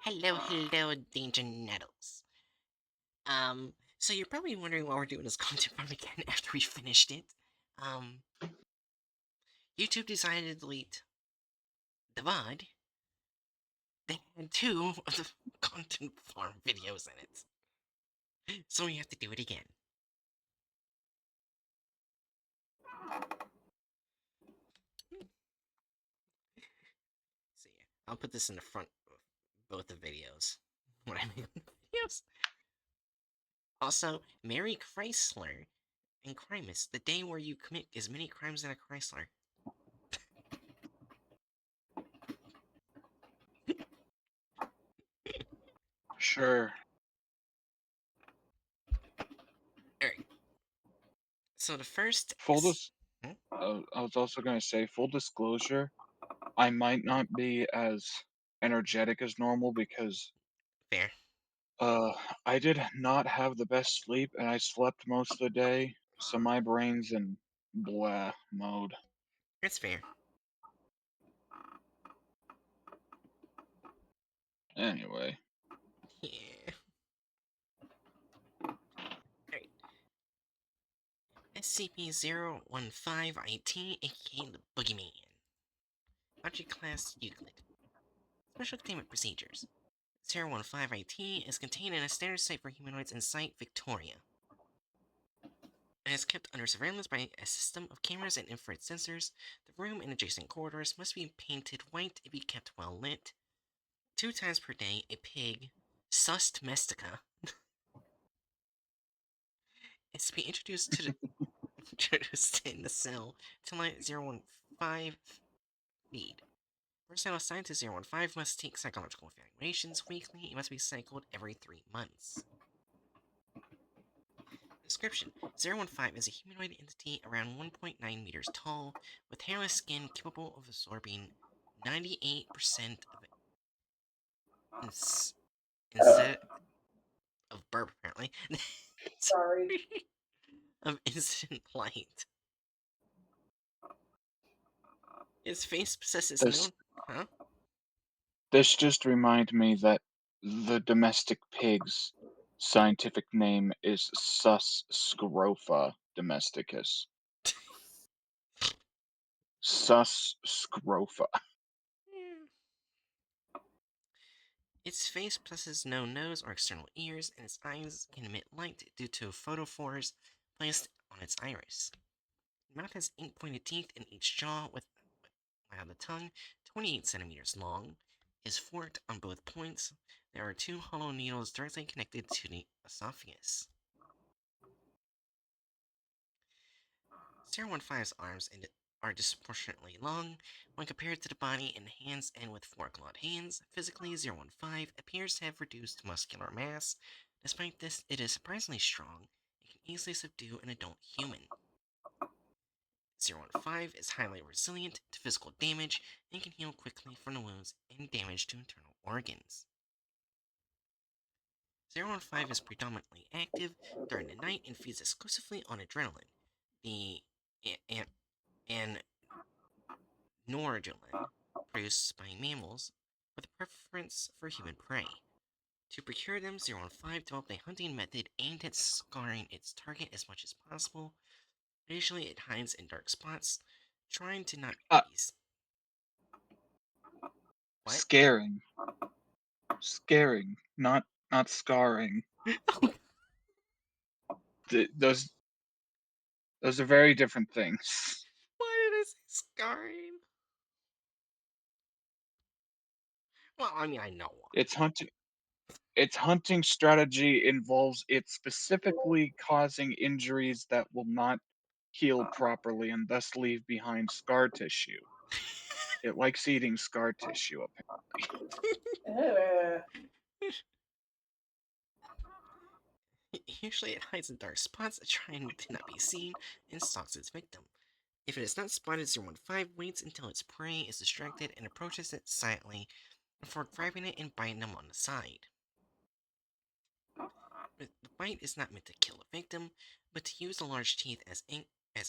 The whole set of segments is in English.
Hello, Danger Nettles. So you're probably wondering why we're doing this content from again after we finished it. Um, YouTube decided to delete the VOD. They had two of the content farm videos in it. So we have to do it again. So yeah, I'll put this in the front of both the videos. When I make videos. Also, Mary Chrysler and Crimus, the day where you commit as many crimes as a Chrysler. Sure. Alright. So the first Full is. dis Hmm? I was also gonna say, full disclosure, I might not be as energetic as normal because, Fair. uh, I did not have the best sleep and I slept most of the day, so my brain's in blah mode. It's fair. Anyway, Yeah. Alright. SCP-015-IT, aka the Boogeyman. Object Class Euclid. Special Containment Procedures. 015-IT is contained in a standard site for humanoids in Site Victoria. It is kept under surveillance by a system of cameras and infrared sensors. The room and adjacent corridors must be painted white and be kept well lit. 2 times per day, a pig, Sus domestica, is to be introduced in the cell to light 015 feed. Personnel assigned to 015 must take psychological evaluations weekly. It must be cycled every 3 months. Description: 015 is a humanoid entity around 1.9 meters tall, with hairless skin capable of absorbing 98% of ins- instead of burp, apparently. Sorry. Of instant light. Its face possesses this no. Huh? this just reminded me that the domestic pig's scientific name is Sus scrofa domesticus. Sus scrofa. Yeah. Its face possesses no nose or external ears, and its eyes can emit light due to photophores placed on its iris. The mouth has 8 pointed teeth in each jaw, while the tongue, 28 centimeters long, is forked on both points. There are 2 hollow needles directly connected to the esophagus. 015's arms are disproportionately long when compared to the body and hands, and with 4 clawed hands. Physically, 015 appears to have reduced muscular mass. Despite this, it is surprisingly strong and can easily subdue an adult human. 015 is highly resilient to physical damage and can heal quickly from the wounds and damage to internal organs. 015 is predominantly active during the night and feeds exclusively on adrenaline, the and noradrenaline produced by mammals, with a preference for human prey. To procure them, 015 developed a hunting method aimed at scarring its target as much as possible. Initially, it hides in dark spots, trying to not Uh, be. What? scaring. Scaring, not scarring. Oh, Those are very different things. why did I say scarring? Well, I mean, I know why. Its hunting its hunting strategy involves it specifically causing injuries that will not heal properly and thus leave behind scar tissue. It likes eating scar tissue, apparently. Usually, it hides in dark spots, trying to not be seen, and stalks its victim. If it is not spotted, 015 waits until its prey is distracted and approaches it silently before grabbing it and biting them on the side. The bite is not meant to kill the victim, but to use the large teeth as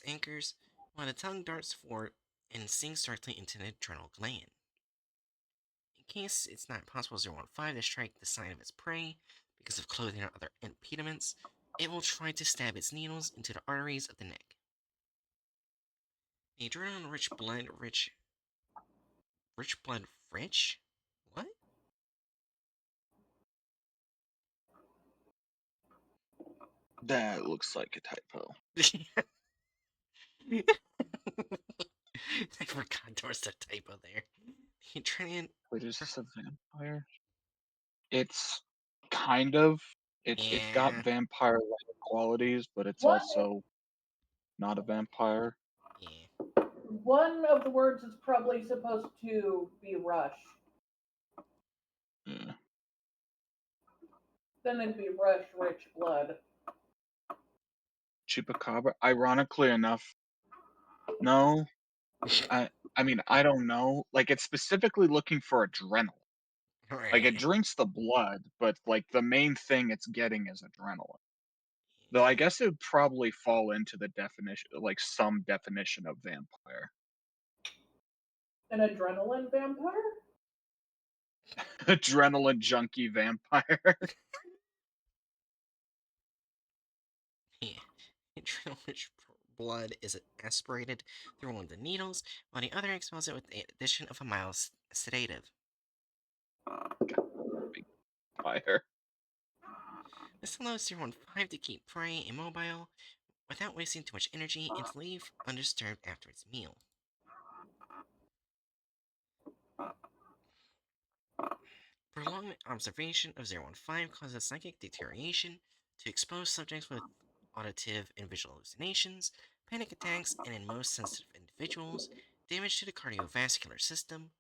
anchors, while the tongue darts forward and sinks directly into the adrenal gland. In case it's not possible 015 to strike the sign of its prey because of clothing or other impediments, it will try to stab its needles into the arteries of the neck. The adrenaline-rich blood rich blood rich? What? That looks like a typo. I forgot there was a typo there. The adrenaline. Wait, is this a vampire? It's kind of. It's got Yeah, vampire-like qualities, but it's What? also not a vampire. yeah. One of the words is probably supposed to be rush. Yeah. Then it'd be rush, rich blood. Chupacabra. Ironically enough, no. I mean, I don't know. Like, it's specifically looking for adrenaline. Like, it Right. drinks the blood, but like the main thing it's getting is adrenaline. Though I Yeah. guess it would probably fall into the definition, like some definition of vampire. An adrenaline vampire? Adrenaline junkie vampire. Yeah. Adrenaline-rich blood is aspirated through one of the needles, while the other expels it with the addition of a mild sedative. Fire. This allows 015 to keep prey immobile without wasting too much energy and to leave undisturbed after its meal. Prolonged observation of 015 causes psychic deterioration to expose subjects with auditive and visual hallucinations, panic attacks, and in most sensitive individuals, damage to the cardiovascular system.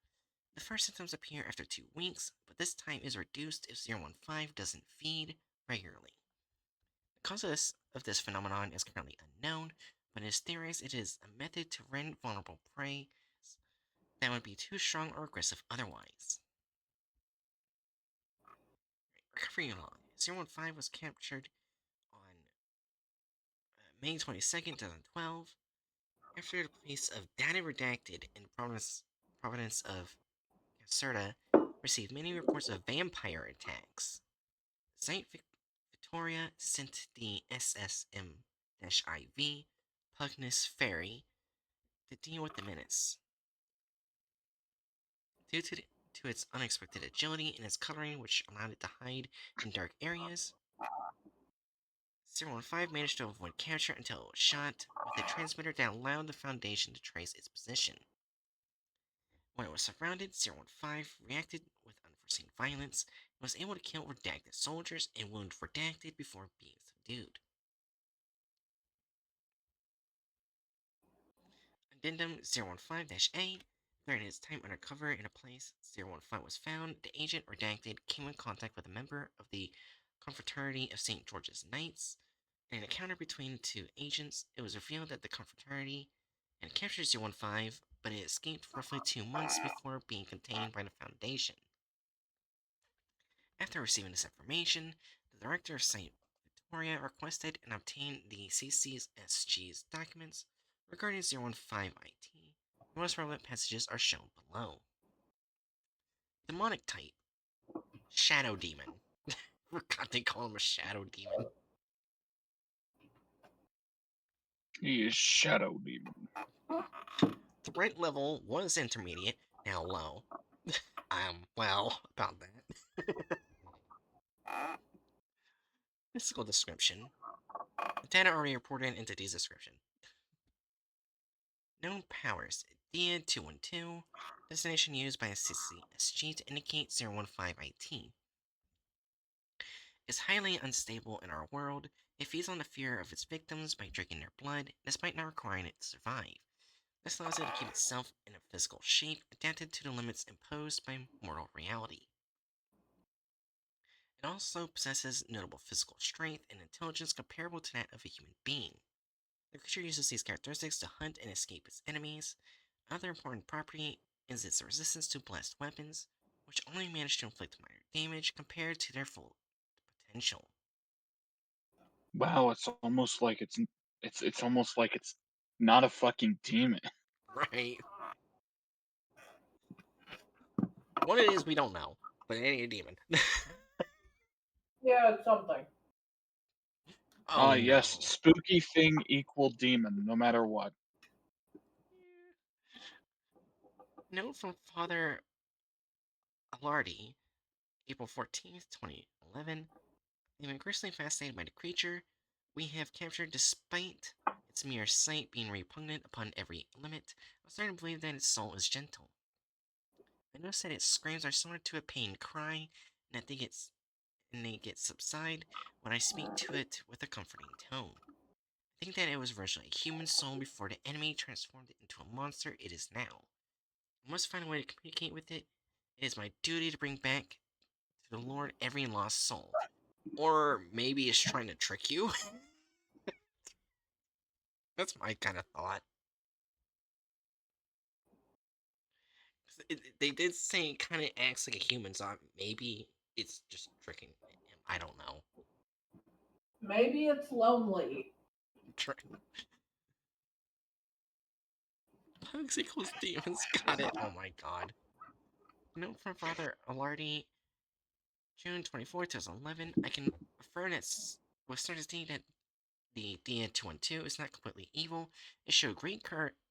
The first symptoms appear after 2 weeks, but this time is reduced if 015 doesn't feed regularly. The cause of this phenomenon is currently unknown, but it is theorized it is a method to rend vulnerable prey that would be too strong or aggressive otherwise. Recovery log 015 was captured on May 22nd, 2012, after the police of data redacted in province of Caserta received many reports of vampire attacks. St. Victoria sent the SSM-IV Pugnus Ferry to deal with the menace. Due to its unexpected agility and its coloring, which allowed it to hide in dark areas, 015 managed to avoid capture until it was shot with a transmitter that allowed the Foundation to trace its position. When it was surrounded, 015 reacted with unforeseen violence and was able to kill redacted soldiers and wound redacted before being subdued. Addendum 015-A. During his time undercover in a place 015 was found, the agent redacted came in contact with a member of the Confraternity of St. George's Knights. In an encounter between the two agents, it was revealed that the Confraternity had captured 015, but it escaped roughly 2 months before being contained by the Foundation. After receiving this information, the director of St. Victoria requested and obtained the CCSG's documents regarding 015 IT. The most relevant passages are shown below. Demonic type. Shadow Demon. Forgot they call him a Shadow Demon. He is Shadow Demon. Threat level was intermediate, now low. Well, about that. Physical description. Data already reported in entity's description. Known powers. Dia 212. Designation used by a CCSG to indicate 015 IT. Is highly unstable in our world. It feeds on the fear of its victims by drinking their blood, despite not requiring it to survive. This allows it to keep itself in a physical shape adapted to the limits imposed by mortal reality. It also possesses notable physical strength and intelligence comparable to that of a human being. The creature uses these characteristics to hunt and escape its enemies. Another important property is its resistance to blast weapons, which only manage to inflict minor damage compared to their full potential. Wow, it's almost like it's almost like it's not a fucking demon. Right. What it is, we don't know, but it ain't a demon. Yeah, it's something. Oh Ah, yes, no. spooky thing equal demon, no matter what. Note from Father Alardi, April 14th, 2011. I am increasingly fascinated by the creature we have captured despite its mere sight being repugnant upon every limit. I'm starting to believe that its soul is gentle. I notice that its screams are similar to a pained cry, and that they get subside when I speak to it with a comforting tone. I think that it was originally a human soul before the enemy transformed it into a monster it is now. I must find a way to communicate with it. It is my duty to bring back to the Lord every lost soul. Or maybe it's trying to trick you? That's my kind of thought. They did say it kind of acts like a human, so maybe it's just tricking him. I don't know. Maybe it's lonely. Pugs equals demons. Got it. Oh my god. Note from Father Alardi, June 24th, 2011. I can affirm that with certainty that the DN212 is not completely evil. It showed great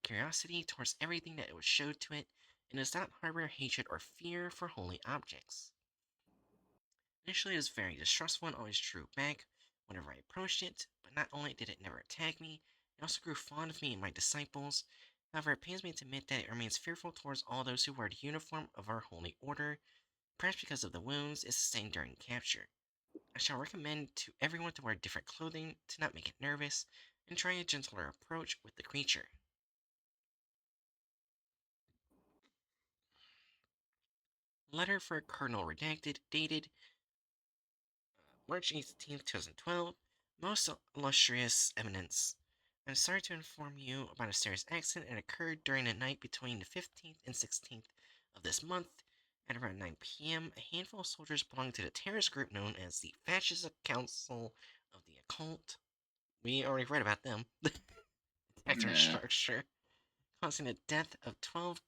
curiosity towards everything that it was showed to it, and does not harbor hatred or fear for holy objects. Initially, it was very distrustful and always drew back whenever I approached it, but not only did it never attack me, it also grew fond of me and my disciples. However, it pains me to admit that it remains fearful towards all those who wear the uniform of our holy order, perhaps because of the wounds it sustained during capture. I shall recommend to everyone to wear different clothing to not make it nervous, and try a gentler approach with the creature. Letter for Cardinal Redacted, dated March 18th, 2012. Most illustrious eminence. I'm sorry to inform you about a serious accident that occurred during the night between the 15th and 16th of this month. At around 9 p.m., a handful of soldiers belonging to the terrorist group known as the Fascist Council of the Occult. We already read about them. Attacked our Nah. structure, causing the death of 12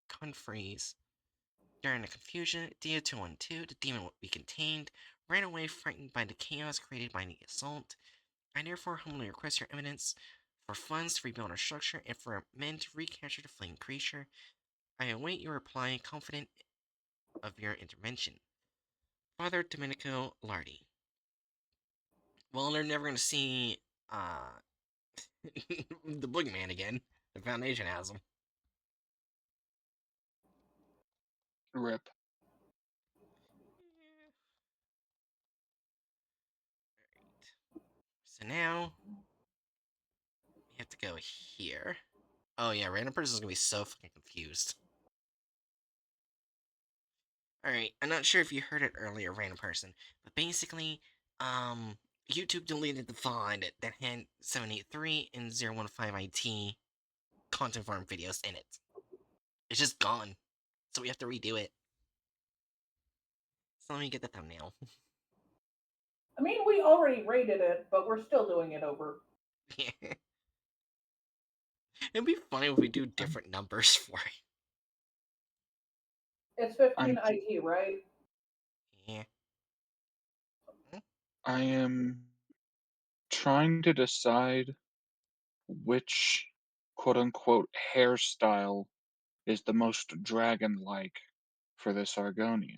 confreres. During the confusion, DO212, the demon we contained, ran away frightened by the chaos created by the assault. I therefore humbly request your eminence for funds to rebuild our structure and for men to recapture the fleeing creature. I await your reply, confident of your intervention. Father Domenico Lardi. Well, they're never going to see the boogeyman again. The Foundation has him. Rip. So now we have to go here. Oh yeah, random person is gonna be so fucking confused. Alright, I'm not sure if you heard it earlier, random person, but basically, YouTube deleted the VOD that had 783 and 015IT content farm videos in it. It's just gone. So we have to redo it. So let me get the thumbnail. I mean, we already rated it, but we're still doing it over. It'd be funny if we do different numbers for it. It's 15 I'm IT, right? Yeah. I am trying to decide which quote unquote hairstyle is the most dragon like for this Argonian.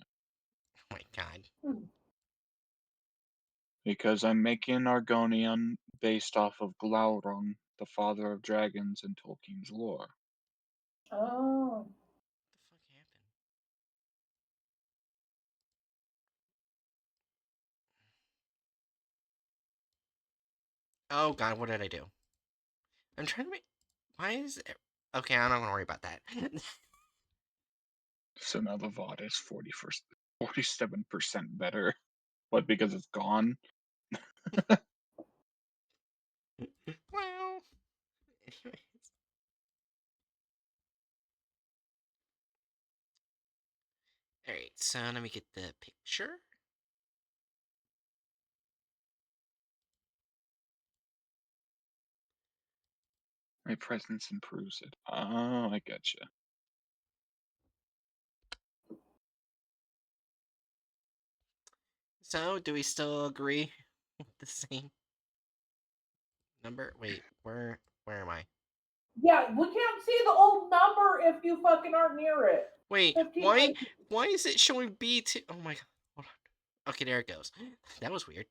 Oh my god. Hmm. Because I'm making an Argonian based off of Glaurung, the father of dragons in Tolkien's lore. Oh. What the fuck happened? Oh god, what did I do? I'm trying to make. Why is it. Okay, I'm not gonna worry about that. So now the VOD is 47% better. What, because it's gone? Well, anyways. Alright, so let me get the picture. My presence improves it. Oh, I getcha. So, do we still agree with the same number? Wait, where am I? Yeah, we can't see the old number if you fucking aren't near it. Wait, 15. why is it showing B2? Oh my god. Hold on. Okay, there it goes. That was weird.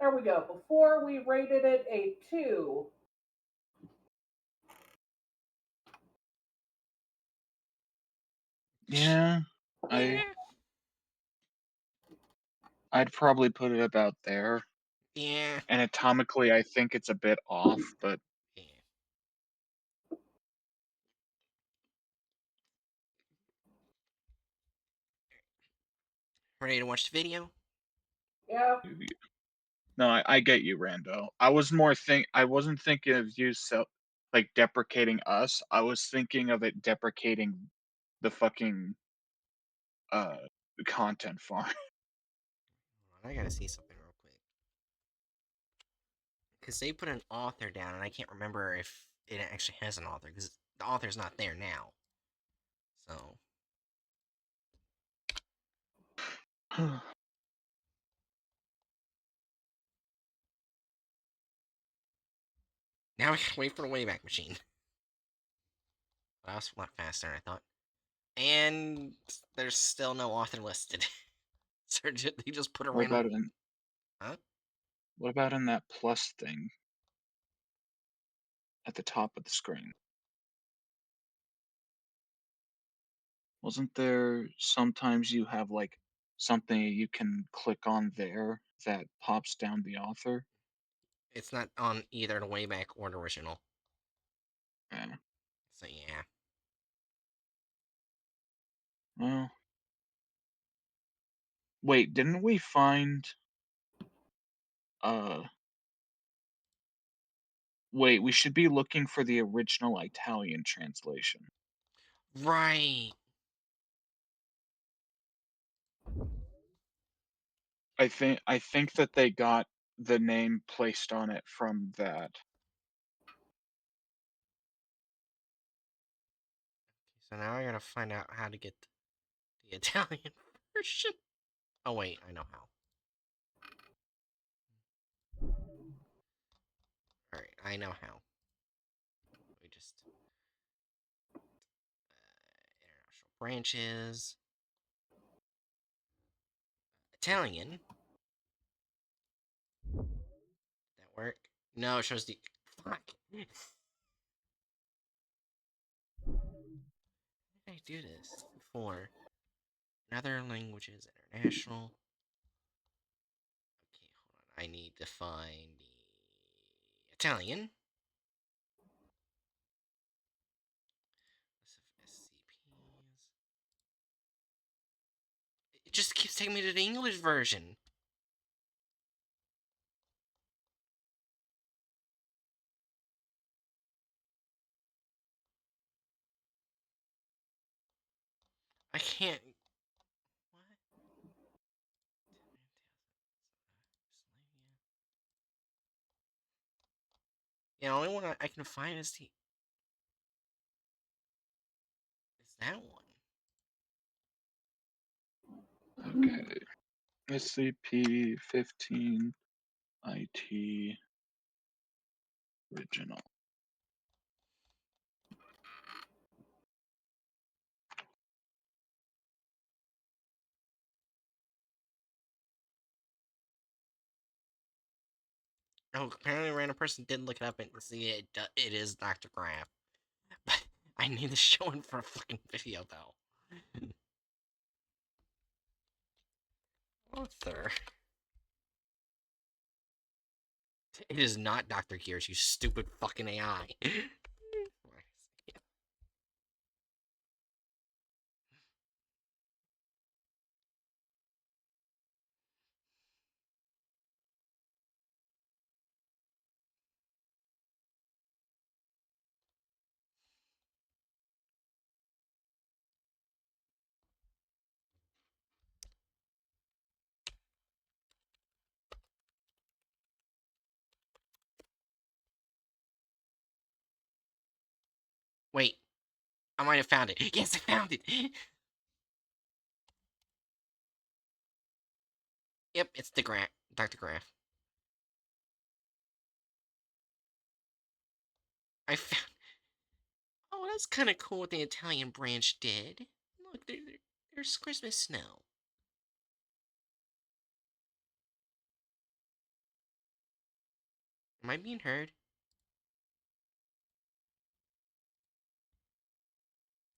There we go. Before we rated it a 2. Yeah, Yeah. I'd probably put it about there. Yeah. Anatomically, I think it's a bit off, but Yeah. Ready to watch the video? Yeah. no, I get you, Rando. I wasn't thinking of you like deprecating us. I was thinking of it deprecating the fucking uh content farm. I gotta see something real quick. Because they put an author down, and I can't remember if it actually has an author, because the author's not there now. So, now we gotta wait for the Wayback Machine. But that was a lot faster than I thought. And there's still no author listed. So they just put a what random. about in Huh? what about in that plus thing at the top of the screen? Wasn't there sometimes you have like something you can click on there that pops down the author? It's not on either the Wayback or the original. Yeah. So, yeah. Well, wait, didn't we find uh wait, we should be looking for the original Italian translation. Right. I think that they got the name placed on it from that. So now I gotta find out how to get the Italian version. Oh, wait, I know how. Alright, I know how. We just. International branches. Italian. Did that work? No, it shows the. Fuck. How did I do this before? In other languages, international. Okay, hold on. I need to find the Italian. SCPs. It just keeps taking me to the English version. I can't. What? Yeah, the only one I can find is the. Is that one? Okay. SCP-15 IT original. Oh, apparently a random person did look it up and see it. It is Dr. Graf. But I need to show him for a fucking video, though. Author. It is not Dr. Gears, you stupid fucking AI. Wait, I might have found it. Yes, I found it! Yep, it's the Dr. Graf. I found. Oh, that's kind of cool what the Italian branch did. Look, there's Christmas snow. Am I being heard?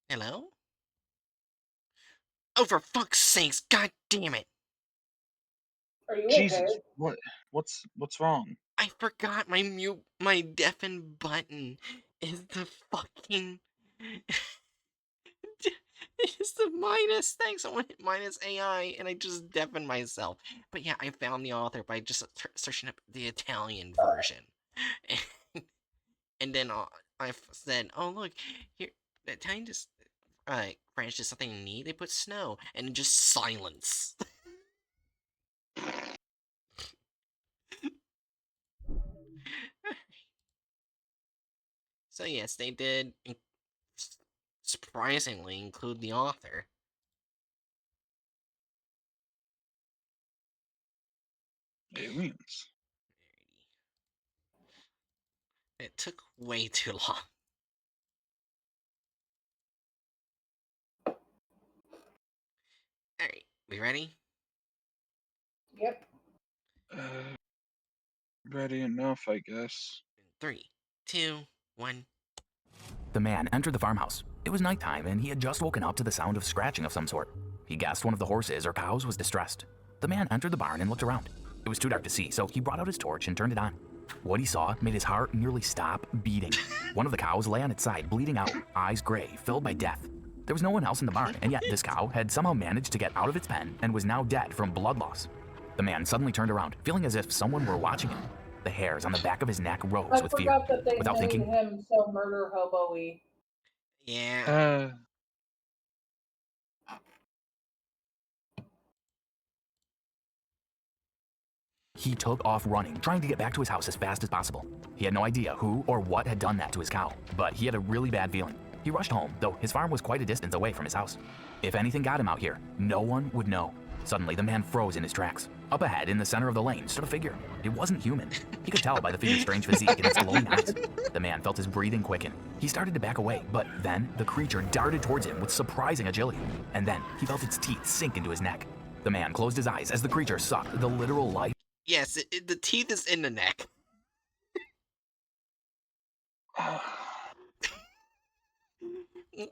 Hello? Oh, for fuck's sakes! God damn it! Are you Jesus, okay? what's wrong? I forgot my deafen button is the fucking. It's the minus. Thanks, I went minus AI, and I just deafened myself. But yeah, I found the author by just searching up the Italian version, and then I said, "Oh look, here the Italian just French did something neat. They put snow and just silence." So yes, they did surprisingly include the author. Aliens. It took way too long. Alright, we ready? Yep. Uh, ready enough, I guess. 3, 2, 1. The man entered the farmhouse. It was nighttime, and he had just woken up to the sound of scratching of some sort. He guessed one of the horses or cows was distressed. The man entered the barn and looked around. It was too dark to see, so he brought out his torch and turned it on. What he saw made his heart nearly stop beating. One of the cows lay on its side, bleeding out, eyes gray, filled by death. There was no one else in the barn, and yet this cow had somehow managed to get out of its pen and was now dead from blood loss. The man suddenly turned around, feeling as if someone were watching him. The hairs on the back of his neck rose I with fear. forgot that they Without made thinking, him so murder hobo-y. Yeah. Uh, he took off running, trying to get back to his house as fast as possible. He had no idea who or what had done that to his cow, but he had a really bad feeling. He rushed home, though his farm was quite a distance away from his house. If anything got him out here, no one would know. Suddenly, the man froze in his tracks. Up ahead, in the center of the lane, stood a figure. It wasn't human. He could tell by the figure's strange physique and its glowing eyes. The man felt his breathing quicken. He started to back away, but then the creature darted towards him with surprising agility. And then he felt its teeth sink into his neck. The man closed his eyes as the creature sucked the literal life. Yes, the teeth is in the neck.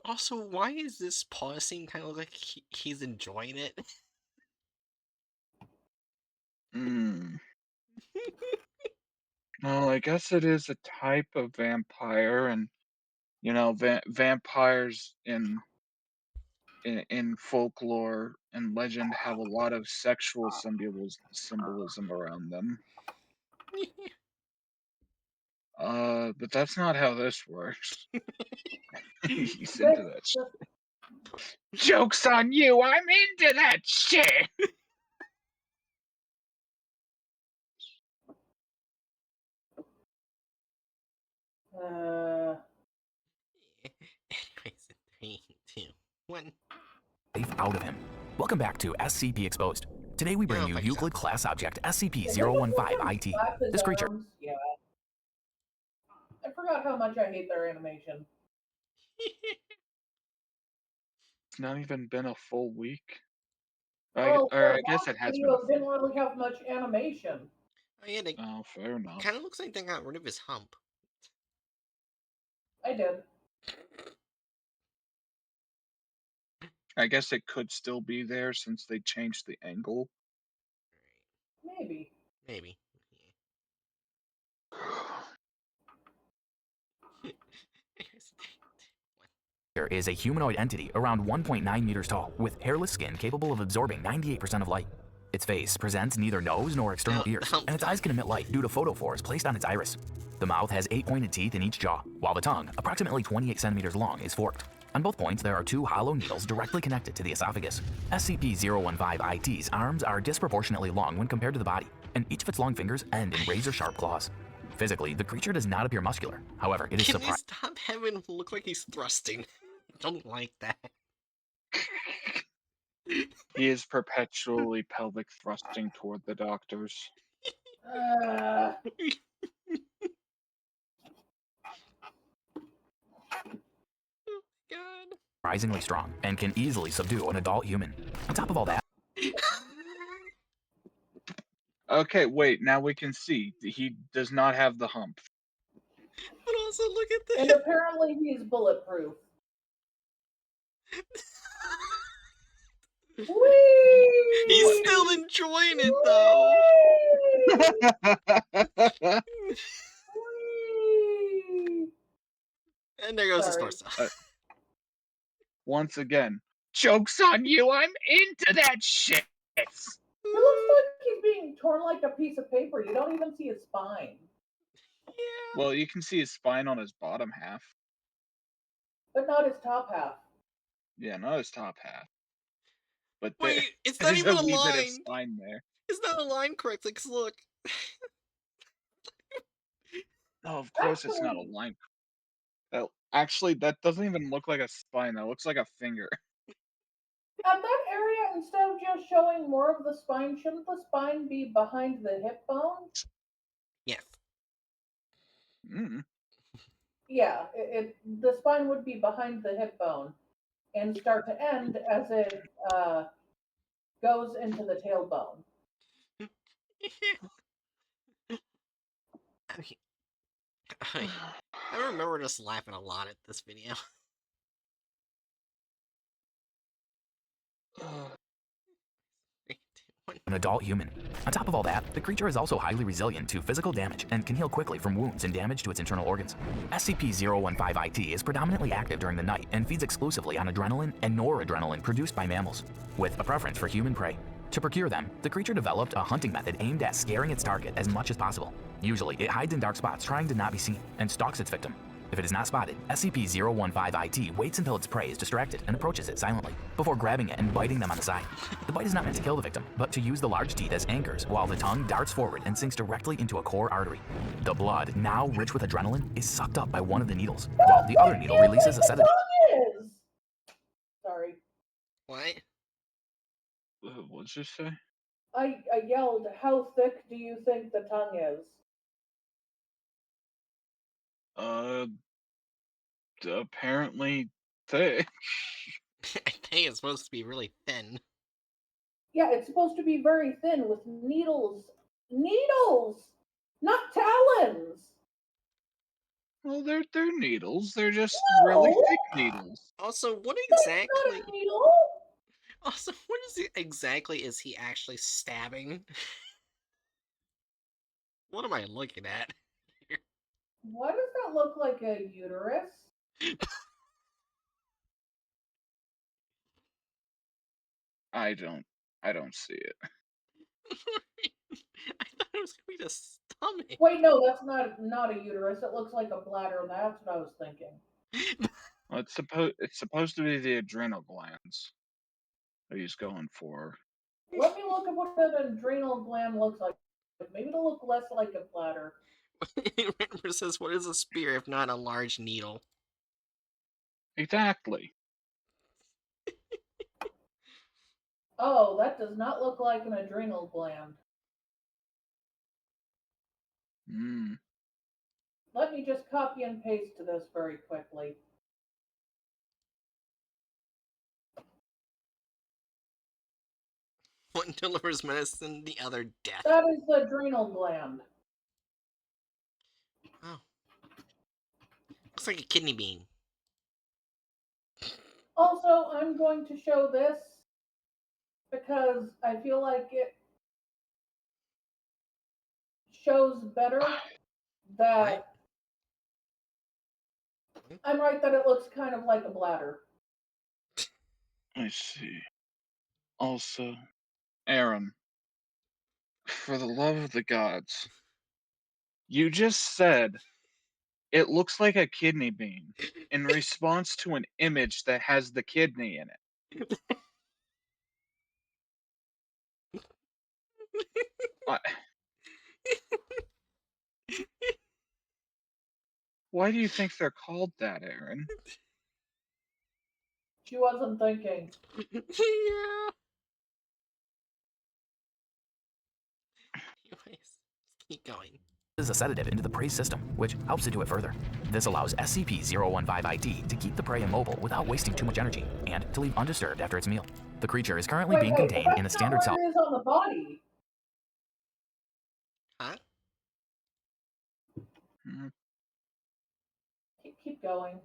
Also, why is this paw scene kind of like he's enjoying it? Well, I guess it is a type of vampire, and you know, vampires in folklore and legend have a lot of sexual symbolism around them. But that's not how this works. He's into that shit. Joke's on you! I'm into that shit! Anyways, 3, 2, 1. Out of him. Welcome back to SCP Exposed. Today we bring Oh, you fuck Euclid yourself. class object SCP-015-IT. Slap his This creature arms. Yeah. I forgot how much I hate their animation. It's not even been a full week. Well, Or I the guess last it has been a video full didn't week. really have much animation. Oh yeah, they Oh, fair enough. kind of looks like they got rid of his hump. I did. I guess it could still be there since they changed the angle. Maybe. Maybe. Yeah. is a humanoid entity around 1.9 meters tall, with hairless skin capable of absorbing 98% of light. Its face presents neither nose nor external ears, and its eyes can emit light due to photophores placed on its iris. The mouth has 8 pointed teeth in each jaw, while the tongue, approximately 28 centimeters long, is forked. On both points, there are 2 hollow needles directly connected to the esophagus. SCP-015-IT's arms are disproportionately long when compared to the body, and each of its long fingers end in razor-sharp claws. Physically, the creature does not appear muscular. However, it is Can we surprising. stop having him look like he's thrusting? Don't like that. He is perpetually pelvic thrusting toward the doctors. Uh, God. Surprisingly strong and can easily subdue an adult human. On top of all that, Okay, wait, now we can see. He does not have the hump. But also look at and this. apparently he's bulletproof. Whee! He's still enjoying it though. Whee! And there goes his Sorry. torso. Once again, joke's on you, I'm into that shit! It looks like he's being torn like a piece of paper. You don't even see his spine. Yeah. Well, you can see his spine on his bottom half. But not his top half. Yeah, not his top half. But Wait, it's not there's even a a wee bit of line. spine there. It's not a line correctly, because look. Oh, of course it's not a Actually, line. Actually, that doesn't even look like a spine. That looks like a finger. at that area, instead of just showing more of the spine, shouldn't the spine be behind the hip bone? Yes. Mm. Yeah, the spine would be behind the hip bone and start to end as it goes into the tailbone. I, I remember just laughing a lot at this video. an adult human. On top of all that, the creature is also highly resilient to physical damage and can heal quickly from wounds and damage to its internal organs. SCP-015-IT is predominantly active during the night and feeds exclusively on adrenaline and noradrenaline produced by mammals, with a preference for human prey. To procure them, the creature developed a hunting method aimed at scaring its target as much as possible. Usually, it hides in dark spots trying to not be seen and stalks its victim. If it is not spotted, SCP-015-IT waits until its prey is distracted and approaches it silently, before grabbing it and biting them on the side. The bite is not meant to kill the victim, but to use the large teeth as anchors while the tongue darts forward and sinks directly into a core artery. The blood, now rich with adrenaline, is sucked up by one of the needles, while the other needle releases a sedative. Is. Sorry. What? What'd you say? I yelled, how thick do you think the tongue is? Apparently thick. I think it's supposed to be really thin. Yeah, it's supposed to be very thin with needles. Needles! Not talons! Well, they're needles. They're just really No! thick needles. Also, what That's exactly? not a needle! Also, what is it exactly is he actually stabbing? What am I looking at? Why does that look like a uterus? I don't see it. I thought it was gonna be the stomach. Wait, no, that's not a uterus. It looks like a bladder. That's what I was thinking. Well, it's supposed to be the adrenal glands that he's going for. Let me look at what an adrenal gland looks like. Maybe it'll look less like a bladder. Remember says, "What is a spear if not a large needle?" Exactly. Oh, that does not look like an adrenal gland. Hmm. Let me just copy and paste this very quickly. One delivers medicine, the other death. That is the adrenal gland. Oh, looks like a kidney bean. Also, I'm going to show this because I feel like it shows better that I'm right that it looks kind of like a bladder. I see. Also, Aaron, for the love of the gods, you just said it looks like a kidney bean in response to an image that has the kidney in it. I, why do you think they're called that, Aaron? She wasn't thinking. Yeah. Anyways, let's keep going. Is a sedative into the prey's system, which helps to do it further. This allows SCP-015-ID to keep the prey immobile without wasting too much energy, and to leave undisturbed after its meal. The creature is currently being But contained in a that's not standard cell where it is on the body. Huh? Mhm. Keep going.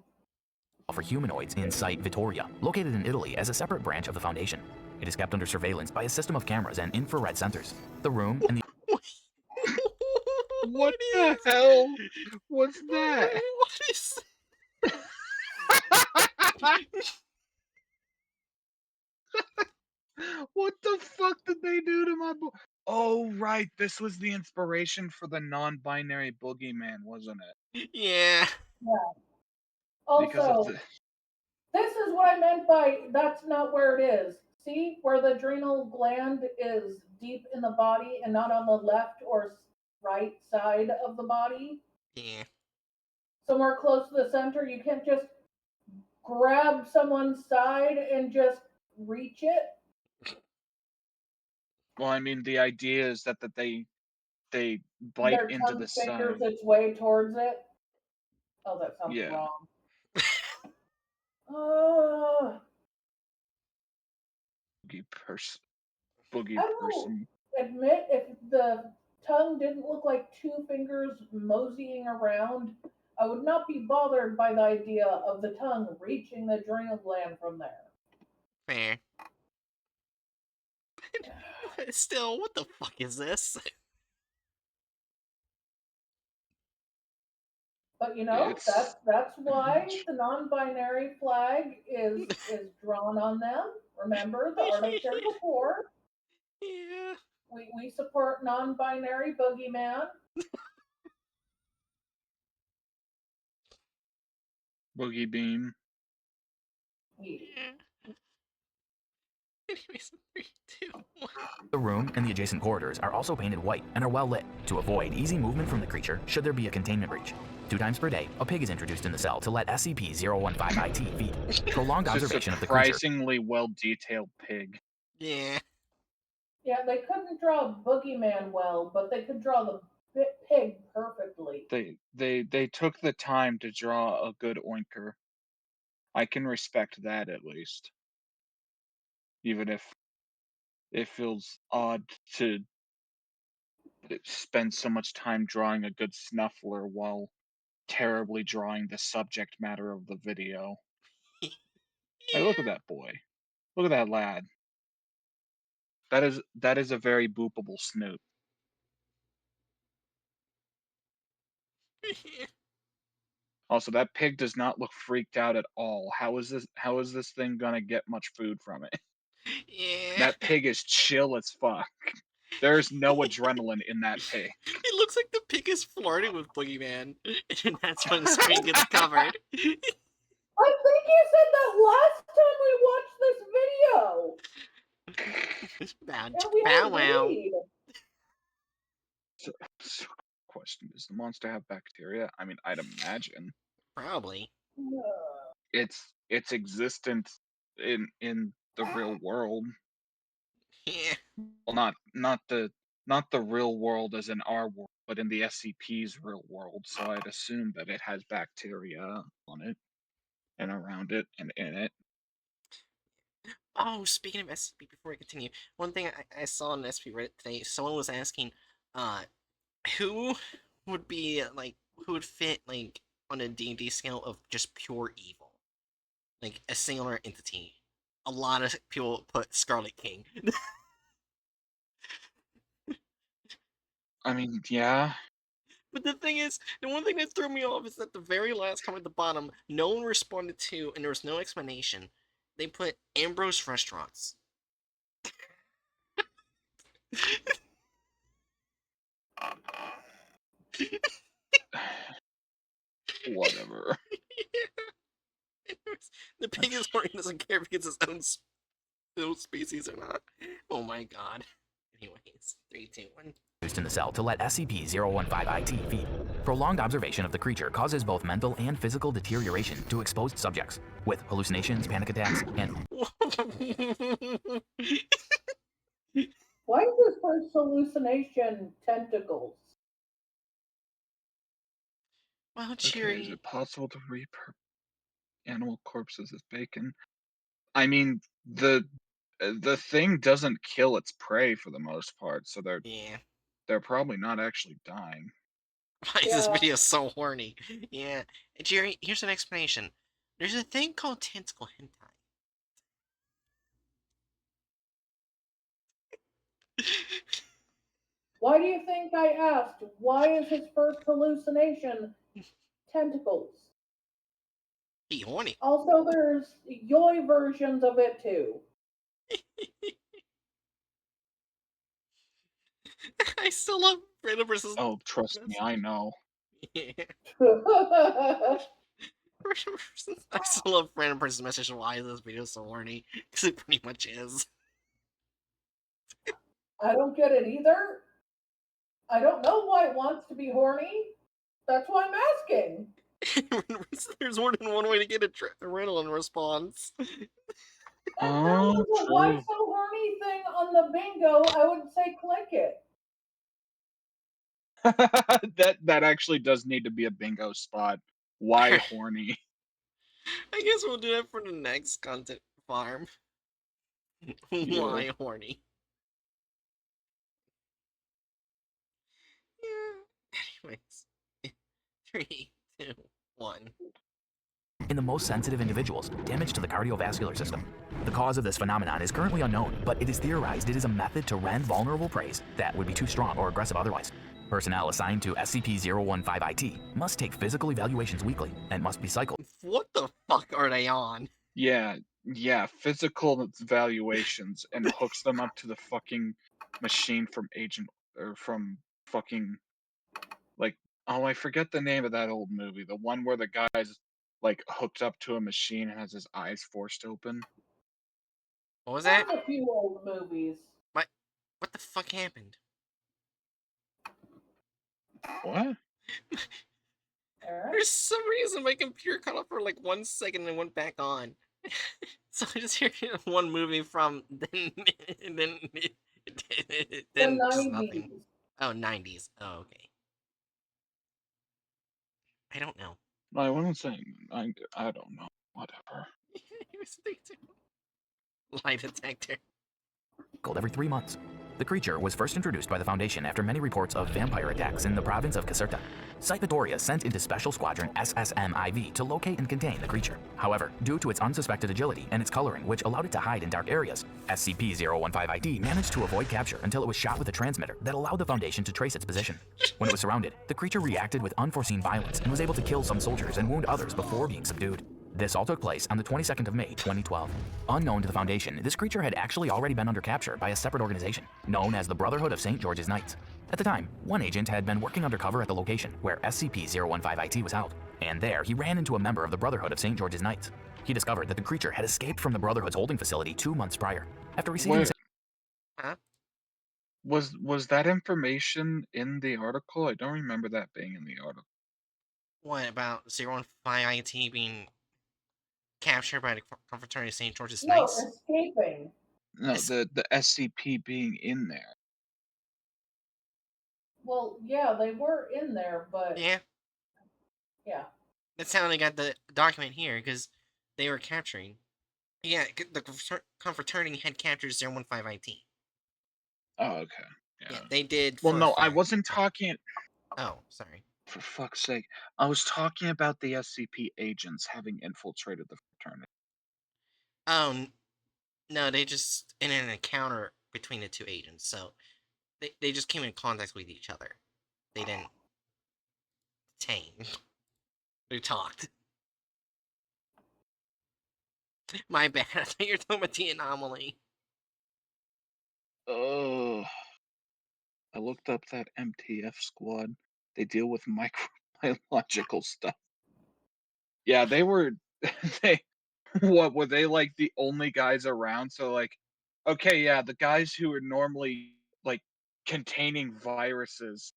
for humanoids in Site Vittoria, located in Italy as a separate branch of the Foundation. It is kept under surveillance by a system of cameras and infrared sensors. The room and the What the hell was that? What is? What the fuck did they do to my boy? Oh, right. This was the inspiration for the non-binary boogeyman, wasn't it? Yeah. Because of Also, the... this is what I meant by that's not where it is. See, where the adrenal gland is deep in the body and not on the left or right side of the body. Yeah. Somewhere close to the center, you can't just grab someone's side and just reach it. Well, I mean, the idea is that they bite Their into tongue the fingers side. its way towards it. Oh, that sounds Yeah. wrong. Uh, Boogie I will person. admit, if the tongue didn't look like two fingers moseying around, I would not be bothered by the idea of the tongue reaching the adrenal gland from there. Fair. Still, what the fuck is this? But you know, It's that's why the non-binary flag is drawn on them. Remember, the art of shared before. Yeah. We support non-binary boogeyman. Boogie Beam. Yeah. Yeah. Anyways, 3, 2, 1. The room and the adjacent corridors are also painted white and are well lit to avoid easy movement from the creature should there be a containment breach. 2 times per day, a pig is introduced in the cell to let SCP-015-IT feed. Prolonged It's a observation of the creature. surprisingly well-detailed pig. Yeah. Yeah, they couldn't draw boogeyman well, but they could draw the pig perfectly. They took the time to draw a good oinker. I can respect that at least. Even if it feels odd to spend so much time drawing a good snuffler while terribly drawing the subject matter of the video. Hey, look at that boy. Look at that lad. That is a very boopable snoot. Also, that pig does not look freaked out at all. How is this thing gonna get much food from it? Yeah. That pig is chill as fuck. There's no adrenaline in that pig. It looks like the pig is flirting with Boogeyman, and that's when the screen gets covered. I think you said that last time we watched this video. Bow, And we bow wow. agreed. So, question: does the monster have bacteria? I mean, I'd imagine Probably. its existence in the real world. Yeah. Well, not the real world as in our world, but in the SCP's real world. So I'd assume that it has bacteria on it and around it and in it. Oh, speaking of SCP, before we continue, one thing I saw on SCP Reddit today, someone was asking, who would be, like, who would fit, like, on a D&D scale of just pure evil? Like, a singular entity. A lot of people put Scarlet King. I mean, yeah. But the thing is, the one thing that threw me off is that the very last comment at the bottom, no one responded to, and there was no explanation. They put Ambrose Restaurants. Whatever. The pig is horny, doesn't care if it's his own species or not. Oh my god. Anyways, 3, 2, 1. in the cell to let SCP-015-IT feed. Prolonged observation of the creature causes both mental and physical deterioration to exposed subjects, with hallucinations, panic attacks, and Why is his first hallucination tentacles? Well, Okay, is Cheery. it possible to repurpose animal corpses as bacon? I mean, the thing doesn't kill its prey for the most part, so Yeah. they're probably not actually dying. Why is this Yeah. video so horny? Yeah. Jerry, here's an explanation. There's a thing called tentacle hentai. Why do you think I asked? Why is his first hallucination tentacles? Be horny. Also, there's YOI versions of it too. I still love random versus. Oh, trust me, I know. Yeah. I I still love random person's message. Why is this video so horny? Because it pretty much is. don't get it either. I don't know why it wants to be horny. That's why I'm asking. There's more than one way to get a riddle response. If there Oh, was a why true. so horny thing on the bingo, I would say click it. That actually does need to be a bingo spot. Why horny? I guess we'll do that for the next content farm. Why horny? Yeah. Anyways. 3, 2, 1. in the most sensitive individuals, damage to the cardiovascular system. The cause of this phenomenon is currently unknown, but it is theorized it is a method to rend vulnerable prey that would be too strong or aggressive otherwise. Personnel assigned to SCP-015-IT must take physical evaluations weekly and must be cycled. What the fuck are they on? Yeah, physical valuations and hooks them up to the fucking machine from Agent or from fucking like oh, I forget the name of that old movie. The one where the guy's like hooked up to a machine and has his eyes forced open. What was that? There's a few old movies. What the fuck happened? What? Alright. There's some reason my computer cut off for like 1 second and went back on. So I just hear one movie from then and then then The just nothing. 90s. Oh, 90s. Oh, okay. I don't know. I wasn't saying I don't know. Whatever. Lie detector. Every 3 months. The creature was first introduced by the Foundation after many reports of vampire attacks in the province of Caserta. Site Victoria sent into Special Squadron SSMIV to locate and contain the creature. However, due to its unsuspected agility and its coloring, which allowed it to hide in dark areas, SCP-015-IT managed to avoid capture until it was shot with a transmitter that allowed the Foundation to trace its position. When it was surrounded, the creature reacted with unforeseen violence and was able to kill some soldiers and wound others before being subdued. This all took place on the 22nd of May, 2012. Unknown to the Foundation, this creature had actually already been under capture by a separate organization, known as the Brotherhood of St. George's Knights. At the time, one agent had been working undercover at the location where SCP-015-IT was held, and there he ran into a member of the Brotherhood of St. George's Knights. He discovered that the creature had escaped from the Brotherhood's holding facility 2 months prior. After receiving Wait, Huh? was that information in the article? I don't remember that being in the article. What about 015 IT being captured by the Confraternity of St. George's No, Knights? escaping. No, Es- the SCP being in there. Well, yeah, they were in there, but Yeah, yeah. that's how they got the document here, because they were capturing. Yeah, the Confraternity had captured 015 IT. Oh, okay. Yeah, Yeah. they did Well, for a no, I fact. wasn't talking. Oh, sorry. For fuck's sake, I was talking about the SCP agents having infiltrated the fraternity. Oh, no, they just in an encounter between the two agents, so they just came in contact with each other. They didn't detain. They talked. My bad. I thought you were talking about the anomaly. Oh, I looked up that MTF squad. They deal with microbiological stuff. Yeah, they were. They what were they like the only guys around? So like, okay, yeah, the guys who are normally like containing viruses.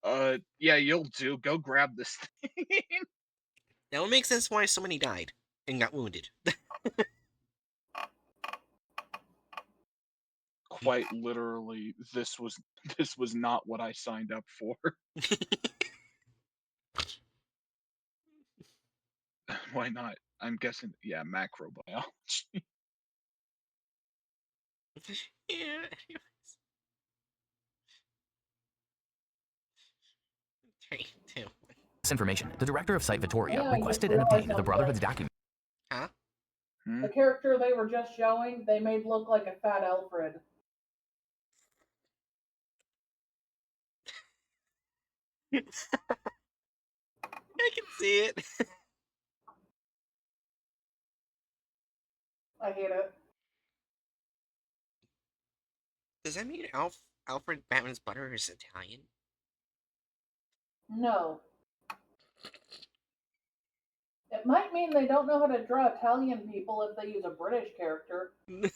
Yeah, you'll do. Go grab this thing. That would make sense why so many died and got wounded. Quite literally, this was not what I signed up for. Why not? I'm guessing, yeah, macrobiology. Yeah. Anyways. 3, 2. This information, the director of Site Victoria Yeah, I just requested and realized obtained the Brotherhood's document. Huh? the character they were just showing, they made look like a fat Alfred. I can see it. I hate it. Does that mean Alfred Batman's butter is Italian? No. It might mean they don't know how to draw Italian people if they use a British character. 3,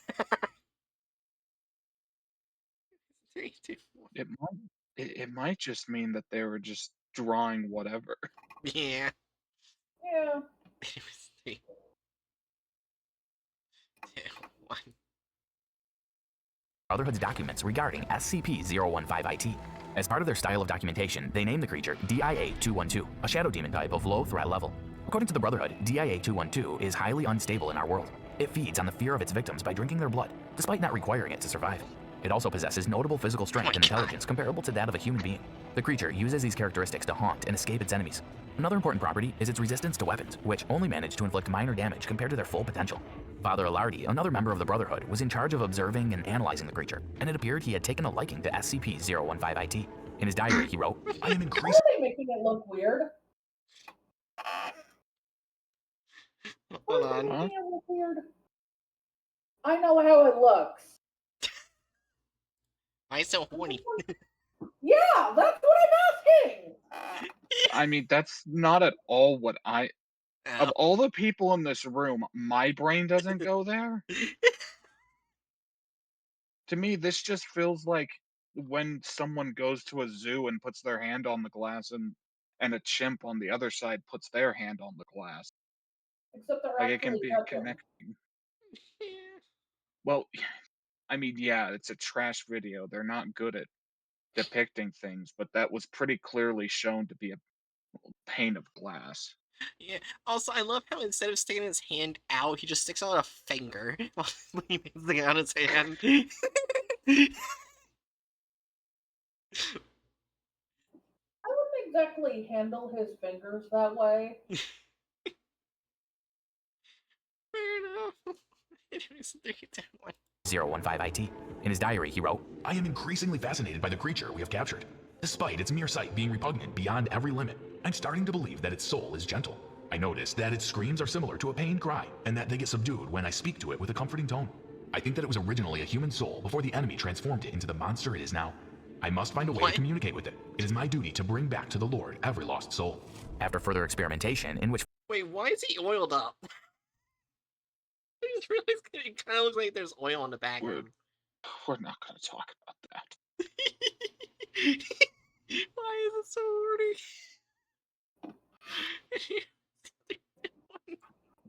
2, 1. It might just mean that they were just drawing whatever. Yeah. Yeah. It was 3, 2, 1. Brotherhood's documents regarding SCP-015-IT. As part of their style of documentation, they named the creature DIA-212, a shadow demon type of low threat level. According to the Brotherhood, DIA-212 is highly unstable in our world. It feeds on the fear of its victims by drinking their blood, despite not requiring it to survive. It also possesses notable physical strength and intelligence comparable to that of a human being. The creature uses these characteristics to haunt and escape its enemies. Another important property is its resistance to weapons, which only manage to inflict minor damage compared to their full potential. Father Alardi, another member of the Brotherhood, was in charge of observing and analyzing the creature, and it appeared he had taken a liking to SCP-015-IT. In his diary, he wrote, "I am Why increasing." are they making it look weird? Why Hold are they on. making it look weird? I know how it looks. Why so horny? Yeah, that's what I'm asking. I mean, that's not at all what I. Of Ow. all the people in this room, my brain doesn't go there. To me, this just feels like when someone goes to a zoo and puts their hand on the glass and a chimp on the other side puts their hand on the glass. Except they're Like it can actually be touching. connecting. Well, I mean, yeah, it's a trash video. They're not good at depicting things, but that was pretty clearly shown to be a pane of glass. Yeah. Also, I love how instead of sticking his hand out, he just sticks out a finger while leaving out his hand. I wouldn't exactly handle his fingers that way. Fair enough. Anyways, 3, 2, 1. 015-IT. In his diary, he wrote, "I am increasingly fascinated by the creature we have captured. Despite its mere sight being repugnant beyond every limit, I'm starting to believe that its soul is gentle. I noticed that its screams are similar to a pained cry, and that they get subdued when I speak to it with a comforting tone. I think that it was originally a human soul before the enemy transformed it into the monster it is now. I must find a way to communicate with it. It is my duty to bring back to the Lord every lost soul." After further experimentation, in which Wait, why is he oiled up? I just realized it kind of looks like there's oil in the background. We're not going to talk about that. Why is it so horny?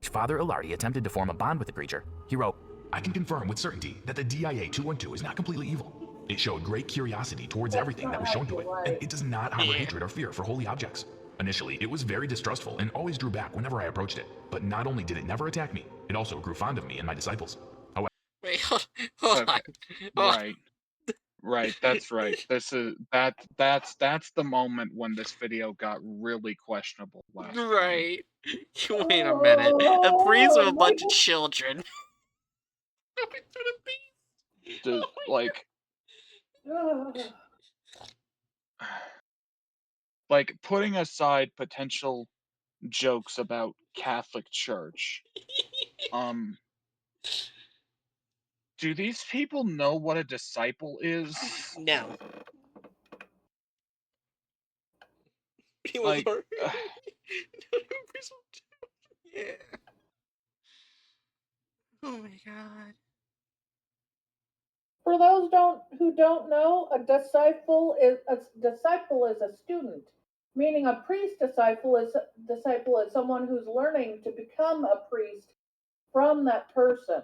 Father Alardi attempted to form a bond with the creature, he wrote, "I can confirm with certainty that the DIA-212 is not completely evil. It showed great curiosity towards everything that was shown to it, and it does not harbor hatred or fear for holy objects. Initially, it was very distrustful and always drew back whenever I approached it, but not only did it never attack me, it also grew fond of me and my disciples. Wait, hold Okay. on. Oh, Right, that's right. This is that's the moment when this video got really questionable last time. right. Wait a minute. A priest with a bunch of children. Like Ugh. like putting aside potential jokes about Catholic Church, do these people know what a disciple is? No. He was Like, hurt. Yeah. Oh my god. For those who don't know, a disciple is a student, meaning a priest disciple is someone who's learning to become a priest from that person.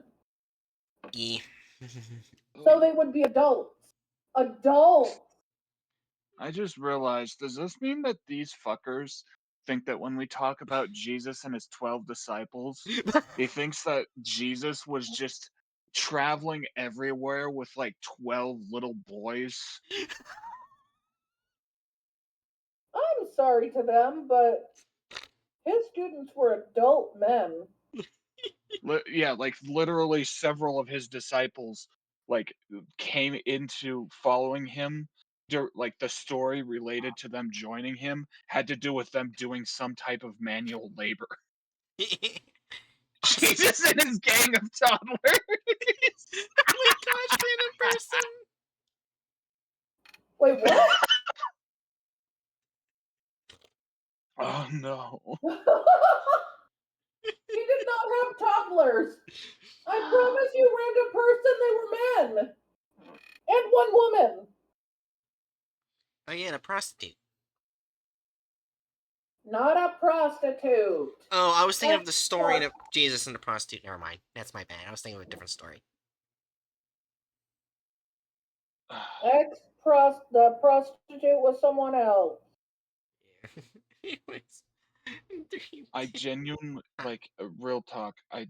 Yeah. So they would be adults. Adults. I just realized, does this mean that these fuckers think that when we talk about Jesus and his 12 disciples, he thinks that Jesus was just traveling everywhere with like 12 little boys? I'm sorry to them, but his students were adult men. Yeah, like literally several of his disciples like came into following him. Like the story related to them joining him had to do with them doing some type of manual labor. Jesus and his gang of toddlers. Oh my gosh, random person. Wait, what? Oh no. He did not have toddlers. I promise you, random person, they were men. And one woman. Oh yeah, the prostitute. Not a prostitute. Oh, I was thinking of the story of Jesus and the prostitute. Never mind. That's my bad. I was thinking of a different story. The prostitute was someone else. Anyways. I genuinely like real talk. I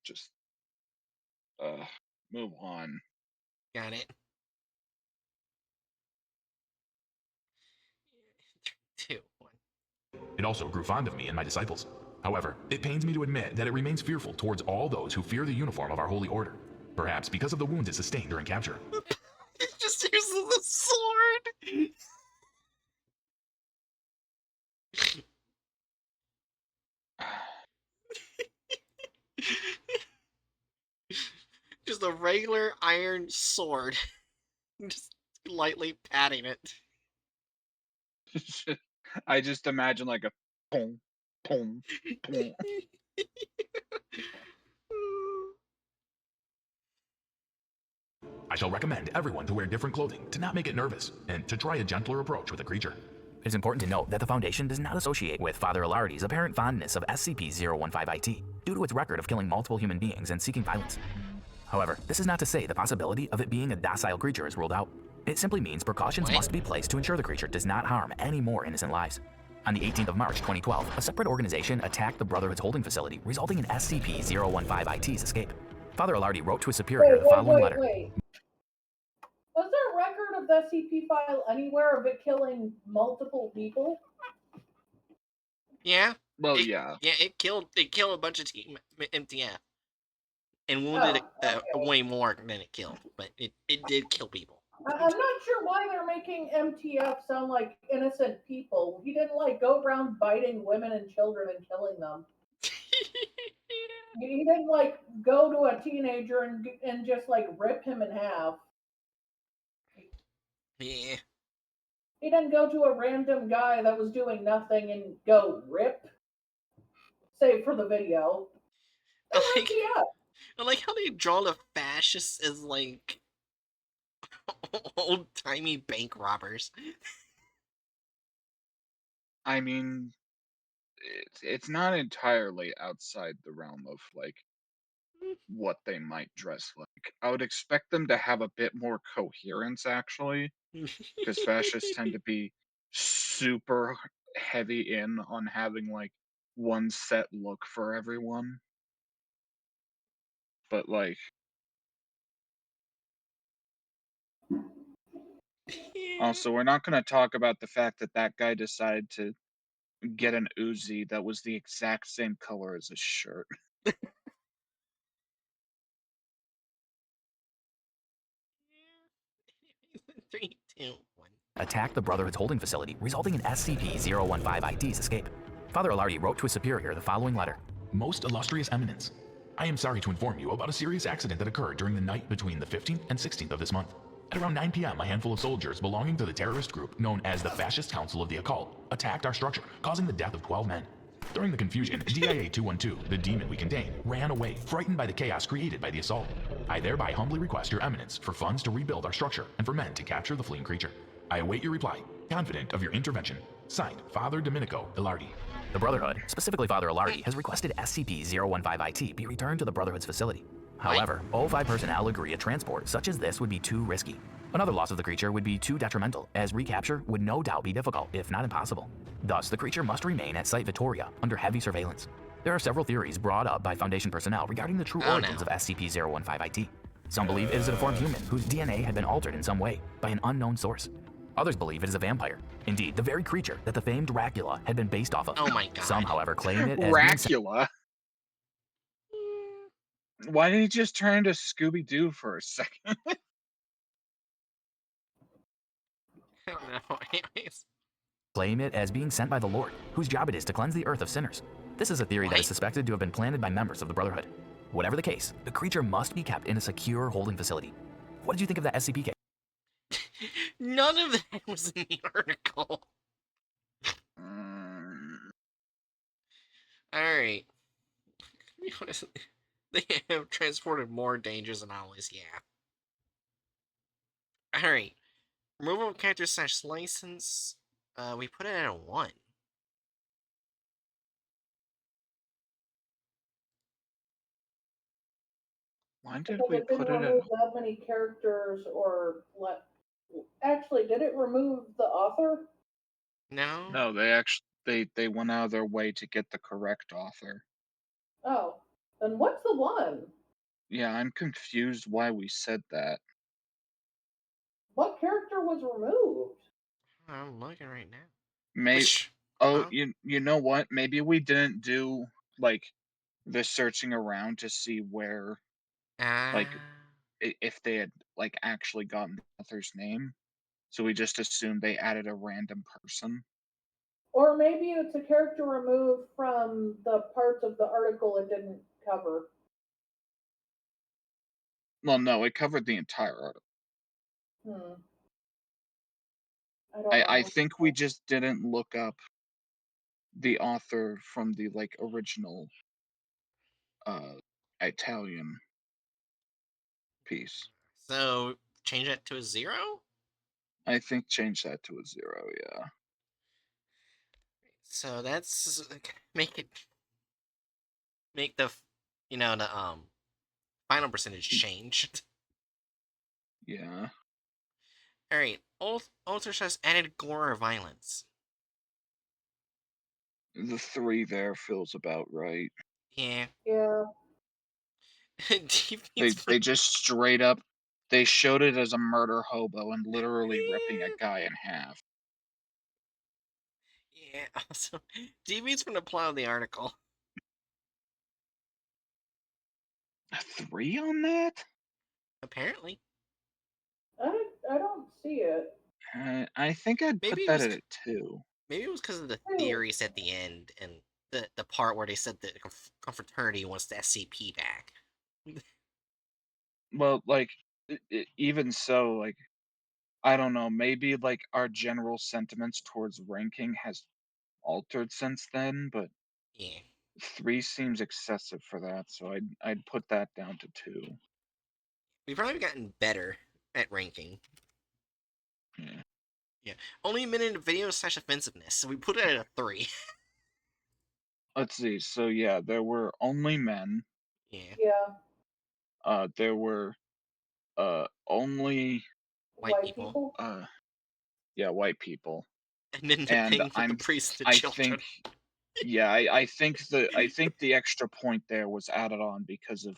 just move on. Got it. 3, 2, 1. It also grew fond of me and my disciples. However, it pains me to admit that it remains fearful towards all those who fear the uniform of our holy order. Perhaps because of the wounds it sustained during capture. It just uses the sword. Just a regular iron sword. Just lightly patting it. I just imagine like a boom, boom, boom. I shall recommend everyone to wear different clothing to not make it nervous and to try a gentler approach with a creature. It is important to note that the Foundation does not associate with Father Alardi's apparent fondness of SCP-015-IT due to its record of killing multiple human beings and seeking violence. However, this is not to say the possibility of it being a docile creature is ruled out. It simply means precautions must be placed to ensure the creature does not harm any more innocent lives. On the 18th of March 2012, a separate organization attacked the Brotherhood's holding facility, resulting in SCP-015-IT's escape. Father Alardi wrote to his superior the following letter. Was there a record of the SCP file anywhere of it killing multiple people? Yeah. Well, yeah. Yeah, it killed a bunch of Team MTF. And wounded way more than it killed. But it did kill people. I'm not sure why they're making MTF sound like innocent people. He didn't go around biting women and children and killing them. He didn't go to a teenager and just rip him in half. Yeah. He didn't go to a random guy that was doing nothing and go rip. Save for the video. I like how they draw the fascists as old-timey bank robbers. I mean, it's not entirely outside the realm of what they might dress like. I would expect them to have a bit more coherence, actually, because fascists tend to be super heavy in on having one set look for everyone. But also, we're not going to talk about the fact that that guy decided to get an Uzi that was the exact same color as his shirt. 3, 2, 1. Attacked the Brotherhood's holding facility, resulting in SCP-015-IT's escape. Father Alardi wrote to his superior the following letter. Most illustrious eminence, I am sorry to inform you about a serious accident that occurred during the night between the 15th and 16th of this month. At around 9 p.m., a handful of soldiers belonging to the terrorist group known as the Fascist Council of the Occult attacked our structure, causing the death of 12 men. During the confusion, DIA-212, the demon we contain, ran away, frightened by the chaos created by the assault. I thereby humbly request your eminence for funds to rebuild our structure and for men to capture the fleeing creature. I await your reply, confident of your intervention. Signed, Father Domenico Ilardi. The Brotherhood, specifically Father Ilardi, has requested SCP-015-IT be returned to the Brotherhood's facility. However, all 5 personnel agree a transport such as this would be too risky. Another loss of the creature would be too detrimental, as recapture would no doubt be difficult, if not impossible. Thus, the creature must remain at Site Victoria under heavy surveillance. There are several theories brought up by Foundation personnel regarding the true origins of SCP-015-IT. Some believe it is a deformed human whose DNA had been altered in some way by an unknown source. Others believe it is a vampire. Indeed, the very creature that the famed Dracula had been based off of. Oh my god. Some, however, claim it as being Dracula? Why did he just turn into Scooby-Doo for a second? I don't know. Anyways. claim it as being sent by the Lord, whose job it is to cleanse the earth of sinners. This is a theory that is What? suspected to have been planted by members of the Brotherhood. Whatever the case, the creature must be kept in a secure holding facility. What did you think of that SCP case? None of that was in the article. Alright. To be honest, they have transported more dangers than always, yeah. Alright. Removal of character / license. We put it at a 1. Why did Because we it didn't put it remove in? that many characters or let. Actually, did it remove the author? No? No, they went out of their way to get the correct author. Oh, then what's the one? Yeah, I'm confused why we said that. What character was removed? I'm looking right now. May Which. Oh, you know what? Maybe we didn't do like the searching around to see where like if they had like actually gotten the author's name. So we just assumed they added a random person. Or maybe it's a character removed from the parts of the article it didn't cover. Well, no, it covered the entire article. Hmm. I don't I remember. think we just didn't look up the author from the like original Italian piece. So, change that to a 0? I think change that to a 0, yeah. So that's. Make it. Make the. The, final percentage change. Yeah. Alright. Alter says added gore or violence. The 3 there feels about right. Yeah. Yeah. They just straight up they showed it as a murder hobo and literally ripping a guy in half. Yeah, also, DB's from the plot of the article. A 3 on that? Apparently. I don't see it. I think I'd put Maybe it that was at a 2. maybe it was because of the Two. theories at the end and the part where they said that confraternity wants the SCP back. Well, like even so, like I don't know, maybe like our general sentiments towards ranking has altered since then, but Yeah. 3 seems excessive for that, so I'd put that down to 2. We've probably gotten better at ranking. Yeah. Yeah. Only minute video / offensiveness, so we put it at a 3. Let's see. So yeah, there were only men. Yeah. Yeah. There were only White people. yeah, white people. And then the And thing with the priests and the I children. think yeah, I think the extra point there was added on because of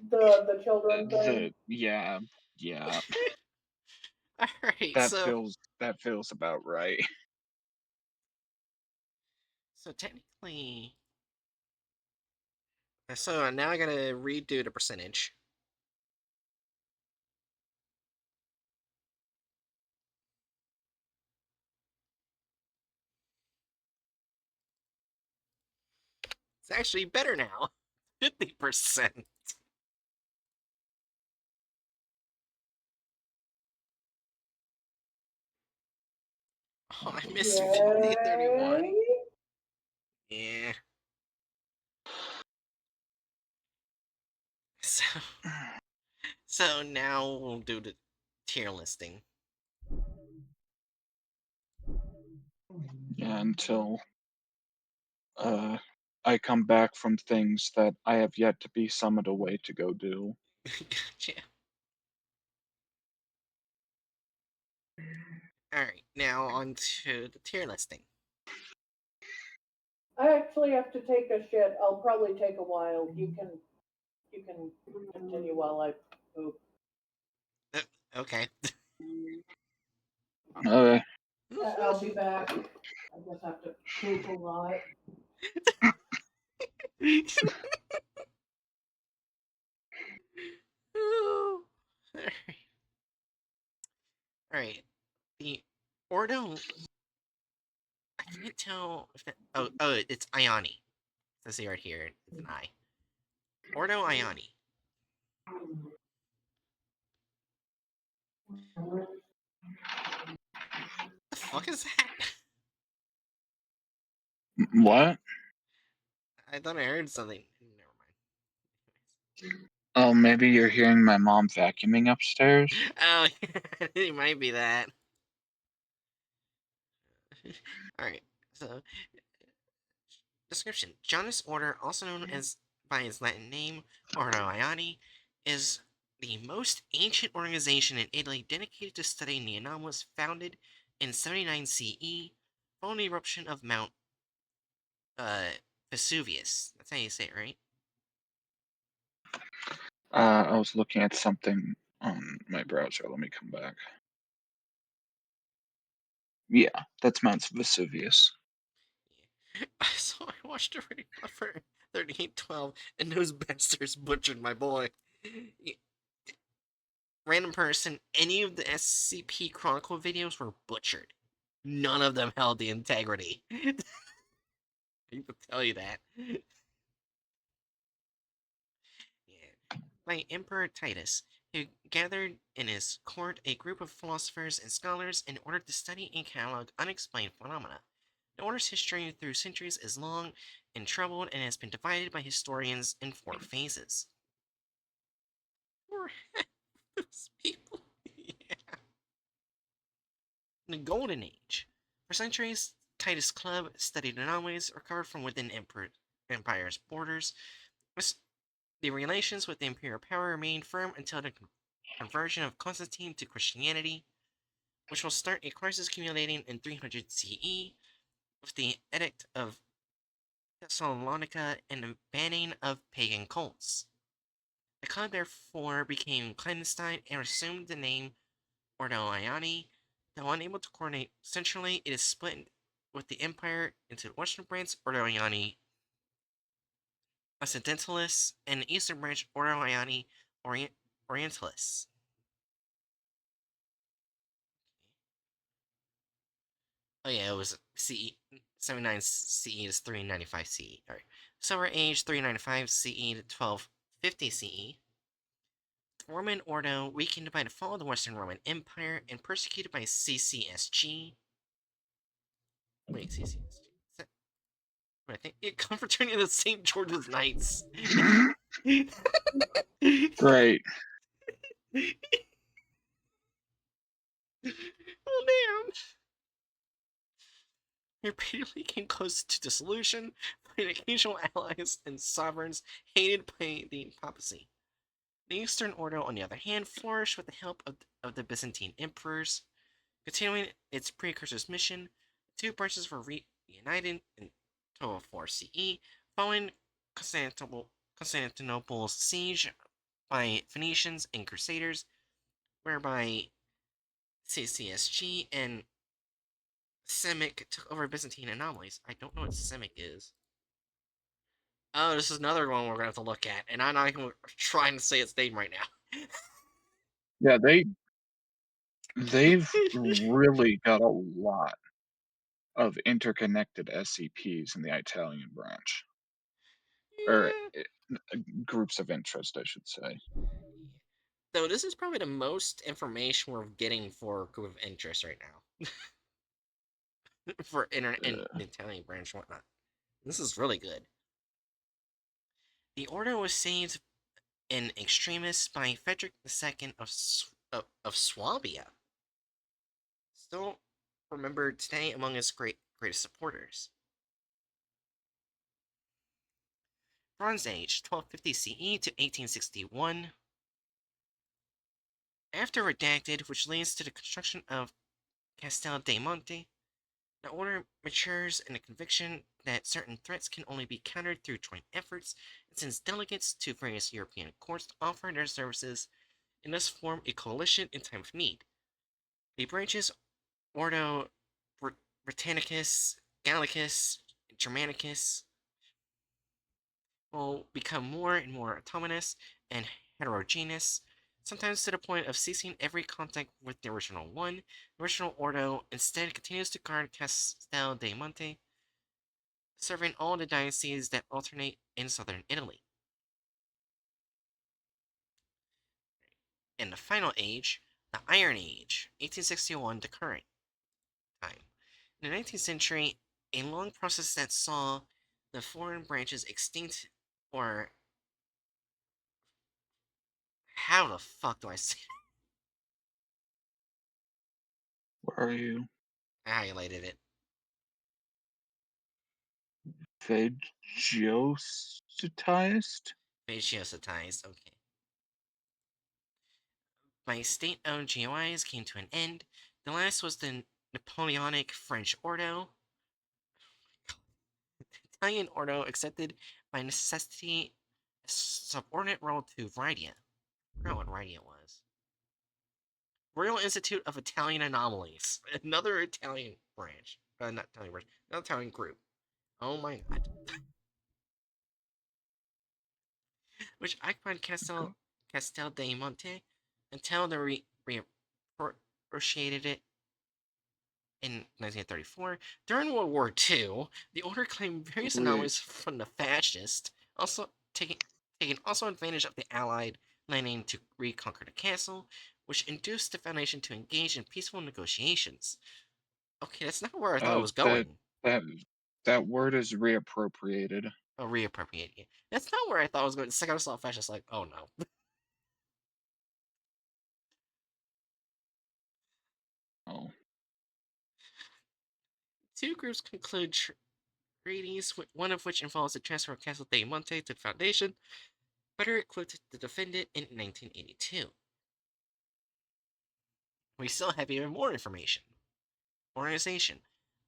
The children thing. yeah. Alright, That feels about right. so technically. So now I gotta redo the percentage. It's actually better now. 50%. Oh, I missed Yay. 5031. Yeah. So, so now we'll do the tier listing. Yeah, until I come back from things that I have yet to be summoned away to go do. Gotcha. Alright, now on to the tier listing. I actually have to take a shit. I'll probably take a while. You can continue while I poop. Okay. Okay. I'll be back. I just have to poop a lot. Alright. The Ordo. I can't tell if that. Oh, it's Ioni. Let's see right here. It's an I. Ordo Ioni. The fuck is that? What? I thought I heard something. Never Oh, maybe you're hearing my mom vacuuming upstairs? mind. Oh, it might be that. Alright, so description. Janus Order, also known as by its Latin name, Ordo Ioni, is the most ancient organization in Italy dedicated to studying the anomalous, founded in 79 CE, following the eruption of Mount uh, Vesuvius. That's how you say it, right? I was looking at something on my browser. Let me come back. Yeah, that's Mount Vesuvius. Yeah. So I watched a radio for 3812, and those bastards butchered my boy. Random person, any of the SCP Chronicle videos were butchered. None of them held the integrity. I can tell you that. Yeah. By Emperor Titus, who gathered in his court a group of philosophers and scholars in order to study and catalog unexplained phenomena. The Order's history through centuries is long and troubled and has been divided by historians in 4 phases. Poor people. Yeah. The Golden Age. For centuries, Titus Club studied anomalies recovered from within Empire's borders. The relations with the imperial power remained firm until the conversion of Constantine to Christianity, which will start a crisis accumulating in 300 CE with the Edict of Thessalonica and the banning of pagan cults. The club therefore became clandestine and assumed the name Ordo Ioni. Though unable to coordinate centrally, it is split with the empire into the western branch Ordo Ioni Occidentalis and the eastern branch Ordo Ioni Orientalis. Oh yeah, it was CE 79 CE is 395 CE. Alright. Silver Age 395 CE to 1250 CE. Roman Ordo weakened by the fall of the Western Roman Empire and persecuted by CCSG. Wait, CCSG? I think it confraternity of the St. George's Knights. Great. Oh damn! Repeatedly came close to dissolution by occasional allies and sovereigns hated by the papacy. The Eastern Order, on the other hand, flourished with the help of the Byzantine emperors. Continuing its precursor's mission, the two branches were reunited in 1204 CE, following Constantinople's siege by Phoenicians and Crusaders, whereby CCSG and Semic took over Byzantine anomalies. I don't know what Semic is. Oh, this is another one we're gonna have to look at, and I'm not even trying to say its name right now. Yeah, they've really got a lot of interconnected SCPs in the Italian branch, or Yeah. groups of interest, I should say. Though this is probably the most information we're getting for a group of interest right now. For internet and the Italian branch and whatnot. This is really good. The order was saved in extremis by Frederick II of Swabia, still remembered today among his greatest supporters. Bronze Age, 1250 CE to 1861. After redacted, which leads to the construction of Castel dei Monte, the order matures in the conviction that certain threats can only be countered through joint efforts, and sends delegates to various European courts to offer their services, and thus form a coalition in time of need. The branches Ordo Britannicus, Gallicus, Germanicus will become more and more autonomous and heterogeneous, sometimes to the point of ceasing every contact with the original one. The original Ordo instead continues to guard Castel dei Monte, serving all the dioceses that alternate in southern Italy. In the final age, the Iron Age, 1861 to current time. In the 19th century, a long process that saw the foreign branches extinct, or how the fuck do I say it? Where are you? I highlighted it. Phagocytized? Phagocytized, okay. By state-owned GOIs came to an end. The last was the Napoleonic French Ordo. The Italian Ordo accepted by necessity a subordinate role to Rydia. I forgot what Rydia was. Royal Institute of Italian Anomalies. Another Italian branch. Not Italian branch. Another Italian group. Oh my god. Which occupied Castel dei Monte until they reappropriated it in 1934. During World War II, the order claimed various Wait, anomalies from the fascists, also taking also advantage of the Allied landing to reconquer the castle, which induced the Foundation to engage in peaceful negotiations. Okay, that's not where I thought it was that going. that that word is reappropriated. Oh, reappropriate. Yeah. That's not where I thought it was going. The second I saw fascists, like, oh no. Oh, Two groups conclude treaties, one of which involves the transfer of Castle Dei Monte to the Foundation, better equipped to defend it in 1982. We still have even more information. Organization.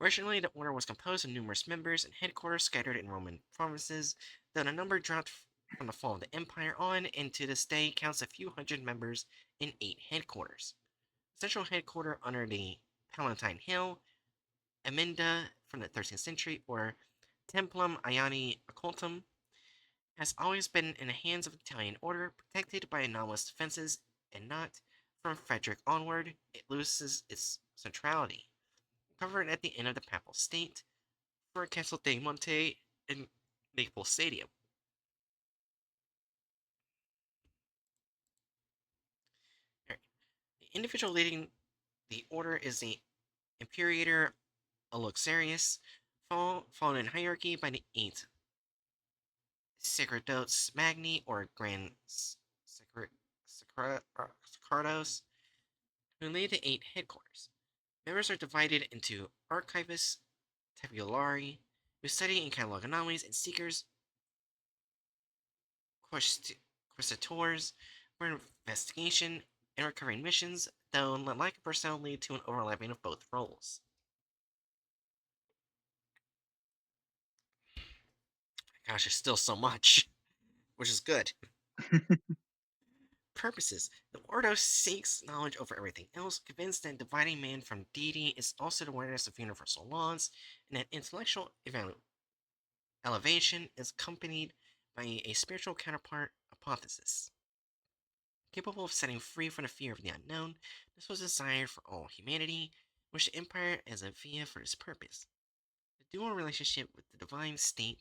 Originally, the order was composed of numerous members and headquarters scattered in Roman provinces, though the number dropped from the fall of the empire on, and to this day counts a few hundred members in 8 headquarters. Central headquarters under the Palatine Hill, Emenda from the 13th century, or Templum Iani Occultum, has always been in the hands of the Italian order, protected by anomalous defenses, and not from Frederick onward, it loses its centrality. Covered at the end of the Papal State for Castle dei Monte and Naples Stadium. Right. The individual leading the order is the Imperator Aloxarius, followed in hierarchy by the 8 Sacerdotes Magni, or Grand Sacerdotes, who lead the 8 headquarters. Members are divided into Archivists, Tabulari, who study and catalog anomalies, and Seekers, Questitors, for investigation and recurring missions, though lack of personnel lead to an overlapping of both roles. Gosh, there's still so much, which is good. Purposes. The Ordo seeks knowledge over everything else, convinced that dividing man from deity is also the awareness of universal laws, and that intellectual elevation is accompanied by a spiritual counterpart hypothesis. Capable of setting free from the fear of the unknown, this was desired for all humanity, which the Empire as a via for this purpose. The dual relationship with the divine state,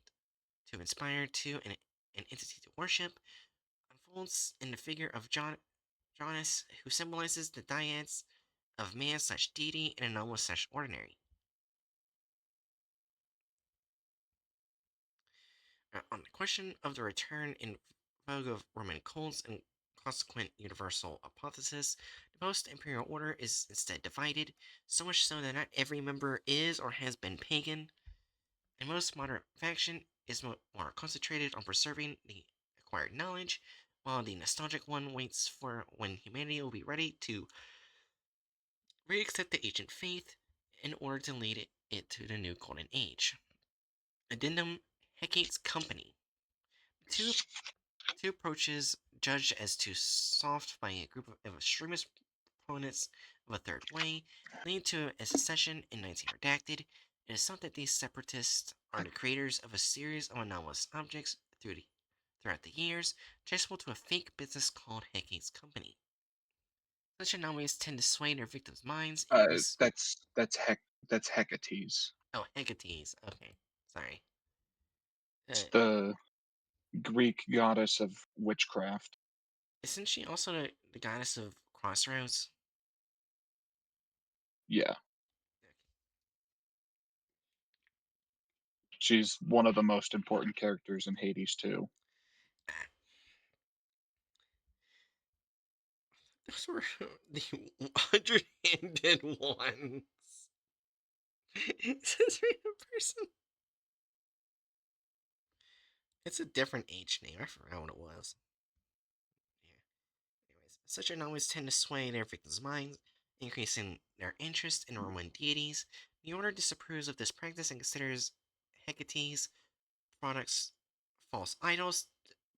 to inspire to an entity to worship, unfolds in the figure of Janus, who symbolizes the dyads of man slash deity and anomalous slash ordinary. On the question of the return in vogue of Roman cults and consequent universal hypothesis, the post-imperial order is instead divided, so much so that not every member is or has been pagan. The most moderate faction is more concentrated on preserving the acquired knowledge, while the nostalgic one waits for when humanity will be ready to re-accept the ancient faith in order to lead it to the new golden age. Addendum Hecate's Company. Two, two approaches judged as too soft by a group of extremist proponents of a third way lead to a secession in 19 Redacted. It is thought that these separatists are the creators of a series of anomalous objects throughout the years, traceable to a fake business called Hecate's Company. Such anomalies tend to sway their victims' minds, increase. That's Hecate's. Oh, Hecate's. Okay, sorry. It's Uh, the Greek goddess of witchcraft. isn't she also the goddess of crossroads? Yeah, she's one of the most important characters in Hades too. Ah, those were the 101. It says random person. It's a different H name. I forgot what it was. Yeah. Anyways, such anomalies tend to sway their victims' minds, increasing their interest in Roman deities. The Order disapproves of this practice and considers Hecate's products false idols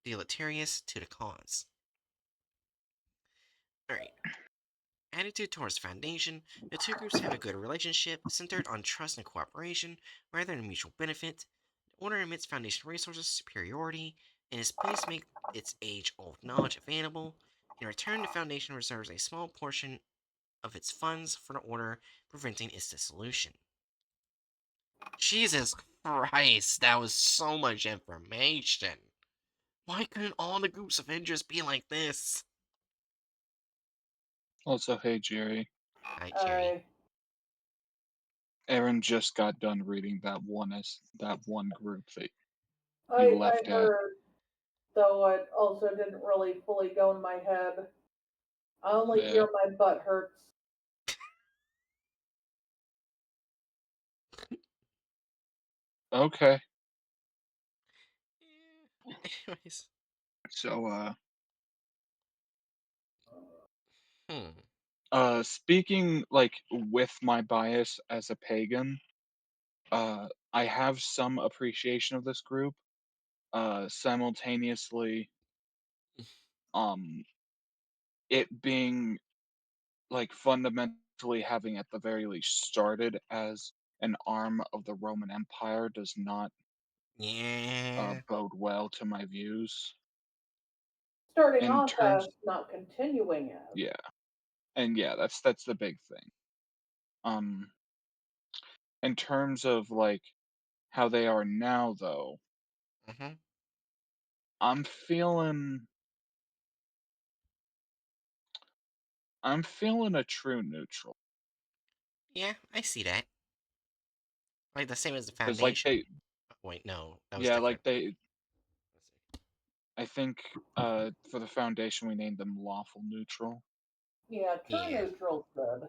deleterious to the cause. Alright. Attitude towards Foundation. The two groups have a good relationship, centered on trust and cooperation, rather than mutual benefit. The Order admits Foundation resources superiority, and is pleased to make its age-old knowledge available. In return, the Foundation reserves a small portion of its funds for the Order, preventing its dissolution. Jesus Christ, that was so much information. Why couldn't all the groups of interest be like this? Also, hey Jerry, Hi, Jerry. I Aaron just got done reading that one group that you I left at. heard, though it also didn't really fully go in my head. I only Yeah. hear my butt hurts. Okay. Anyways. So Hmm. speaking like with my bias as a pagan, I have some appreciation of this group. Simultaneously, um, it being like fundamentally having at the very least started as an arm of the Roman Empire does not Yeah. bode well to my views. Starting In off terms, as, not continuing as. yeah, and yeah, that's the big thing. Um, in terms of like how they are now, though, Mm-hmm. I'm feeling I'm feeling a true neutral Yeah, I see that. Like the same as the because like Foundation. they, Oh, wait, no, that was yeah, different. like they. Let's see. I think for the foundation we named them lawful neutral. Yeah, true Yeah. neutral's good.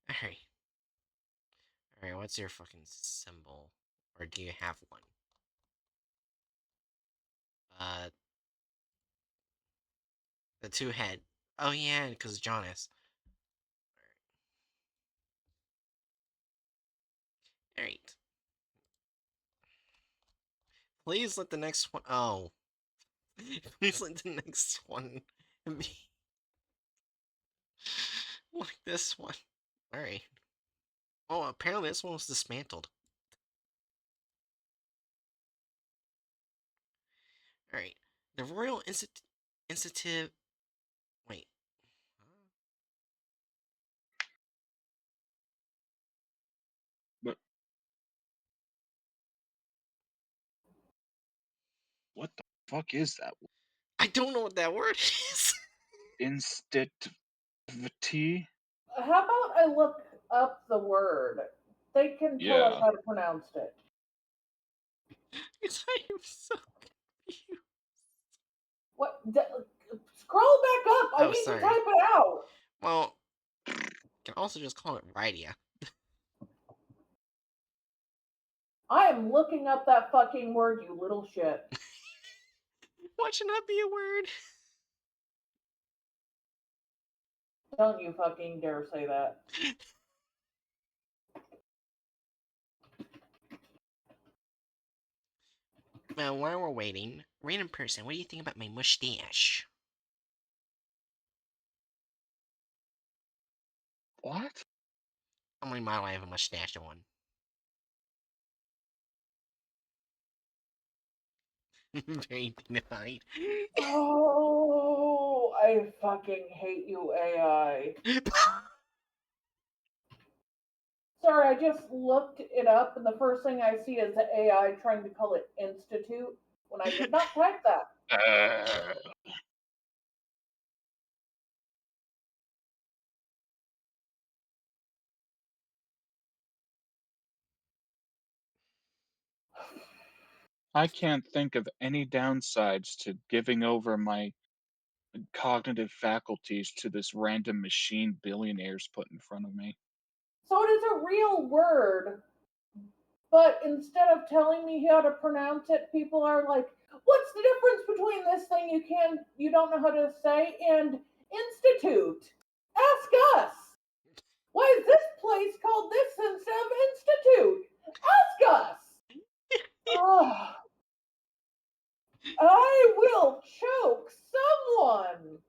Fucking. Alright. Alright, what's your fucking symbol? Or do you have one? Uh, the two head. Oh, yeah, because Jonas. Alright. Please let the next one. Oh. Please let the next one be like this one. Alright. Oh, apparently this one was dismantled. Alright. The Royal Institute. Wait. But what the fuck is that? I don't know what that word is. Institivity? How about I look up the word? They can tell us Yeah. how to pronounce it. It's I am so confused. What? Scroll back up. I Oh, need to sorry. type it out. Well, you can also just call it Rydia. I am looking up that fucking word, you little shit. Why should not be a word? Don't you fucking dare say that. Well, while we're waiting, random person, what do you think about my mustache? What? On my model, I have a mustache on. Very dignified. Oh, I fucking hate you, AI. Sorry, I just looked it up, and the first thing I see is the AI trying to call it institute when I did not type that. I can't think of any downsides to giving over my cognitive faculties to this random machine billionaires put in front of me. So it is a real word, but instead of telling me how to pronounce it, people are like, "What's the difference between this thing you don't know how to say and institute? Ask us. Why is this place called this instead of institute? Ask us." Oh, I will choke someone.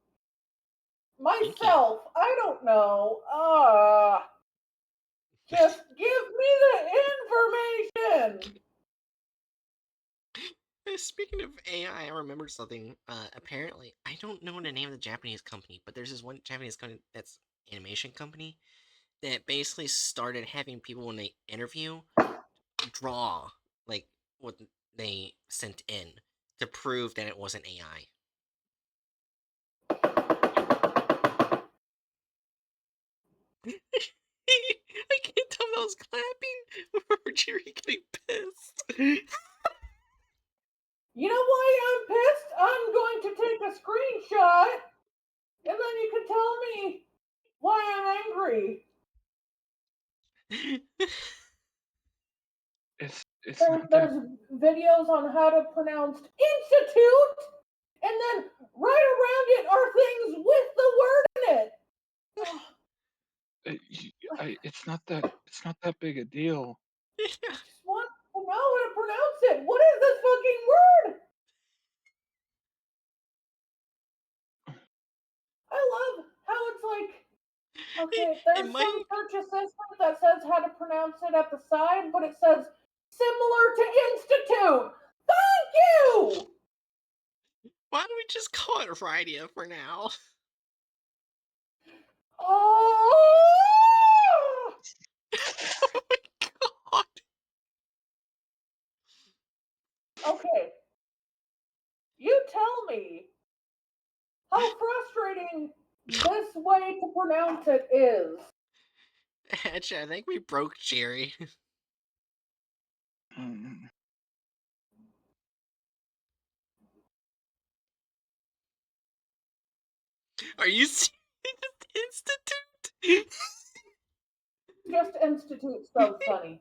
Thank you. Myself, I don't know. Just give me the information. Speaking of AI, I remembered something. Apparently, I don't know the name of the Japanese company, but there's this one Japanese company that's animation company that basically started having people when they interview draw like what they sent in to prove that it wasn't AI. I can't tell if I was clapping or Jerry getting pissed. You know why I'm pissed? I'm going to take a screenshot and then you can tell me why I'm angry. It's not that. There's videos on how to pronounce institute, and then right around it are things with the word in it. It's not that. It's not that big a deal. I just want to know how to pronounce it. What is this fucking word? I love how it's like, okay, It there's some might. search assistant that says how to pronounce it at the side, but it says similar to institute. Thank you! Why don't we just call it Rydia for now? Oh! Oh my god! Okay, you tell me how frustrating this way to pronounce it is. Actually, I think we broke Jerry. Mm. Are you serious? Institute? Just institute spelled funny.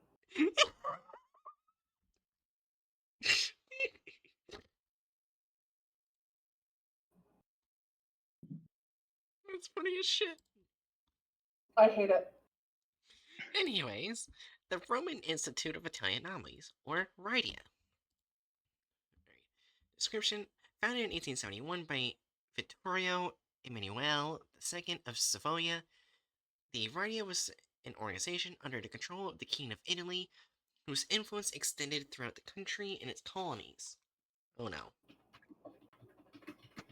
That's funny as shit. I hate it. Anyways, the Roman Institute of Italian Anomalies, or RIDIA. Description: founded in 1871 by Vittorio Emanuele II of Savoia, the RIDIA was an organization under the control of the King of Italy, whose influence extended throughout the country and its colonies. Oh no.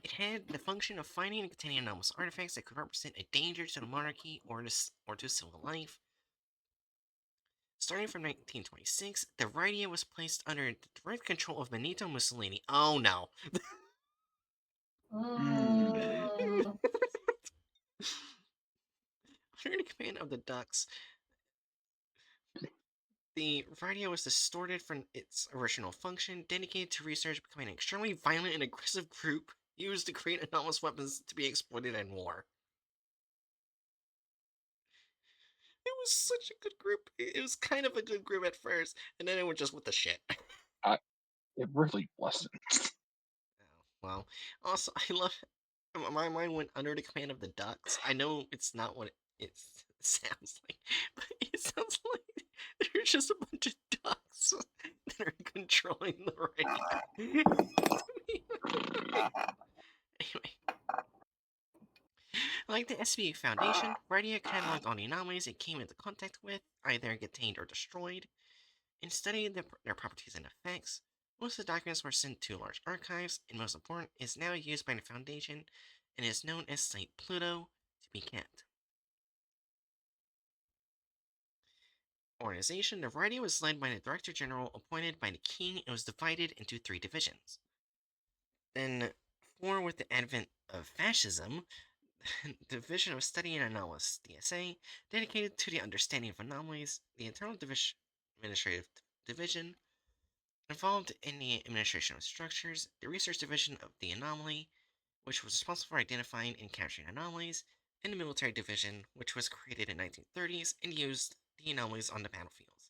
It had the function of finding and containing anomalous artifacts that could represent a danger to the monarchy or to civil life. Starting from 1926, the RIDIA was placed under the direct control of Benito Mussolini. Oh no. Mm. Under the command of the Ducks, the radio was distorted from its original function, dedicated to research, becoming an extremely violent and aggressive group used to create anomalous weapons to be exploited in war. It was such a good group. It was kind of a good group at first, and then it went just with the shit. It really wasn't. Well, also, I love my mind went under the command of the Ducks. I know it's not what it sounds like, but it sounds like there's just a bunch of ducks that are controlling the radio. Anyway, like the SCP Foundation, radio cataloged all the anomalies it came into contact with, either contained or destroyed, and studied their properties and effects. Most of the documents were sent to large archives, and most important, is now used by the Foundation and is known as Site Pluto to be kept. Organization, the radio was led by the Director General appointed by the King and was divided into 3 divisions. Then, 4 with the advent of fascism, the Division of Study and Analysis, DSA, dedicated to the understanding of anomalies, the Internal Administrative Division, involved in the administration of structures, the Research Division of the Anomaly, which was responsible for identifying and capturing anomalies, and the Military Division, which was created in the 1930s and used the anomalies on the battlefields.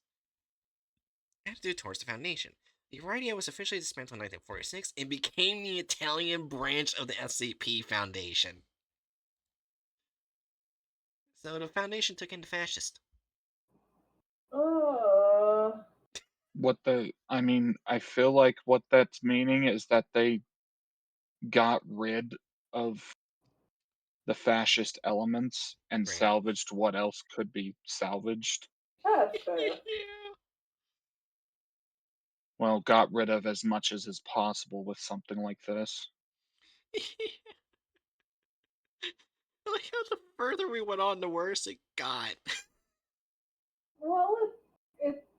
Attitude towards the Foundation. The radio was officially dismantled in 1946 and became the Italian branch of the SCP Foundation. So the Foundation took in the fascist. I feel like what that's meaning is that they got rid of the fascist elements and Right. salvaged what else could be salvaged. That's fair. Yeah. Well, got rid of as much as is possible with something like this. Like how the further we went on, the worse it got. Well,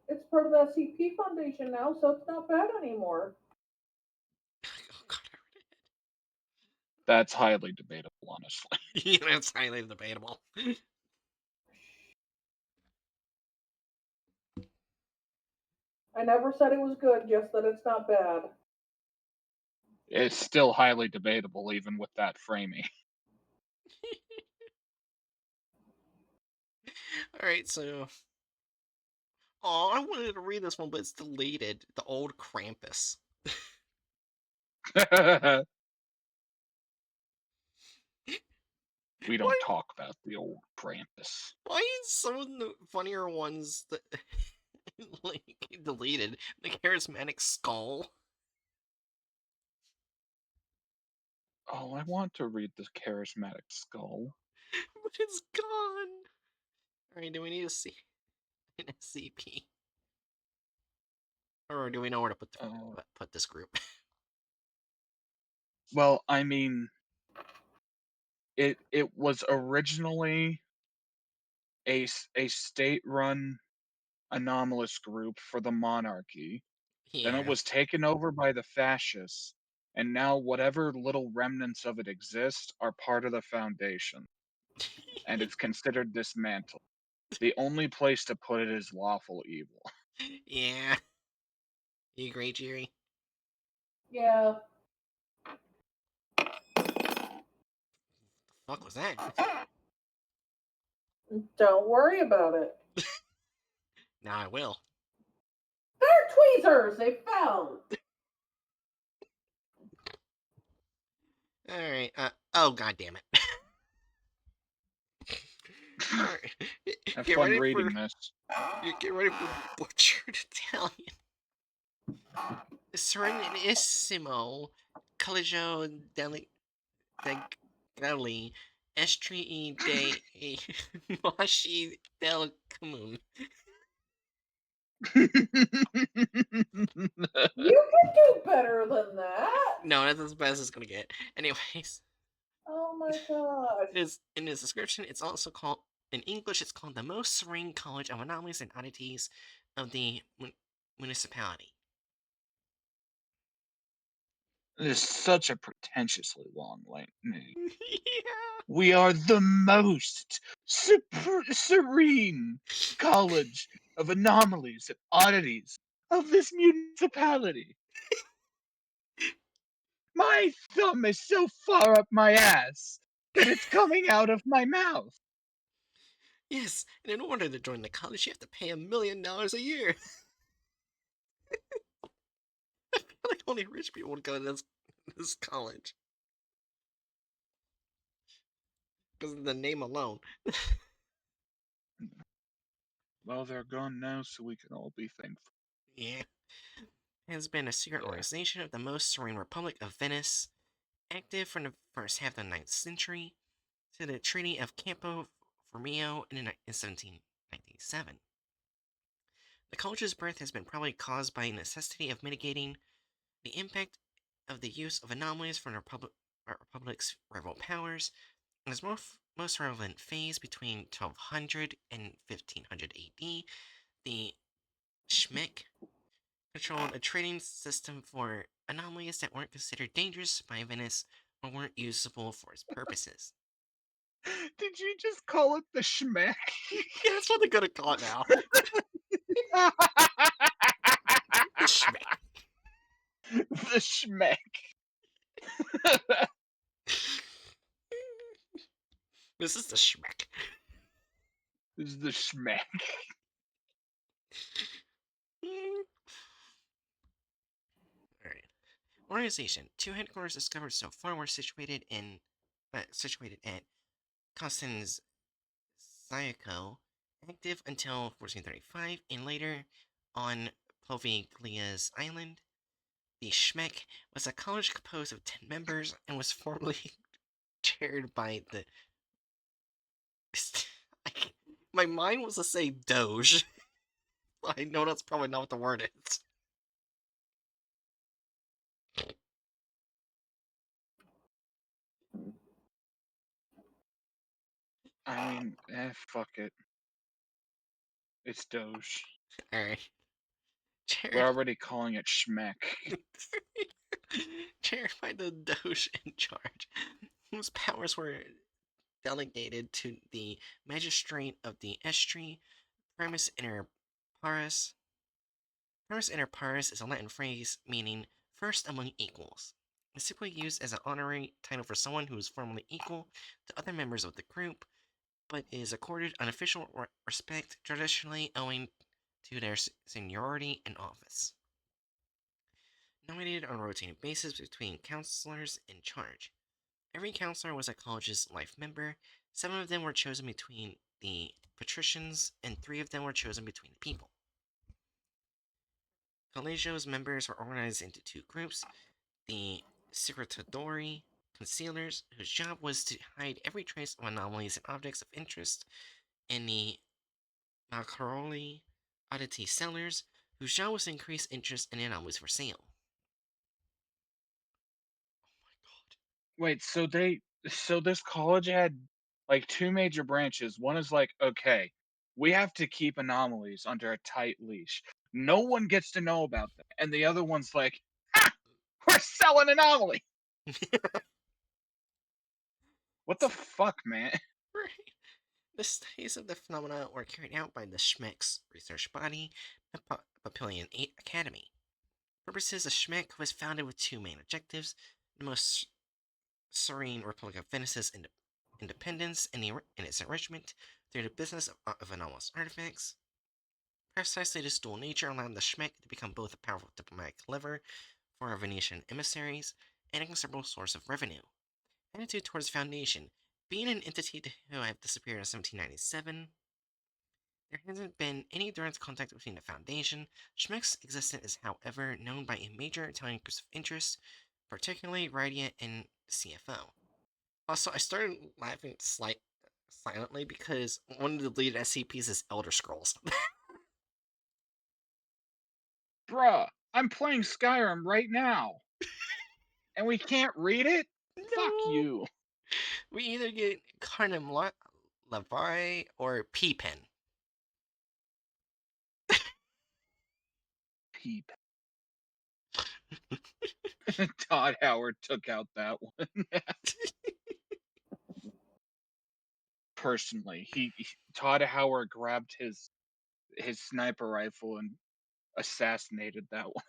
it's part of the SCP Foundation now, so it's not bad anymore. Oh god, I already That's highly debatable, honestly. yeah, that's highly debatable. I never said it was good, just that it's not bad. It's still highly debatable, even with that framing. Alright, so. Oh, I wanted to read this one, but it's deleted. The old Krampus. We don't Why, talk about the old Krampus. why is some of the funnier ones that like deleted? The charismatic skull. Oh, I want to read the charismatic skull. But it's gone. Alright, do we need to see an SCP? Or do we know where to put this group? Well, I mean, it was originally a state-run anomalous group for the monarchy. Then it Yeah. was taken over by the fascists, and now whatever little remnants of it exist are part of the Foundation, and it's considered dismantled. The only place to put it is lawful evil. Yeah. You agree, Jerry? Yeah. The fuck was that? Don't worry about it. Now I will. They're tweezers! They fell! Alright, oh god damn it. Alright. Have Get fun ready reading for this. get ready for butchered Italian. Serenissimo Collegio degli Estri dei Mosci del Comune. You can do better than that! No, that's as bad as it's gonna get. Anyways, Oh my gosh. in its description, it's also called, in English, it's called the most serene college of anomalies and oddities of the municipality. This is such a pretentiously long name. Yeah. We are the most serene college of anomalies and oddities of this municipality. My thumb is so far up my ass that it's coming out of my mouth. Yes, and in order to join the college, you have to pay $1 million a year. Like only rich people would go to this college. Because of the name alone. Well, they're gone now, so we can all be thankful. Yeah. Has been a secret Yeah. organization of the most serene Republic of Venice, active from the first half of the 9th century to the Treaty of Campo Formio in 1797. The college's birth has been probably caused by a necessity of mitigating the impact of the use of anomalies from the Republic's rival powers. In its most relevant phase between 1200 and 1500 AD, the Schmeck controlled a trading system for anomalies that weren't considered dangerous by Venice or weren't usable for its purposes. Did you just call it the Schmeck? Yeah, that's what they're gonna call it now. The Schmeck. The Schmeck. This is the Schmeck. This is the Schmeck. Alright. Organization. 2 headquarters discovered so far were situated at Constance Sayako, active until 1435, and later on Poviglia's Island. The Schmeck was a college composed of 10 members and was formerly chaired by the. My mind was to say Doge. I know that's probably not what the word is. I mean, fuck it. It's Doge. Alright. We're Chaired, already calling it Schmeck. chaired by the Doge in charge, whose powers were delegated to the magistrate of the Estri, primus inter pares. Primus inter pares is a Latin phrase meaning first among equals. It's typically used as an honorary title for someone who is formally equal to other members of the group, but is accorded unofficial respect traditionally owing to their seniority in office. Nominated on a rotating basis between counselors in charge. Every counselor was a college's life member. 7 of them were chosen between the patricians, and 3 of them were chosen between the people. Collegio's members were organized into 2 groups: the Secretadori, concealers, whose job was to hide every trace of anomalies and objects of interest, and the Malcaroli, oddity sellers, whose job was to increase interest in anomalies for sale. Oh my god. Wait, so this college had like 2 major branches. One is like, okay, we have to keep anomalies under a tight leash. No one gets to know about them. And the other one's like, ha! We're selling anomaly. What the fuck, man? Right. The studies of the phenomena were carried out by the Schmeck's research body, the Papillion Academy. Purposes, the Schmeck was founded with 2 main objectives: the most serene Republic of Venice's independence and its enrichment through the business of anomalous artifacts. Precisely this dual nature allowed the Schmeck to become both a powerful diplomatic lever for our Venetian emissaries and a considerable source of revenue. Attitude towards the Foundation. Being an entity who have disappeared in 1797, there hasn't been any direct contact between the Foundation. Schmeck's existence is, however, known by a major Italian groups of interest, particularly Rydia and CFO. Also, I started laughing silently because one of the deleted SCPs is Elder Scrolls. Bruh, I'm playing Skyrim right now. And we can't read it? Fuck No! you. We either get Carnum Levi or P-Pen. Peep. Todd Howard took out that one. Personally, Todd Howard grabbed his sniper rifle and assassinated that one.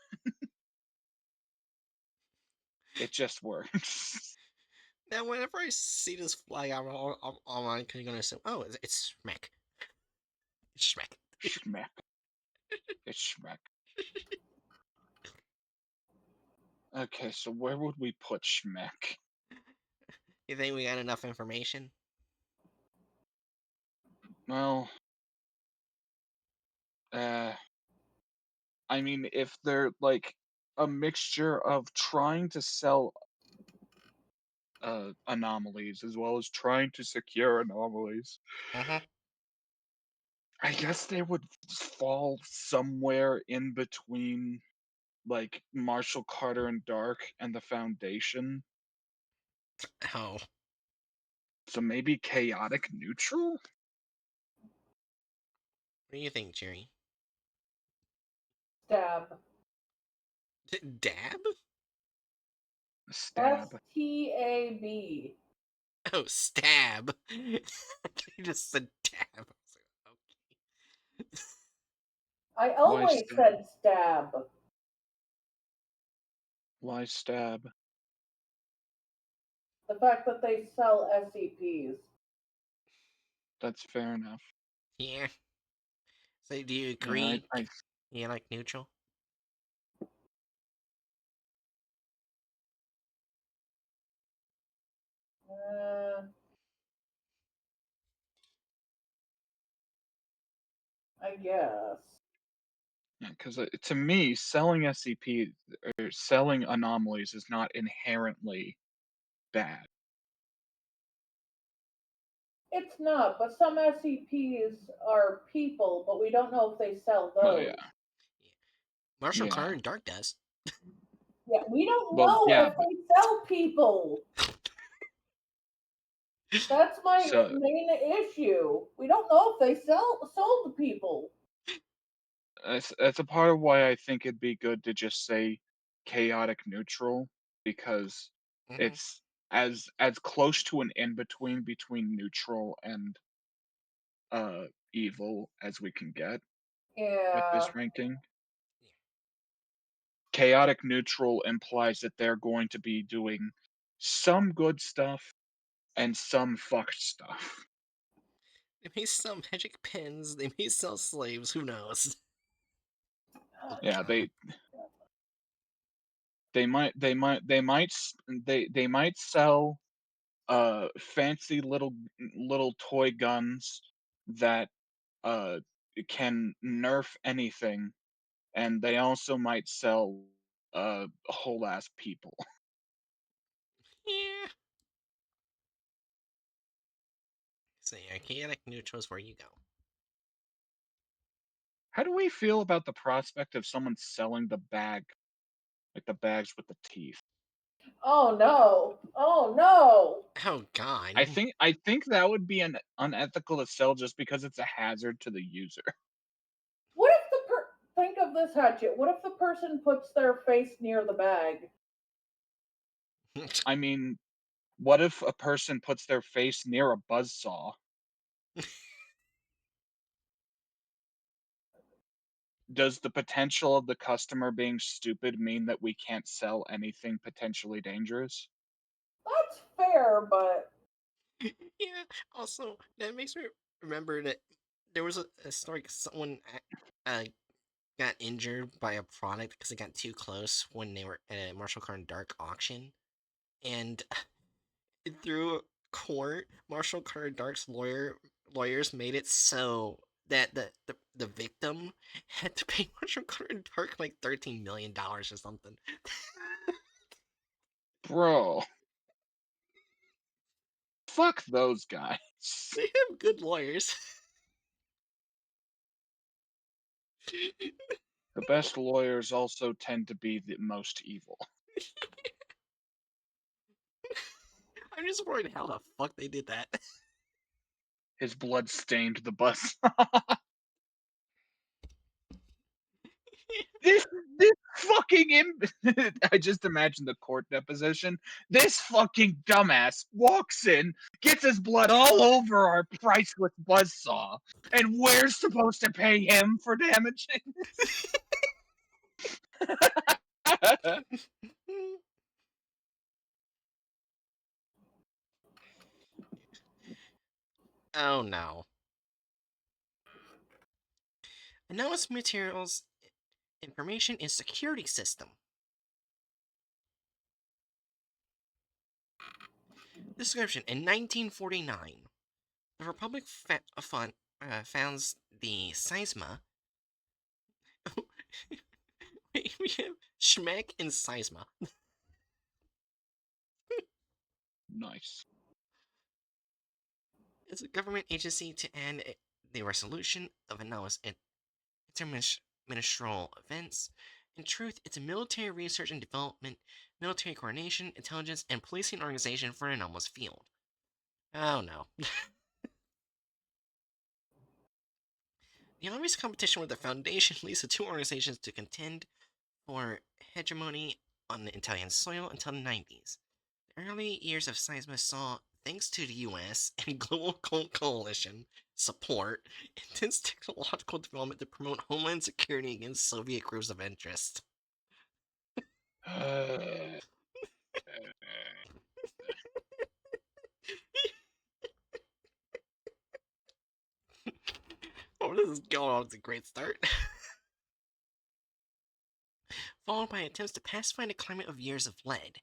It just works. Now, whenever I see this flag, I'm all going to assume, oh, it's Schmeck. It's Schmeck. Schmeck. It's Schmeck. Okay, so where would we put Schmeck? You think we got enough information? Well, I mean, if they're like a mixture of trying to sell anomalies as well as trying to secure anomalies, Mm-hmm. I guess they would fall somewhere in between like Marshall Carter and Dark and the Foundation. Oh. So maybe chaotic neutral? What do you think, Jerry? Stab. Dab? Stab. STAB. Oh, stab. You just said dab. I was like, okay. I Why always stab? said stab. Why stab? The fact that they sell SCPs. That's fair enough. Yeah. So, do you Yeah, agree? I You like neutral? Uh, I guess. because to me, selling SCP or selling anomalies is not inherently bad. It's not, but some SCPs are people, but we don't know if they sell those. Oh yeah, Marshall Carter yeah. and Dark does. Yeah, we don't Well, know yeah, if they sell people. That's my so main issue. We don't know if they sold people. that's a part of why I think it'd be good to just say chaotic neutral because Mm-hmm. it's as close to an in between neutral and evil as we can get with Yeah. this ranking. Chaotic neutral implies that they're going to be doing some good stuff and some fucked stuff. They may sell magic pens. They may sell slaves. Who knows? Oh, Yeah, God. they might sell fancy little toy guns that uh can nerf anything, and they also might sell whole ass people. Yeah. So, yeah, chaotic neutral is where you go. How do we feel about the prospect of someone selling the bag, like the bags with the teeth? Oh no. Oh no. Oh, God. I think that would be an unethical to sell just because it's a hazard to the user. What if think of this, Hatchet? What if the person puts their face near the bag? I mean, what if a person puts their face near a buzzsaw? Does the potential of the customer being stupid mean that we can't sell anything potentially dangerous? That's fair, but Yeah. Also, that makes me remember that there was a story. Someone uh, got injured by a product because it got too close when they were at a Marshall Carter Dark auction, and through court, Marshall Carter Dark's lawyers made it so that the victim had to pay Marshall Carter Dark like $13 million or something. Bro, fuck those guys. They have good lawyers. The best lawyers also tend to be the most evil. I'm just worried how the fuck they did that. His blood stained the bus. this fucking I just imagine the court deposition. This fucking dumbass walks in, gets his blood all over our priceless buzzsaw, and we're supposed to pay him for damaging. Oh no. Anomalous materials information and security system. Description: in 1949, the Republic founds the Seisma. Wait, we have Schmeck and Seisma. Nice. It's a government agency to end the resolution of anomalous interministerial events. In truth, it's a military research and development, military coordination, intelligence, and policing organization for an anomalous field. Oh no. The obvious competition with the Foundation leads the two organizations to contend for hegemony on the Italian soil until the 90s. The early years of Seisma saw, thanks to the US and Global Coalition support, intense technological development to promote homeland security against Soviet groups of interest. Oh, this is going on. It's a great start. Followed by attempts to pacify the climate of years of lead.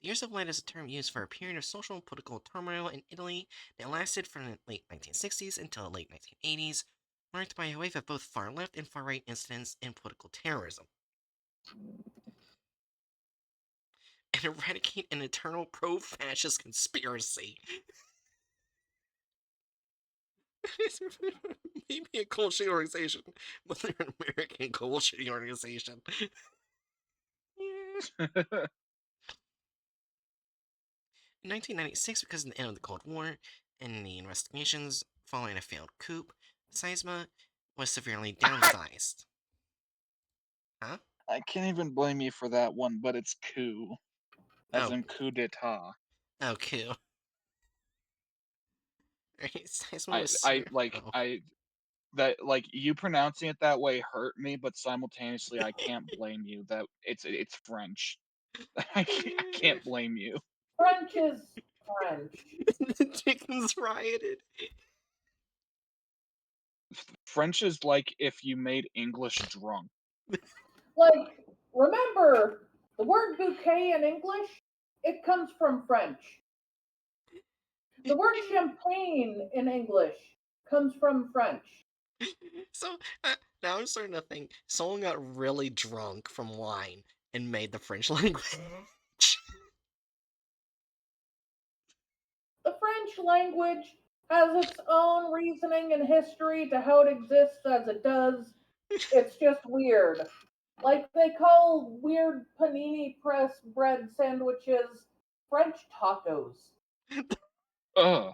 The Years of Lead is a term used for a period of social and political turmoil in Italy that lasted from the late 1960s until the late 1980s, marked by a wave of both far-left and far-right incidents and political terrorism. And eradicate an eternal pro-fascist conspiracy. Maybe a cool shitty organization, but they're an American cool shitty organization. In 1996, because of the end of the Cold War and the investigations following a failed coup, Seisma was severely downsized. Huh? I can't even blame you for that one, but it's coup, as Oh, in coup d'état. oh, coup. Right, Seisma I was I like oh. I that like you pronouncing it that way hurt me, but simultaneously I can't blame you. That it's French. I can't blame you. French is French. The chickens rioted. French is like if you made English drunk. Like, remember, the word bouquet in English, it comes from French. The word champagne in English comes from French. So now I'm starting to think someone got really drunk from wine and made the French language. The French language has its own reasoning and history to how it exists as it does. It's just weird. Like they call weird panini press bread sandwiches French tacos. Ugh.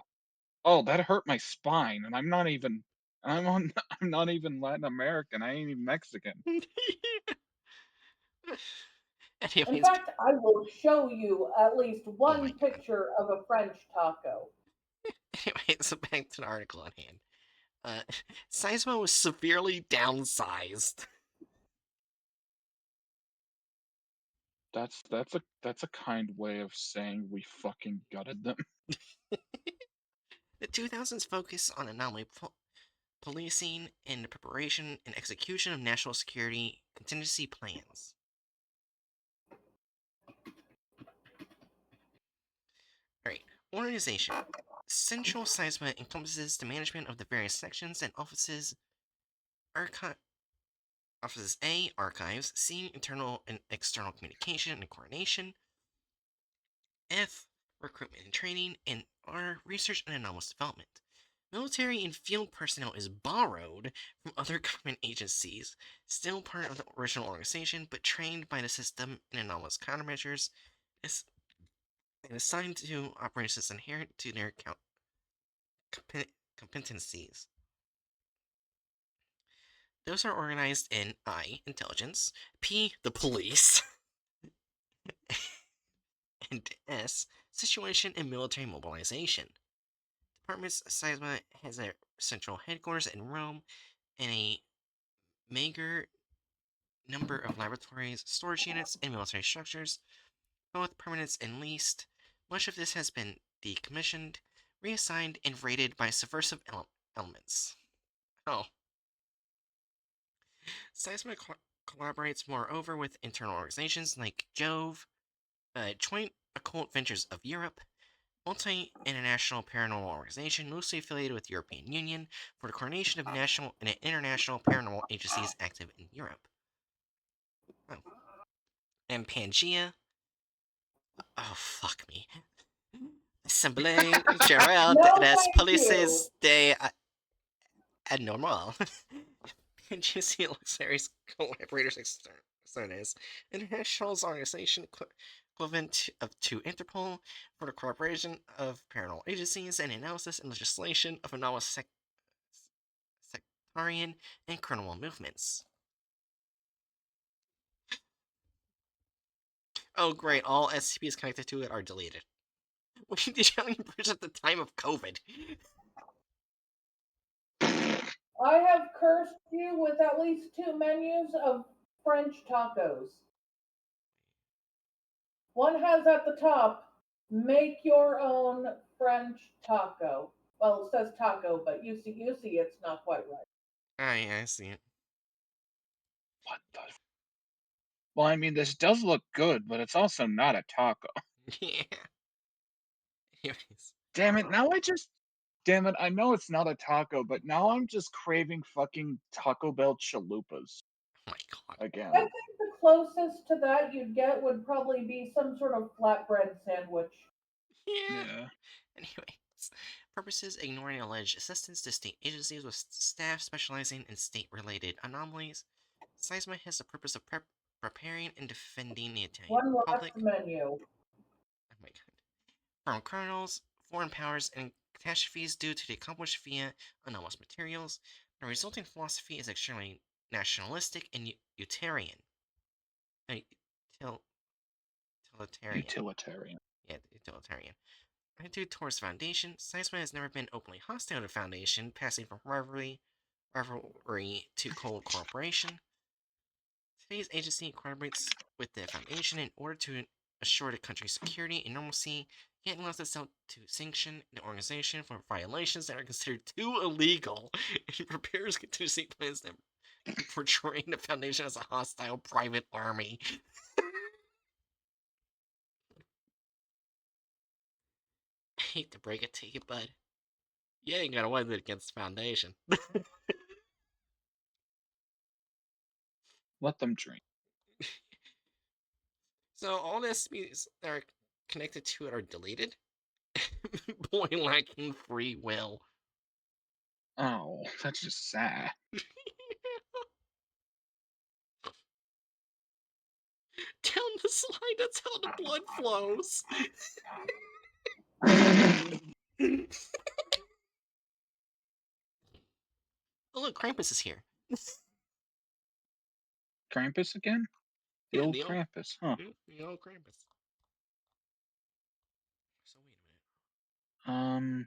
Oh, that hurt my spine, and I'm not even. I'm not even Latin American. I ain't even Mexican. In Anyways, fact, I will show you at least oh my one god. picture of a French taco. Anyway, so back to the article at hand. Seismo was severely downsized. That's a kind way of saying we fucking gutted them. The 2000s focus on anomaly policing and the preparation and execution of national security contingency plans. Alright, organization. Central Seisma encompasses the management of the various sections and offices. Offices A, archives. C, internal and external communication and coordination. F, recruitment and training. And R, research and anomalous development. Military and field personnel is borrowed from other government agencies, still part of the original organization, but trained by the system in anomalous countermeasures, and assigned to operations inherent to their competencies. Those are organized in I, intelligence, P, the police, and S, situation and military mobilization. Department's SEISMA has a central headquarters in Rome and a meager number of laboratories, storage units, and military structures, both permanent and leased. Much of this has been decommissioned, reassigned, and raided by subversive elements. Oh. SEISMA collaborates moreover with internal organizations like JOVE, Joint Occult Ventures of Europe, multi-international paranormal organization loosely affiliated with European Union for the coordination of national and international paranormal agencies active in Europe. Oh. And Pangea. Oh, fuck me. Assemblée Générale No, des thank Polices de Anormal. Pangea Luxary's collaborators externes. International organization equivalent to Interpol for the cooperation of paranormal agencies and analysis and legislation of anomalous sectarian and criminal movements. Oh, great. All SCPs connected to it are deleted. We did only bridge at the time of COVID. I have cursed you with at least 2 menus of French tacos. One has at the top, make your own French taco. Well, it says taco, but you see it's not quite right. Ah, yeah, I see it. What the? Well, I mean, this does look good, but it's also not a taco. Yeah. Anyways. Damn it! Damn it! I know it's not a taco, but now I'm just craving fucking Taco Bell chalupas Oh my god. again. I think the closest to that you'd get would probably be some sort of flatbread sandwich. Yeah. Yeah. Anyways. Purposes ignoring alleged assistance to state agencies with staff specializing in state-related anomalies. SEISMA has the purpose of preparing and defending the Italian One last Republic. menu. Oh my god. From criminals, foreign powers, and catastrophes due to the accomplished via anomalous materials. The resulting philosophy is extremely nationalistic and utilitarian. Utilitarian. Utilitarian. Yeah, utilitarian. Attitude towards the Foundation. SciSci has never been openly hostile to the Foundation, passing from rivalry to cold cooperation. Today's agency collaborates with the Foundation in order to assure the country's security and normalcy, yet allows itself to sanction the organization for violations that are considered too illegal and prepares contingency plans that portraying the Foundation as a hostile private army. I hate to break it to you, bud. You ain't gonna win it against the Foundation. Let them drink. So all the SCPs that are connected to it are deleted. Boy lacking free will. Oh, that's just sad. Down the slide, that's how the blood flows. Oh look, Krampus is here. Krampus again? The Yeah, old Krampus, huh? The old Krampus. So wait a minute.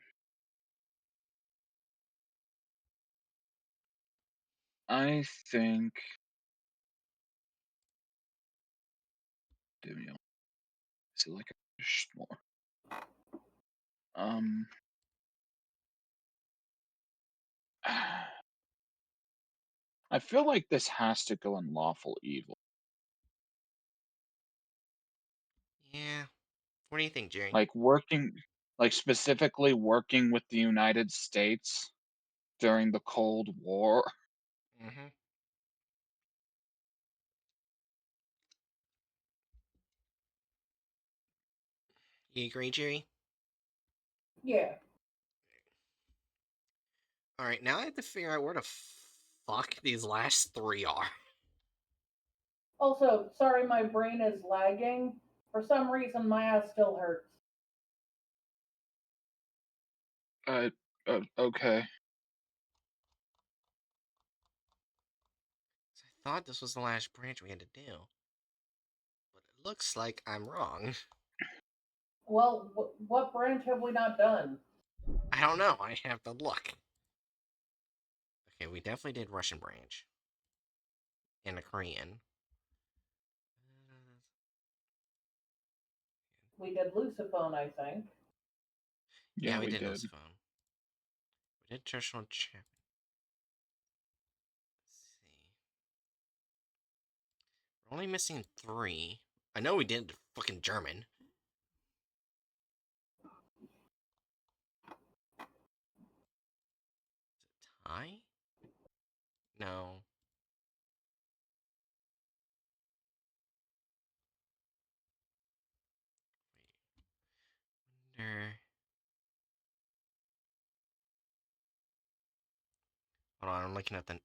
I think. Damn, is it like a more? I feel like this has to go in lawful evil. Yeah. What do you think, Jerry? Like specifically working with the United States during the Cold War. Mm-hmm. You agree, Jerry? Yeah. Alright, now I have to figure out where the fuck these last three are. Also, sorry my brain is lagging. For some reason, my ass still hurts. Okay. thought this was the last branch we had to do. But it looks like I'm wrong. Well, what branch have we not done? I don't know. I have to look. Okay, we definitely did Russian branch. And a Korean. We did Luciphone, I think. Yeah, Yeah, we we did did. Luciphone. We did Tertial Chapman. Let's see. We're only missing 3. I know we did fucking German. Thai? No. Wait. Wonder. Hold on, I'm looking at the. Not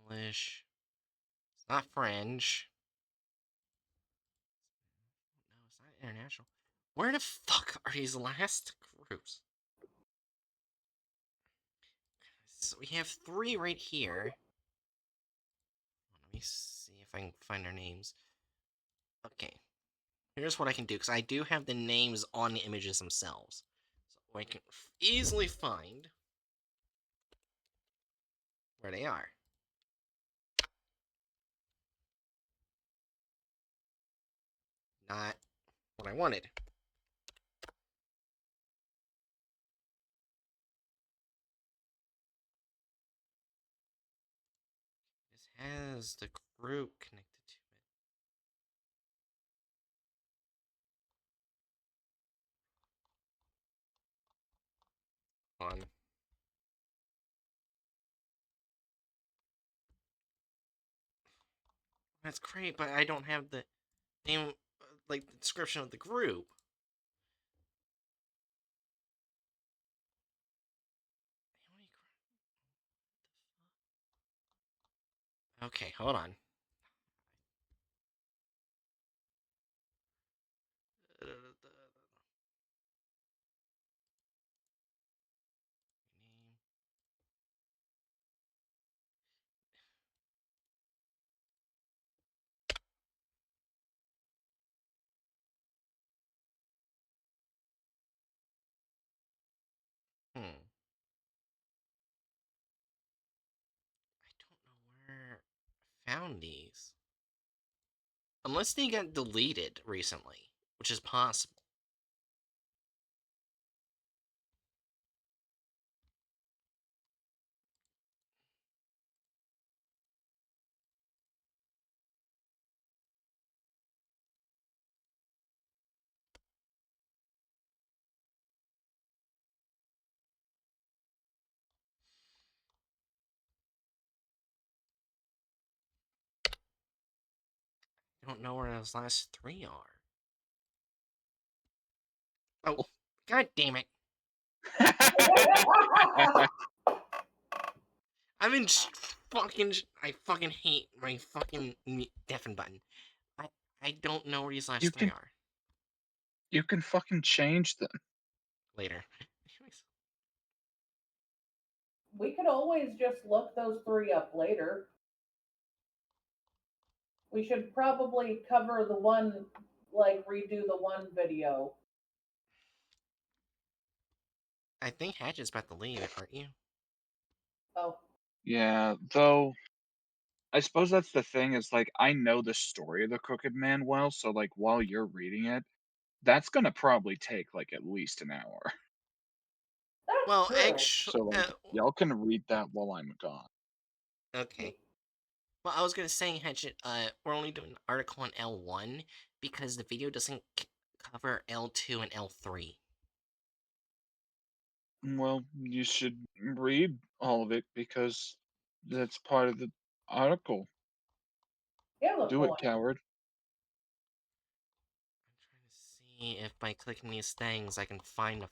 Polish. It's not French. No, it's not international. Where the fuck are these last groups? So we have 3 right here. Let me see if I can find their names. Okay. Here's what I can do, because I do have the names on the images themselves. So I can easily find where they are. Not what I wanted. This has the group connected to it. Hold on. That's great, but I don't have the name, like the description of the group. Okay, hold on. Hmm. I don't know where I found these. Unless they got deleted recently, which is possible. I don't know where those last 3 are. Oh, god damn it. I've been I fucking hate my fucking deafen button. I I don't know where these you last 3 can are. you can fucking change them. Later. Anyways, We could always just look those 3 up later. We should probably cover the one, like redo the one video. I think Hatchet's about to leave it, aren't you? Oh, Yeah, though I suppose that's the thing is like I know the story of the Crooked Man well, so like while you're reading it, that's gonna probably take like at least an hour. that's Well, true. actually, So like y'all can read that while I'm gone. okay. Well, I was gonna say, Hatchet, we're only doing an article on L1 because the video doesn't cover L2 and L3. Well, you should read all of it because that's part of the article. You have a Do it, point. coward. I'm trying to see if by clicking these things I can find a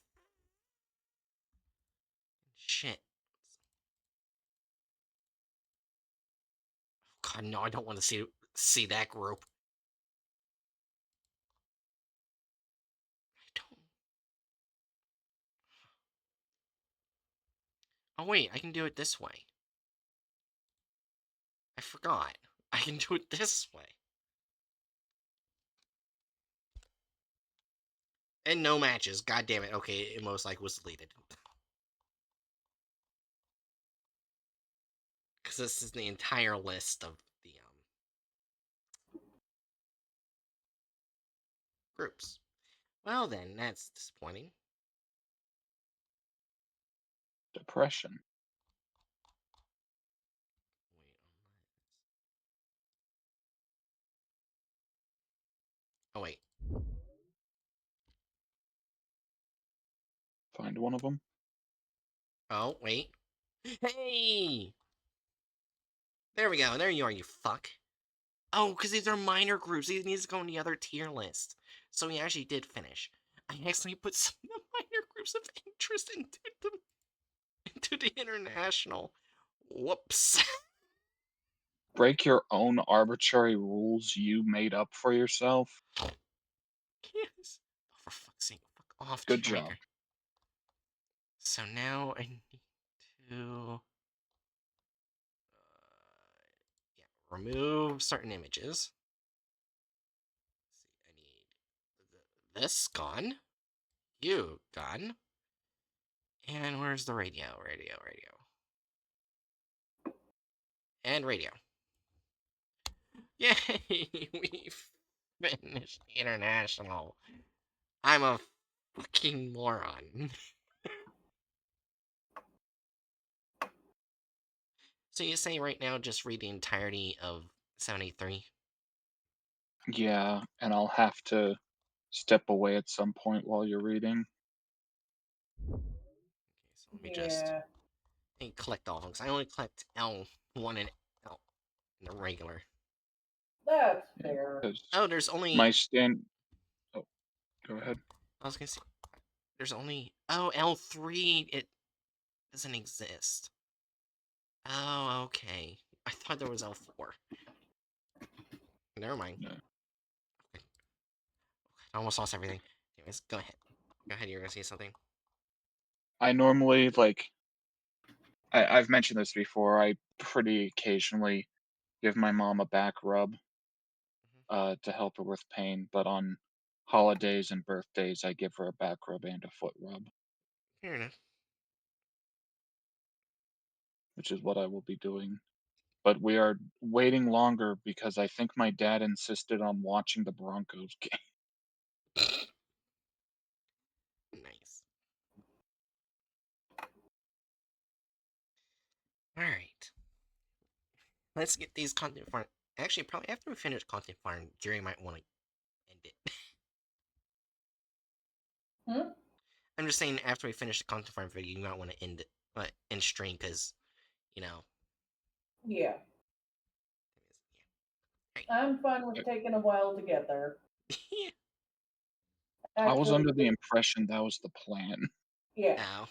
shit. God, no, I don't want to see that group. I don't. Oh wait, I can do it this way. I forgot. I can do it this way. And no matches. God damn it. Okay, it most likely was deleted. Because this is the entire list of the groups. Well then, that's disappointing. Depression. Oh wait. Find one of them. Oh wait. Hey! There we go. There you are, you fuck. Oh, because these are minor groups. These needs to go in the other tier list. So he actually did finish. I accidentally put some of the minor groups of interest into the international. Whoops. Break your own arbitrary rules you made up for yourself. Yes. Oh, for fuck's sake. Fuck off, Good job. Tiger. So now I need to... yeah, remove certain images. Let's see, I need this gone. You gone. And where's the radio? Radio. And radio. Yay! We finished international. I'm a fucking moron. So you say right now just read the entirety of 73? Yeah, and I'll have to step away at some point while you're reading. Okay, so let me just Yeah. collect all of them, because I only collect L1 and L in the regular. That's Yeah, fair. 'cause Oh, there's only... my stand. Oh, go ahead. I was gonna say... There's only... Oh, L3, it doesn't exist. Oh, okay. I thought there was L4. Never mind. Yeah. I almost lost everything. Anyways, go ahead. Go ahead, you're gonna say something. I normally I've mentioned this before. I pretty occasionally give my mom a back rub to help her with pain, but on holidays and birthdays, I give her a back rub and a foot rub, Fair enough. which is what I will be doing. But we are waiting longer because I think my dad insisted on watching the Broncos game. Nice. Alright. Let's get these content farm. Actually, probably after we finish content farm, Jerry might want to end it. Hmm? I'm just saying, after we finish the content farm video, you might want to end it, end stream, because, you know. Yeah. Yeah. I'm fine with taking a while to get there. Yeah. I was Actually, under the impression that was the plan. yeah, Ow.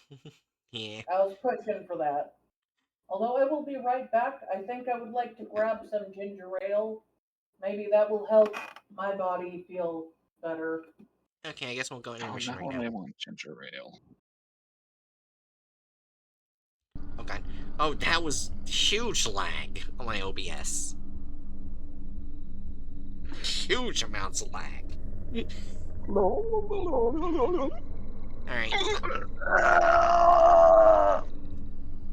Yeah. I was pushing for that. Although I will be right back, I think I would like to grab some ginger ale. Maybe that will help my body feel better. Okay, I guess we'll go into Oh, intermission now right now. I want ginger ale. Oh god. Oh, that was huge lag on my OBS. Huge amounts of lag. Alright.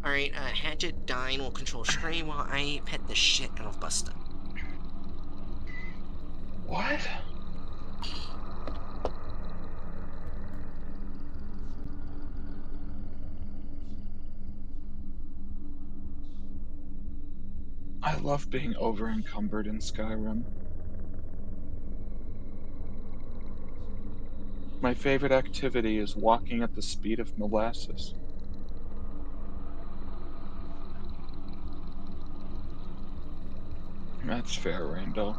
Alright, Hatchet Dine will control stream while I pet the shit out of Busta. What? I love being over encumbered in Skyrim. My favorite activity is walking at the speed of molasses. That's fair, Rando.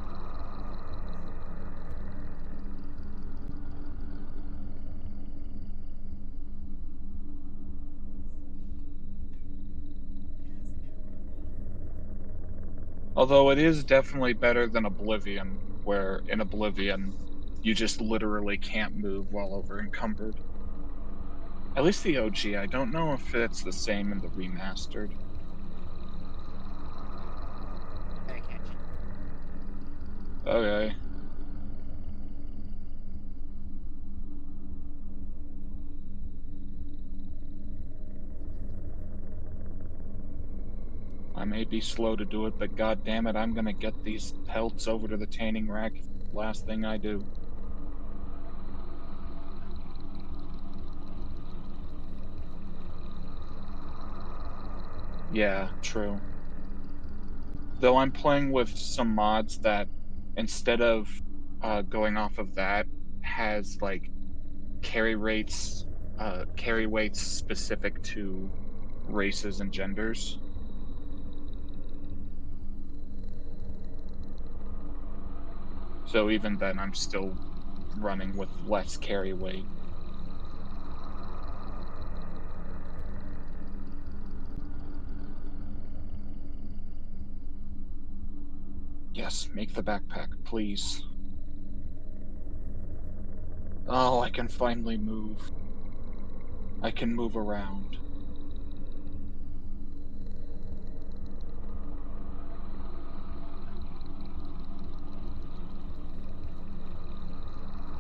Although it is definitely better than Oblivion, where in Oblivion, you just literally can't move while over encumbered. At least the OG. I don't know if it's the same in the remastered. Better catch it. Okay. I may be slow to do it, but god damn it, I'm gonna get these pelts over to the tanning rack last thing I do. Yeah, true. Though I'm playing with some mods that instead of going off of that has like carry weights specific to races and genders. So even then I'm still running with less carry weight. Yes, make the backpack, please. Oh, I can finally move. I can move around.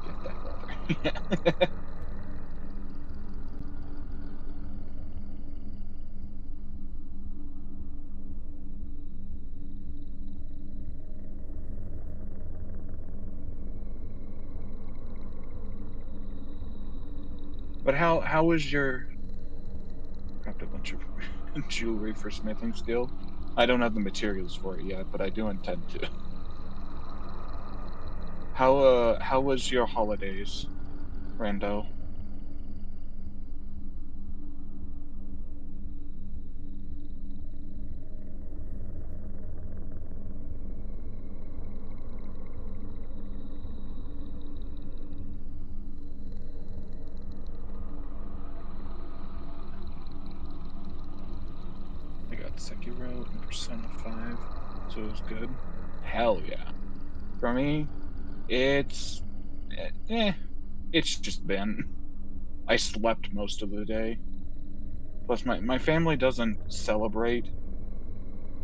Get that leather. But how was your grabbed a bunch of jewelry for smithing skill? I don't have the materials for it yet, but I do intend to. How was your holidays, Rando? I got Sekiro and Persona 5, so it was good. Hell yeah. For me, it's it's just been I slept most of the day. Plus my family doesn't celebrate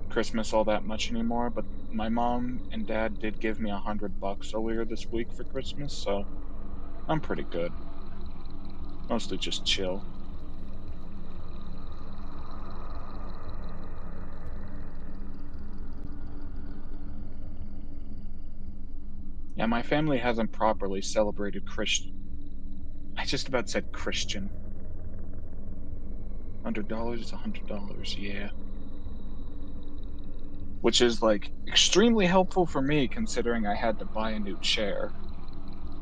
Christmas all that much anymore, but my mom and dad did give me $100 earlier this week for Christmas, so I'm pretty good. Mostly just chill. Yeah, my family hasn't properly celebrated Christ. I just about said Christian. $100 is $100, yeah. Which is like extremely helpful for me considering I had to buy a new chair.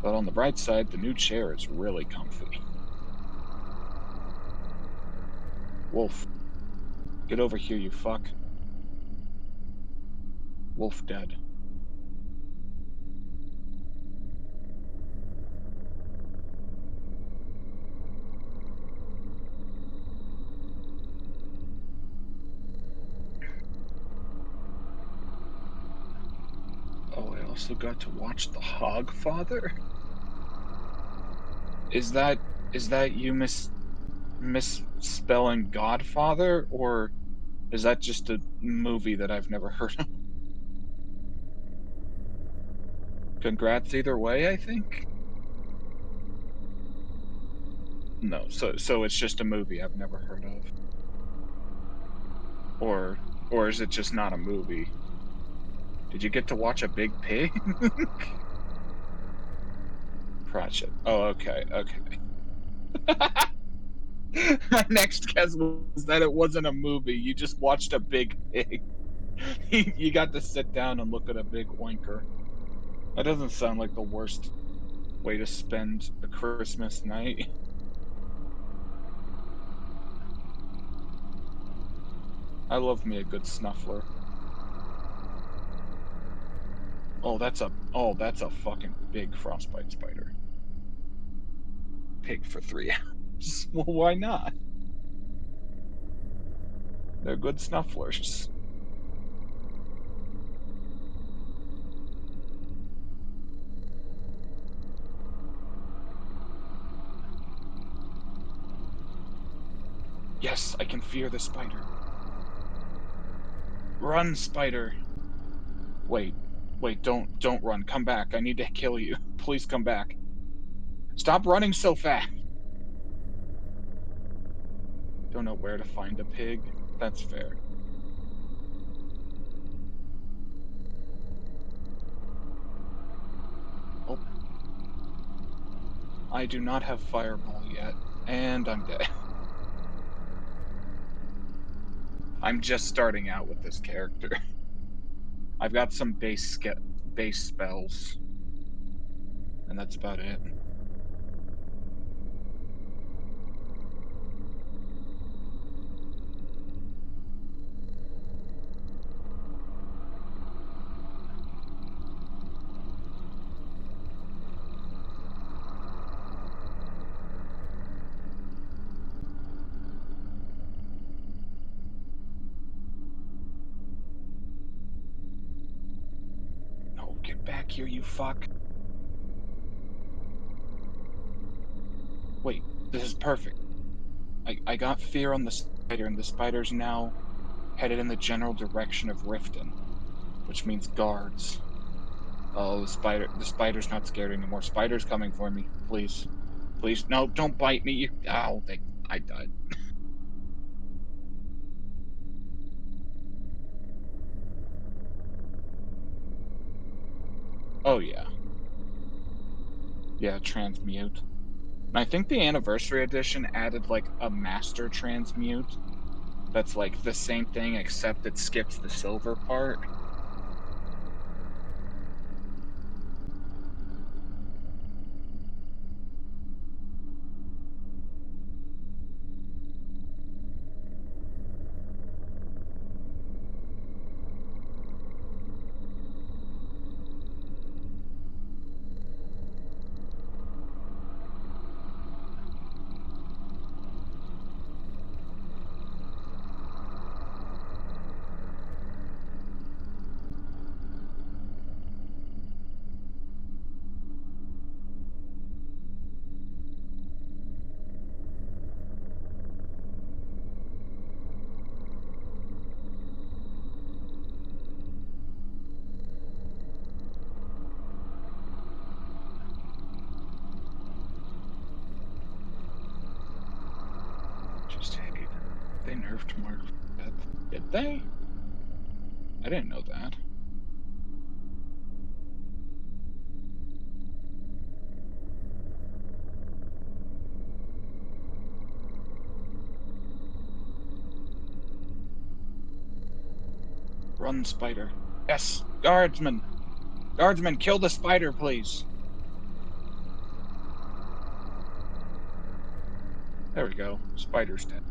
But on the bright side, the new chair is really comfy. Wolf, get over here, you fuck. Wolf dead. Oh, I also got to watch The Hogfather. Is that is that you misspelling Godfather, or is that just a movie that I've never heard of? Congrats either way, I think. No, so it's just a movie I've never heard of, or or is it just not a movie? Did you get to watch a big pig? Pratchett. Oh, okay, okay. My next guess was that it wasn't a movie. You just watched a big pig. You got to sit down and look at a big oinker. That doesn't sound like the worst way to spend a Christmas night. I love me a good snuffler. Oh, that's a fucking big frostbite spider. Pig for 3 hours. Well, why not? They're good snufflers. Yes, I can fear the spider. Run, spider. Wait, don't run. Come back. I need to kill you. Please come back. Stop running so fast. Don't know where to find a pig. That's fair. Oh, I do not have fireball yet, and I'm dead. I'm just starting out with this character. I've got some base spells, and that's about it. No, get back here, you fuck. Wait, this is perfect. I got fear on the spider, and the spider's now headed in the general direction of Riften, which means guards. Oh, the spider's not scared anymore. Spider's coming for me. Please. Please. No, don't bite me. Ow, I died. Oh, yeah. Yeah, transmute. And I think the anniversary edition added, like, a master transmute that's, like, the same thing except it skips the silver part. Just hate. They nerfed Mark for death. Did they? I didn't know that. Run, spider. Yes, guardsman. Guardsman, kill the spider, please. There we go. Spider's dead.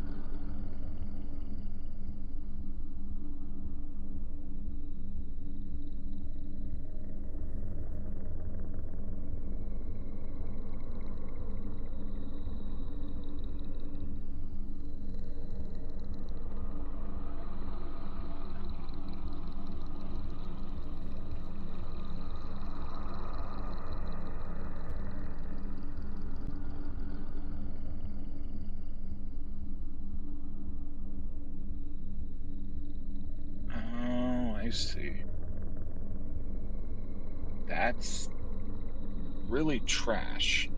Oh, I see. That's really trash.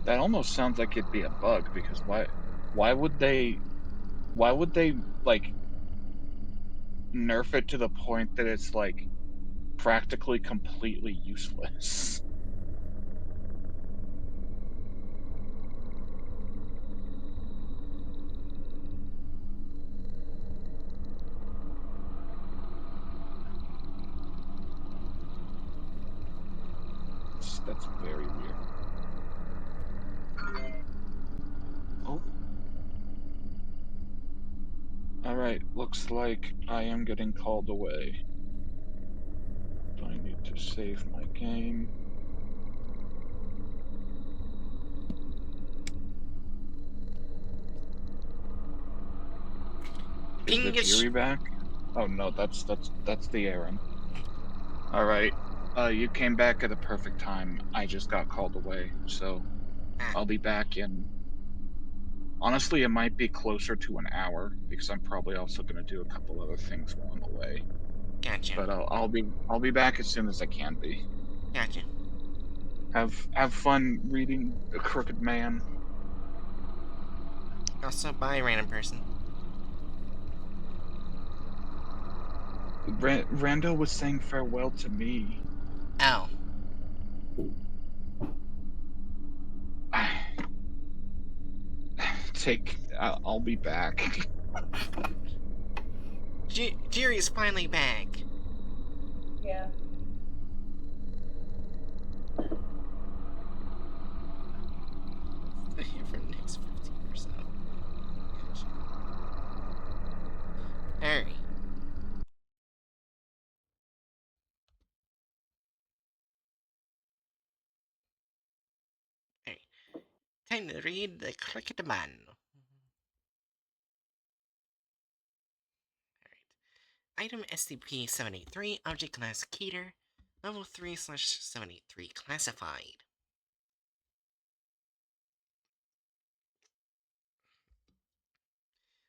That almost sounds like it'd be a bug because why would they why would they like nerf it to the point that it's like practically completely useless? That's very weird. Oh, all right. Looks like I am getting called away. Do I need to save my game? Is the Pingish. Fury back? Oh no, that's the Aaron. All right. You came back at the perfect time. I just got called away, so Ah, I'll be back in. Honestly, it might be closer to an hour because I'm probably also going to do a couple other things while I'm away. gotcha. But I'll be back as soon as I can be. Gotcha. Have fun reading A Crooked Man. Also, bye, random person. Rando was saying farewell to me. Oh. I'll be back. Jerry's finally back. Yeah. Stay here for the next 15 or so. Gotcha. Alright. Alright. Time to read the Cricket Man. Item SCP-783, Object Class Keter, Level 3/783 Classified.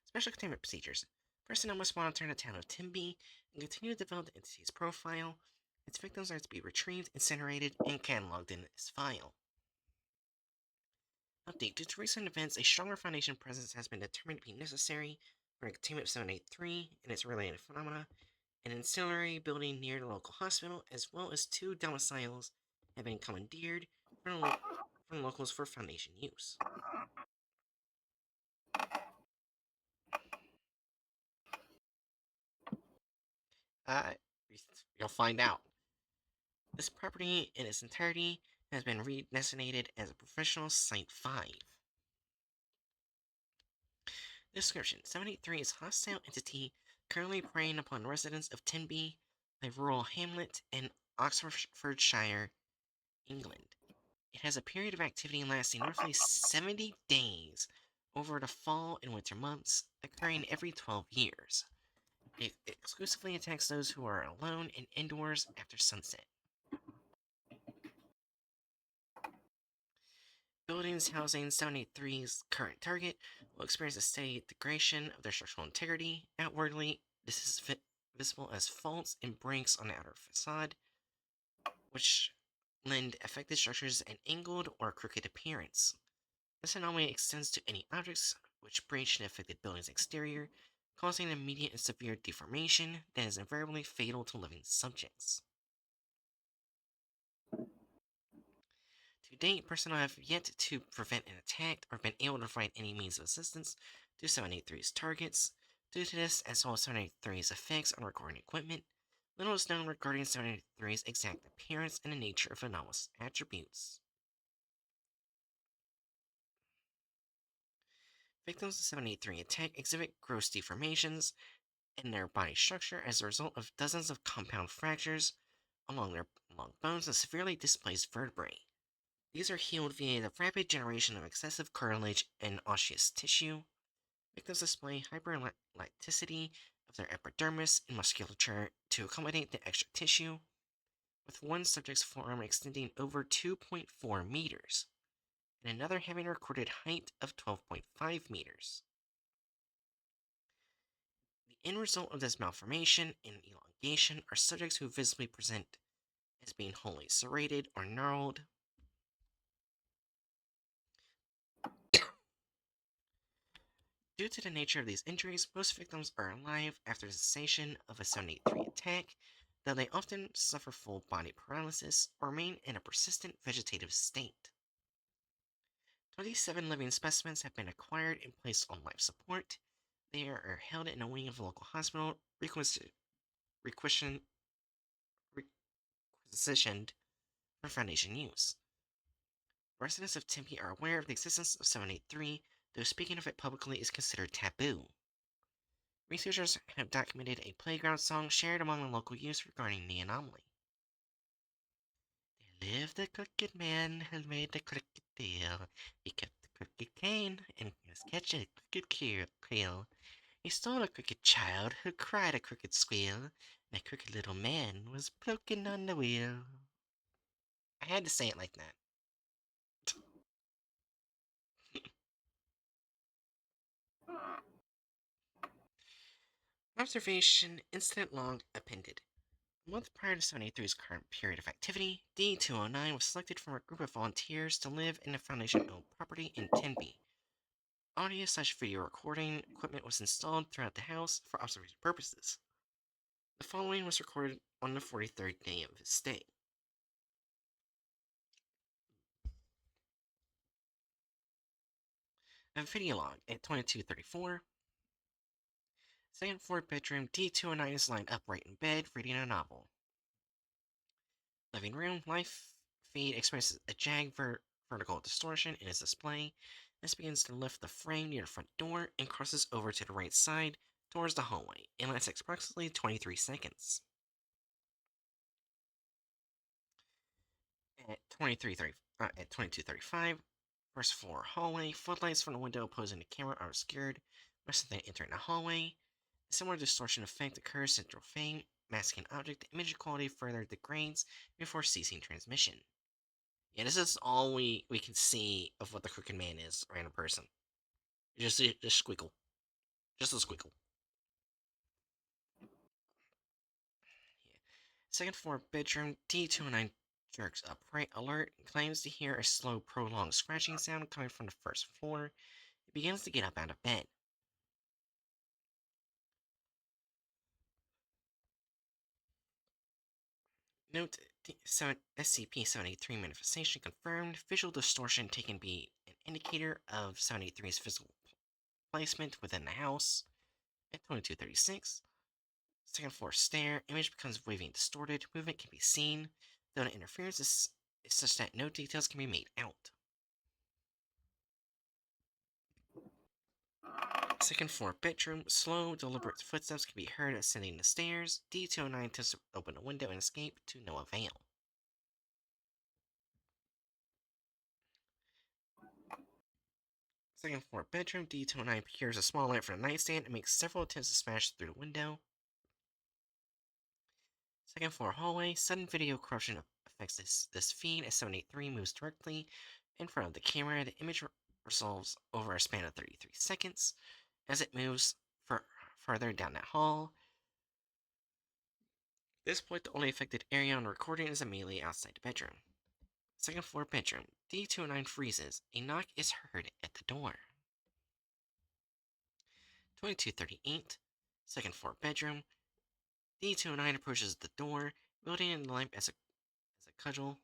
Special Containment Procedures. Personnel must monitor the town of Timby and continue to develop the entity's profile. Its victims are to be retrieved, incinerated, and cataloged in this file. Update. Due to recent events, a stronger Foundation presence has been determined to be necessary for the containment of 783 and its related phenomena. An ancillary building near the local hospital, as well as 2 domiciles, have been commandeered from locals for Foundation use. Uh, you'll find out. This property in its entirety has been redesignated as a professional Site 5. Description: 783 is a hostile entity currently preying upon residents of Tenby, a rural hamlet in Oxfordshire, England. It has a period of activity lasting roughly 70 days over the fall and winter months, occurring every 12 years. It exclusively attacks those who are alone and indoors after sunset. Buildings housing 783's current target will experience a steady degradation of their structural integrity. Outwardly, this is visible as faults and breaks on the outer facade, which lend affected structures an angled or crooked appearance. This anomaly extends to any objects which breach the affected building's exterior, causing immediate and severe deformation that is invariably fatal to living subjects. To date, personnel have yet to prevent an attack or been able to provide any means of assistance to 783's targets. Due to this, as well as 783's effects on recording equipment, little is known regarding 783's exact appearance and the nature of anomalous attributes. Victims of 783 attack exhibit gross deformations in their body structure as a result of dozens of compound fractures along their long bones and severely displaced vertebrae. These are healed via the rapid generation of excessive cartilage and osseous tissue. Victims display hyperelasticity of their epidermis and musculature to accommodate the extra tissue, with one subject's forearm extending over 2.4 meters, and another having a recorded height of 12.5 meters. The end result of this malformation and elongation are subjects who visibly present as being wholly serrated or gnarled. Due to the nature of these injuries, most victims are alive after the cessation of a 783 attack, though they often suffer full body paralysis or remain in a persistent vegetative state. 27 living specimens have been acquired and placed on life support. They are held in a wing of a local hospital, requisitioned for Foundation use. Residents of Tempe are aware of the existence of 783, though speaking of it publicly is considered taboo. Researchers have documented a playground song shared among the local youth regarding the anomaly. There lived a crooked man who made a crooked deal. He kept a crooked cane and was catching a crooked creel. He stole a crooked child who cried a crooked squeal. My crooked little man was broken on the wheel. I had to say it like that. Observation incident log appended. A month prior to 73's current period of activity, D209 was selected from a group of volunteers to live in a Foundation-owned property in 10B. Audio/video recording equipment was installed throughout the house for observation purposes. The following was recorded on the 43rd day of his stay. A video log at 22:34. Second floor bedroom, D209 is lying upright in bed, reading a novel. Living room, live feed expresses a vertical distortion in its display. This begins to lift the frame near the front door and crosses over to the right side towards the hallway. It lasts approximately 23 seconds. At 22:35, first floor hallway, floodlights from the window opposing the camera are obscured, less than entering the hallway. A similar distortion effect occurs central frame, masking object, the image quality further degrades before ceasing transmission. Yeah, this is all we can see of what the Crooked Man is, a random person. Just squiggle. Just a squiggle. Yeah. Second floor bedroom, D209 jerks upright, alert, and claims to hear a slow, prolonged scratching sound coming from the first floor. It begins to get up out of bed. Note, SCP-783 manifestation confirmed. Visual distortion taken to be an indicator of 783's physical placement within the house. At 22:36, second floor stair, image becomes wavy and distorted. Movement can be seen, though the interference is such that no details can be made out. Second floor bedroom, slow, deliberate footsteps can be heard ascending the stairs. D209 attempts to open a window and escape, to no avail. Second floor bedroom, D209 hears a small light from the nightstand and makes several attempts to smash through the window. Second floor hallway, sudden video corruption affects this feed as 783 moves directly in front of the camera. The image resolves over a span of 33 seconds as it moves further down that hall. At this point, the only affected area on the recording is immediately outside the bedroom. Second floor bedroom, D209 freezes. A knock is heard at the door. 22:38, second floor bedroom, D209 approaches the door, wielding a lamp as a cudgel.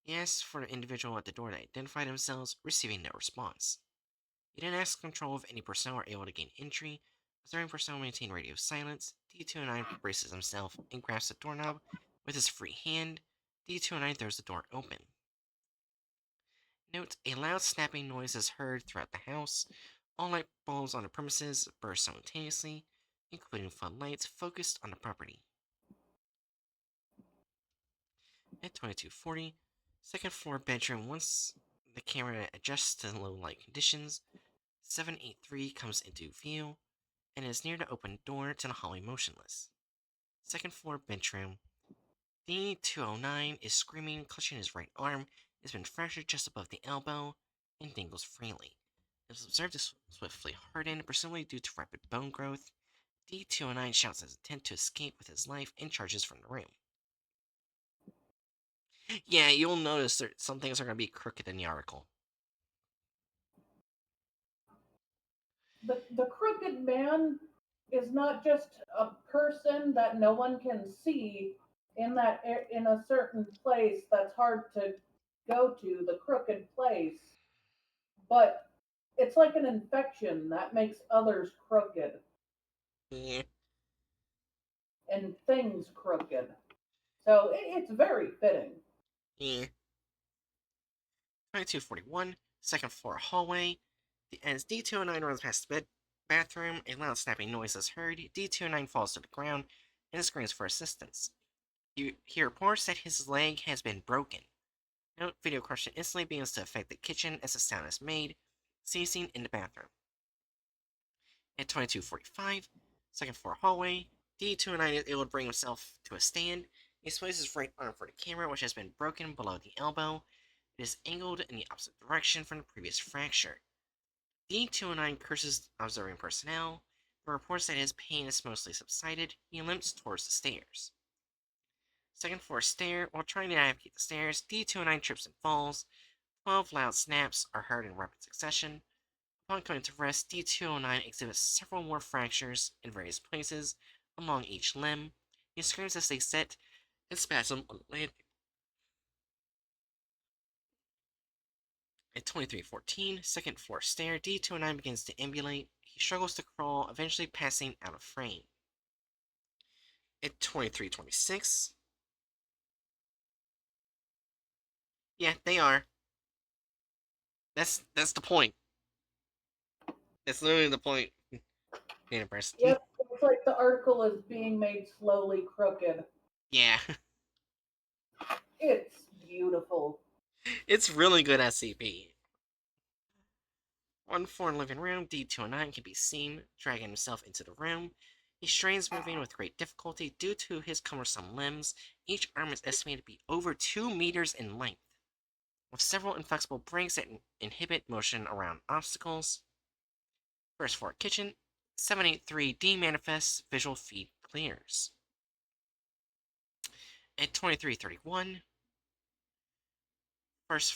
He asks for the individual at the door to identify themselves, receiving no response. He then asks control if any personnel are able to gain entry. Observing personnel maintain radio silence, D209 braces himself and grasps the doorknob with his free hand. D209 throws the door open. Note, a loud snapping noise is heard throughout the house. All light bulbs on the premises burst simultaneously, including floodlights focused on the property. At 22:40, second floor bedroom, once the camera adjusts to low light conditions, 783 comes into view and is near the open door to the hallway motionless. Second floor bedroom, D209 is screaming, clutching his right arm. It has been fractured just above the elbow and dangles freely. It is observed to swiftly harden, presumably due to rapid bone growth. D209 shouts his intent to escape with his life and charges from the room. Yeah, you'll notice that some things are going to be crooked in the article. The crooked man is not just a person that no one can see in a certain place that's hard to go to, the crooked place, but it's like an infection that makes others crooked Yeah. and things crooked. So it's very fitting. Yeah. 22:41, second floor hallway. As D209 runs past the bathroom, a loud snapping noise is heard. D209 falls to the ground and screams for assistance. He reports that his leg has been broken. Note, video corruption instantly begins to affect the kitchen as the sound is made, ceasing in the bathroom. At 22:45, second floor hallway, D209 is able to bring himself to a stand. He displays his right arm for the camera, which has been broken below the elbow. It is angled in the opposite direction from the previous fracture. D209 curses observing personnel, but reports that his pain has mostly subsided. He limps towards the stairs. Second floor stair. While trying to navigate the stairs, D209 trips and falls. 12 loud snaps are heard in rapid succession. Upon coming to rest, D209 exhibits several more fractures in various places along each limb. He screams as they set and spasm on the landing. At 2314, second floor stair, D209 begins to ambulate. He struggles to crawl, eventually passing out of frame. At 2326, yeah, they are. That's the point. That's literally the point. Yep, it's like the article is being made slowly crooked. Yeah, It's beautiful. it's really good SCP. On floor living room, D209 can be seen dragging himself into the room. He strains moving with great difficulty due to his cumbersome limbs. Each arm is estimated to be over 2 meters in length, with several inflexible brakes that inhibit motion around obstacles. First floor kitchen, 783D manifests, visual feed clears. At 2331, first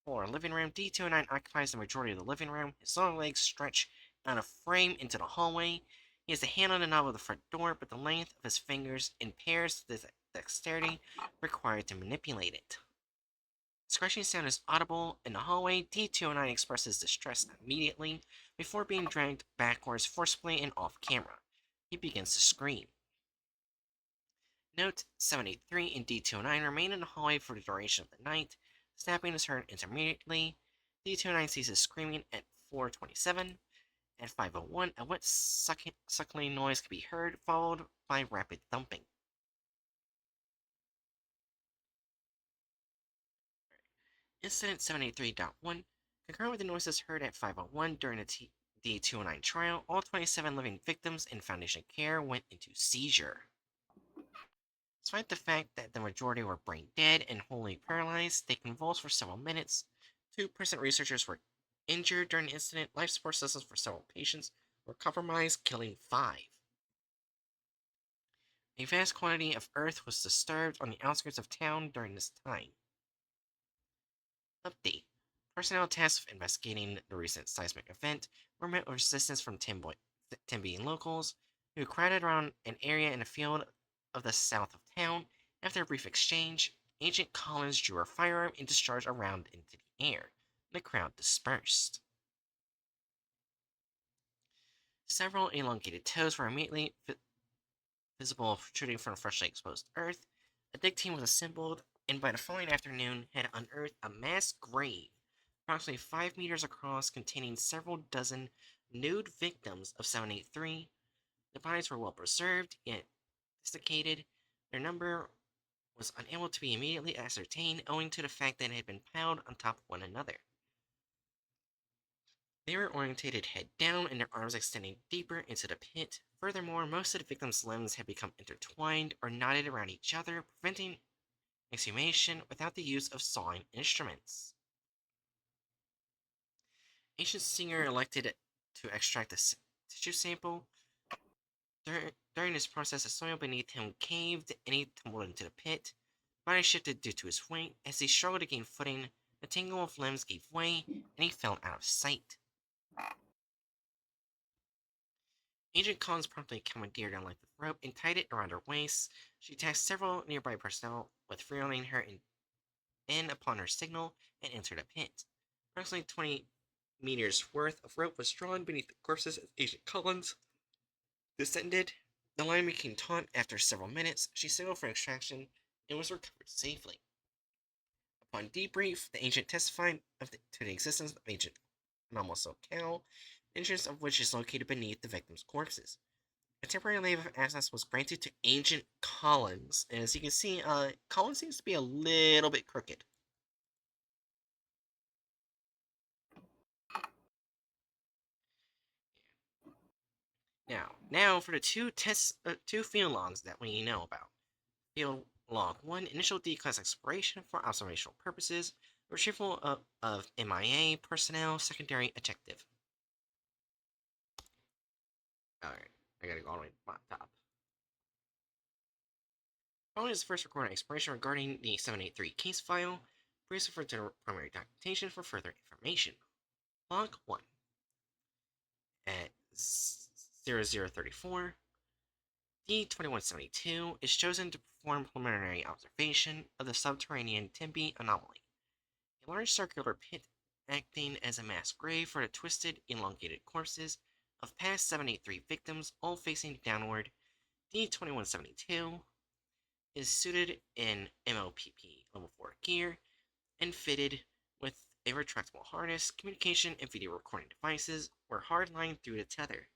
floor living room, D209 occupies the majority of the living room. His long legs stretch out of frame into the hallway. He has a hand on the knob of the front door, but the length of his fingers impairs the dexterity required to manipulate it. Scratching sound is audible in the hallway. D209 expresses distress immediately before being dragged backwards forcibly and off camera. He begins to scream. Note: 783 and D209 remain in the hallway for the duration of the night. Snapping is heard intermittently. D209 ceases screaming at 427. At 501, a wet suckling noise can be heard, followed by rapid thumping. Incident 783.1. Concurrent with the noises heard at 501 during the D209 trial, all 27 living victims in Foundation care went into seizure. Despite the fact that the majority were brain dead and wholly paralyzed, they convulsed for several minutes. 2 present researchers were injured during the incident. Life support systems for several patients were compromised, killing 5. A vast quantity of earth was disturbed on the outskirts of town during this time. Update. Personnel tasked with investigating the recent seismic event were met with resistance from Timbian locals, who crowded around an area in a field of the south of town. After a brief exchange, Agent Collins drew a firearm and discharged a round into the air. The crowd dispersed. Several elongated toes were immediately visible protruding from freshly exposed earth. A dig team was assembled, and by the following afternoon had unearthed a mass grave, approximately 5 meters across, containing several dozen nude victims of 783. The bodies were well preserved, yet desiccated. Their number was unable to be immediately ascertained, owing to the fact that it had been piled on top of one another. They were orientated head down, and their arms extending deeper into the pit. Furthermore, most of the victims' limbs had become intertwined or knotted around each other, preventing exhumation without the use of sawing instruments. Ancient Singer elected to extract a tissue sample. During this process, the soil beneath him caved and he tumbled into the pit. Body shifted due to his weight. As he struggled to gain footing, the tangle of limbs gave way and he fell out of sight. Agent Collins promptly commandeered a length of rope and tied it around her waist. She tasked several nearby personnel with reeling her in upon her signal and entered a pit. Approximately 20 meters worth of rope was drawn beneath the corpses as Agent Collins descended. The line became taut after several minutes. She signaled for extraction and was recovered safely. Upon debrief, the agent testified to the existence of Agent Anomalous Cow, the entrance of which is located beneath the victims' corpses. A temporary leave of absence was granted to Agent Collins, and as you can see, Collins seems to be a little bit crooked. Now for the two field logs that we know about. Field log 1, initial D-class exploration for observational purposes, retrieval of MIA personnel, secondary objective. Alright, I gotta go all the way to the top. Following his first recorded exploration regarding the 783 case file, please refer to the primary documentation for further information. Log 1. At 0034, D-2172 is chosen to perform preliminary observation of the subterranean Tempe anomaly, a large circular pit acting as a mass grave for the twisted, elongated corpses of past 783 victims, all facing downward. D-2172 is suited in MOPP Level 4 gear and fitted with a retractable harness, communication and video recording devices were hardlined through the tether.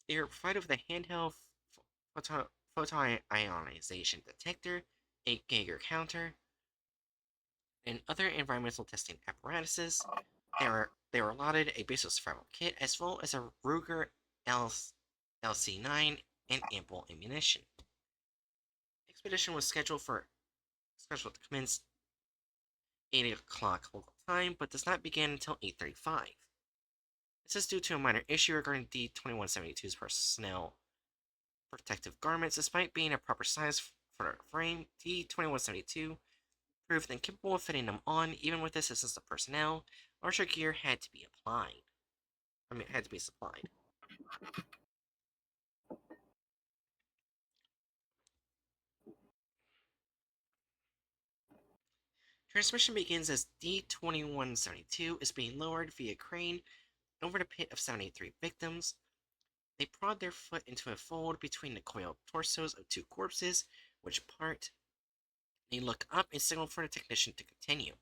They are provided with a handheld photon ionization detector, a Geiger counter, and other environmental testing apparatuses. They were allotted a basic survival kit as well as a Ruger LC9 and ample ammunition. Expedition was scheduled to commence 8 o'clock local time, but does not begin until 8:35. This is due to a minor issue regarding D-2172's personnel protective garments. Despite being a proper size for the frame, D-2172 proved incapable of fitting them on. Even with the assistance of personnel, larger gear had to be supplied. Transmission begins as D-2172 is being lowered via crane over the pit of 783 victims. They prod their foot into a fold between the coiled torsos of two corpses, which part. They look up and signal for the technician to continue.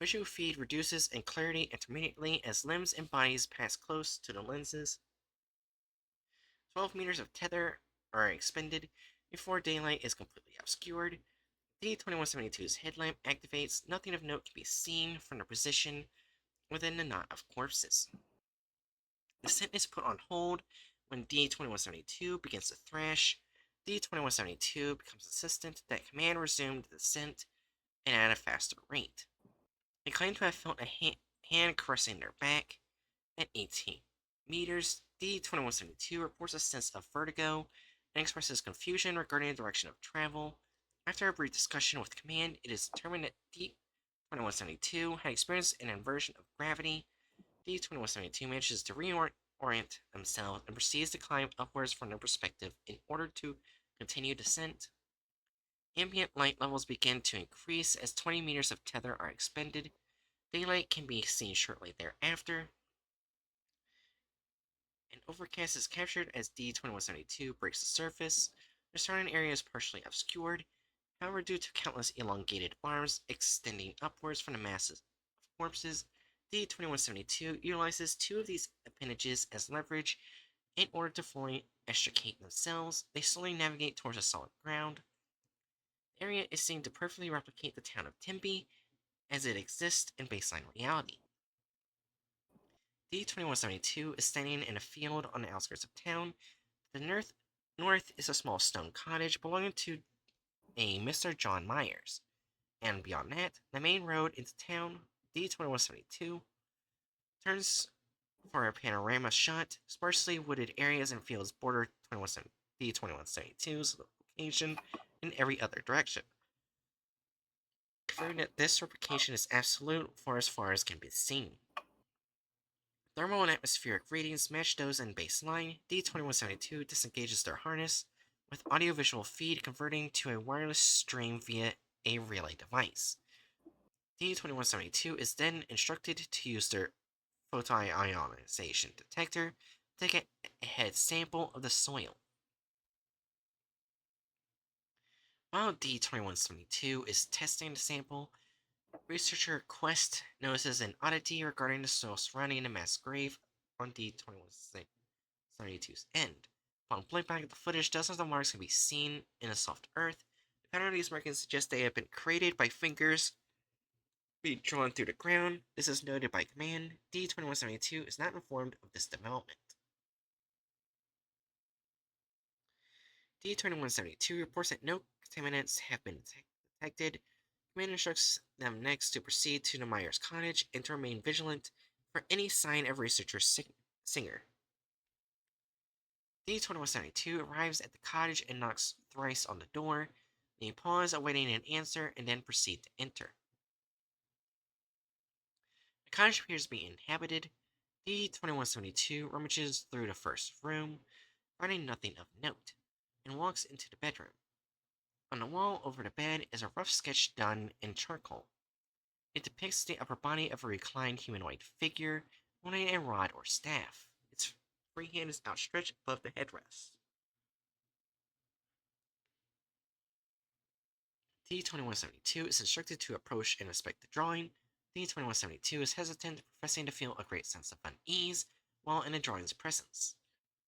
Visual feed reduces in clarity intermittently as limbs and bodies pass close to the lenses. 12 meters of tether are expended before daylight is completely obscured. D-2172's headlamp activates. Nothing of note can be seen from the position within the knot of corpses. The scent is put on hold when D-2172 begins to thrash. D-2172 becomes insistent that command resume the descent and at a faster rate. They claim to have felt a hand caressing their back. At 18 meters, D-2172 reports a sense of vertigo and expresses confusion regarding the direction of travel. After a brief discussion with command, it is determined that D-2172 had experienced an inversion of gravity. D-2172 manages to reorient themselves and proceeds to climb upwards from their perspective in order to continue descent. Ambient light levels begin to increase as 20 meters of tether are expended. Daylight can be seen shortly thereafter. An overcast is captured as D-2172 breaks the surface. The surrounding area is partially obscured. However, due to countless elongated arms extending upwards from the masses of corpses, D-2172 utilizes two of these appendages as leverage in order to fully extricate themselves. They slowly navigate towards the solid ground. The area is seen to perfectly replicate the town of Tempe as it exists in baseline reality. D-2172 is standing in a field on the outskirts of town. To the north is a small stone cottage belonging to a Mr. John Myers, and beyond that, the main road into town, D-2172, turns for a panorama shot. Sparsely wooded areas and fields border D-2172's location in every other direction, confirming that this replication is absolute for as far as can be seen. Thermal and atmospheric readings match those in baseline. D-2172 disengages their harness, with audiovisual feed converting to a wireless stream via a relay device. D-2172 is then instructed to use their photon ionization detector to take a head sample of the soil. While D-2172 is testing the sample, researcher Quest notices an oddity regarding the soil surrounding the mass grave on D-2172's end. Upon playback of the footage, dozens of marks can be seen in the soft earth. The pattern of these markings suggests they have been created by fingers being drawn through the ground. This is noted by command. D-2172 is not informed of this development. D-2172 reports that no contaminants have been detected. Command instructs them next to proceed to the Myers cottage and to remain vigilant for any sign of researcher Singer. D-2172 arrives at the cottage and knocks thrice on the door. They pause, awaiting an answer, and then proceed to enter. The cottage appears to be inhabited. D-2172 rummages through the first room, finding nothing of note, and walks into the bedroom. On the wall over the bed is a rough sketch done in charcoal. It depicts the upper body of a reclined humanoid figure holding a rod or staff. Its free hand is outstretched above the headrest. D-2172 is instructed to approach and inspect the drawing. D-2172 is hesitant, professing to feel a great sense of unease while in the drawing's presence.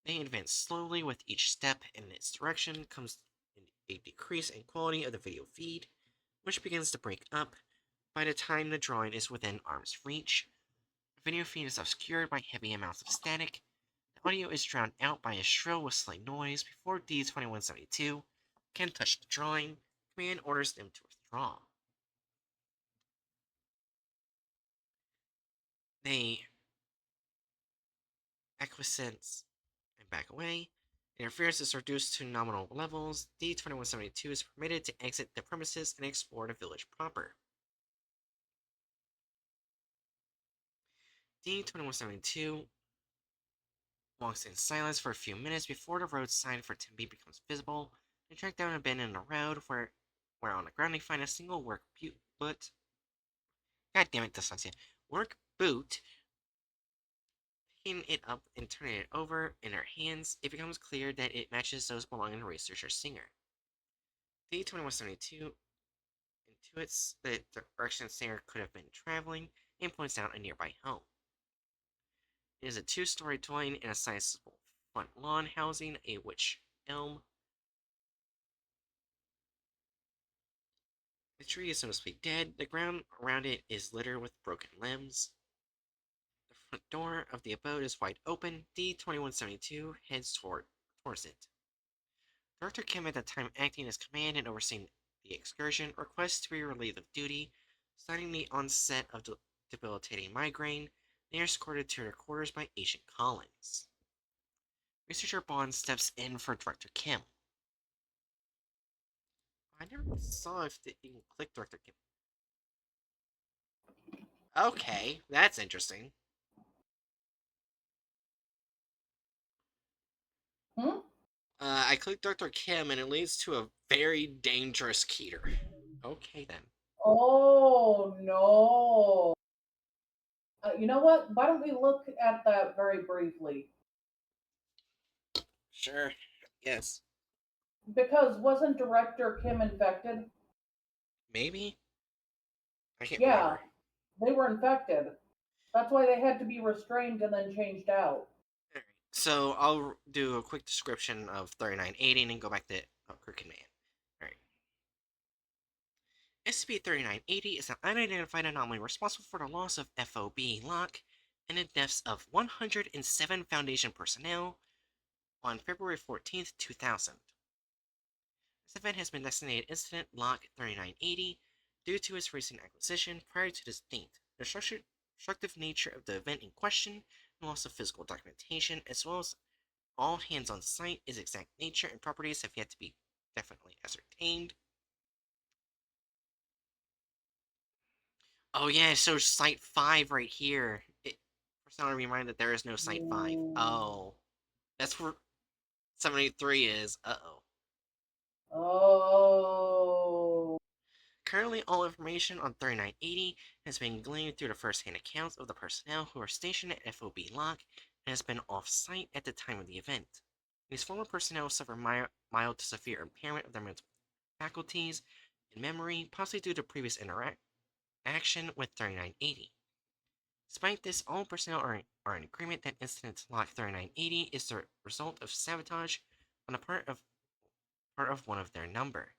They advance slowly with each step, and in its direction comes a decrease in quality of the video feed, which begins to break up by the time the drawing is within arm's reach. The video feed is obscured by heavy amounts of static. The audio is drowned out by a shrill whistling noise before D-2172 can touch the drawing. Command orders them to withdraw. They acquiesce and back away. Interference is reduced to nominal levels. D-2172 is permitted to exit the premises and explore the village proper. D-2172 walks in silence for a few minutes before the road sign for Tempe becomes visible. They track down a bend in the road where on the ground they find a single work boot. God damn it, dyslexia. Work boot. Picking it up and turning it over in her hands, it becomes clear that it matches those belonging to researcher Singer. D-2172 intuits the direction Singer could have been traveling and points out a nearby home. It is a two-story dwelling in a sizable front lawn housing a witch elm. The tree is mostly dead. The ground around it is littered with broken limbs. The front door of the abode is wide open. D-2172 heads towards it. Director Kim, at the time acting as command and overseeing the excursion, requests to be relieved of duty, citing the onset of debilitating migraine. They are escorted to their quarters by Agent Collins. Researcher Bond steps in for Director Kim. I never saw if you can click Director Kim. Okay, that's interesting. I clicked Dr. Kim and it leads to a very dangerous Keter. Okay then. Oh no. You know what? Why don't we look at that very briefly? Sure. Yes. Because wasn't Director Kim infected? Maybe? I can't Yeah, remember. they were infected. That's why they had to be restrained and then changed out. Alright. So I'll do a quick description of 3980 and then go back to Crew Command. Alright. SCP-3980 is an unidentified anomaly responsible for the loss of FOB Locke and the deaths of 107 Foundation personnel on February 14th, 2000. This event has been designated Incident Log 3980 due to its recent acquisition prior to this date. The destructive nature of the event in question, and loss of physical documentation, as well as all hands on site, its exact nature and properties have yet to be definitely ascertained. Oh yeah, so Site 5 right here. First I want to remind that there is no Site 5. Oh. That's where 783 is. Uh-oh. Oh. Currently, all information on 3980 has been gleaned through the first-hand accounts of the personnel who are stationed at FOB Locke and has been off-site at the time of the event. These former personnel suffer mild to severe impairment of their mental faculties and memory, possibly due to previous interaction with 3980. Despite this, all personnel are in agreement that Incident Log 3980 is the result of sabotage on the part of one of their number.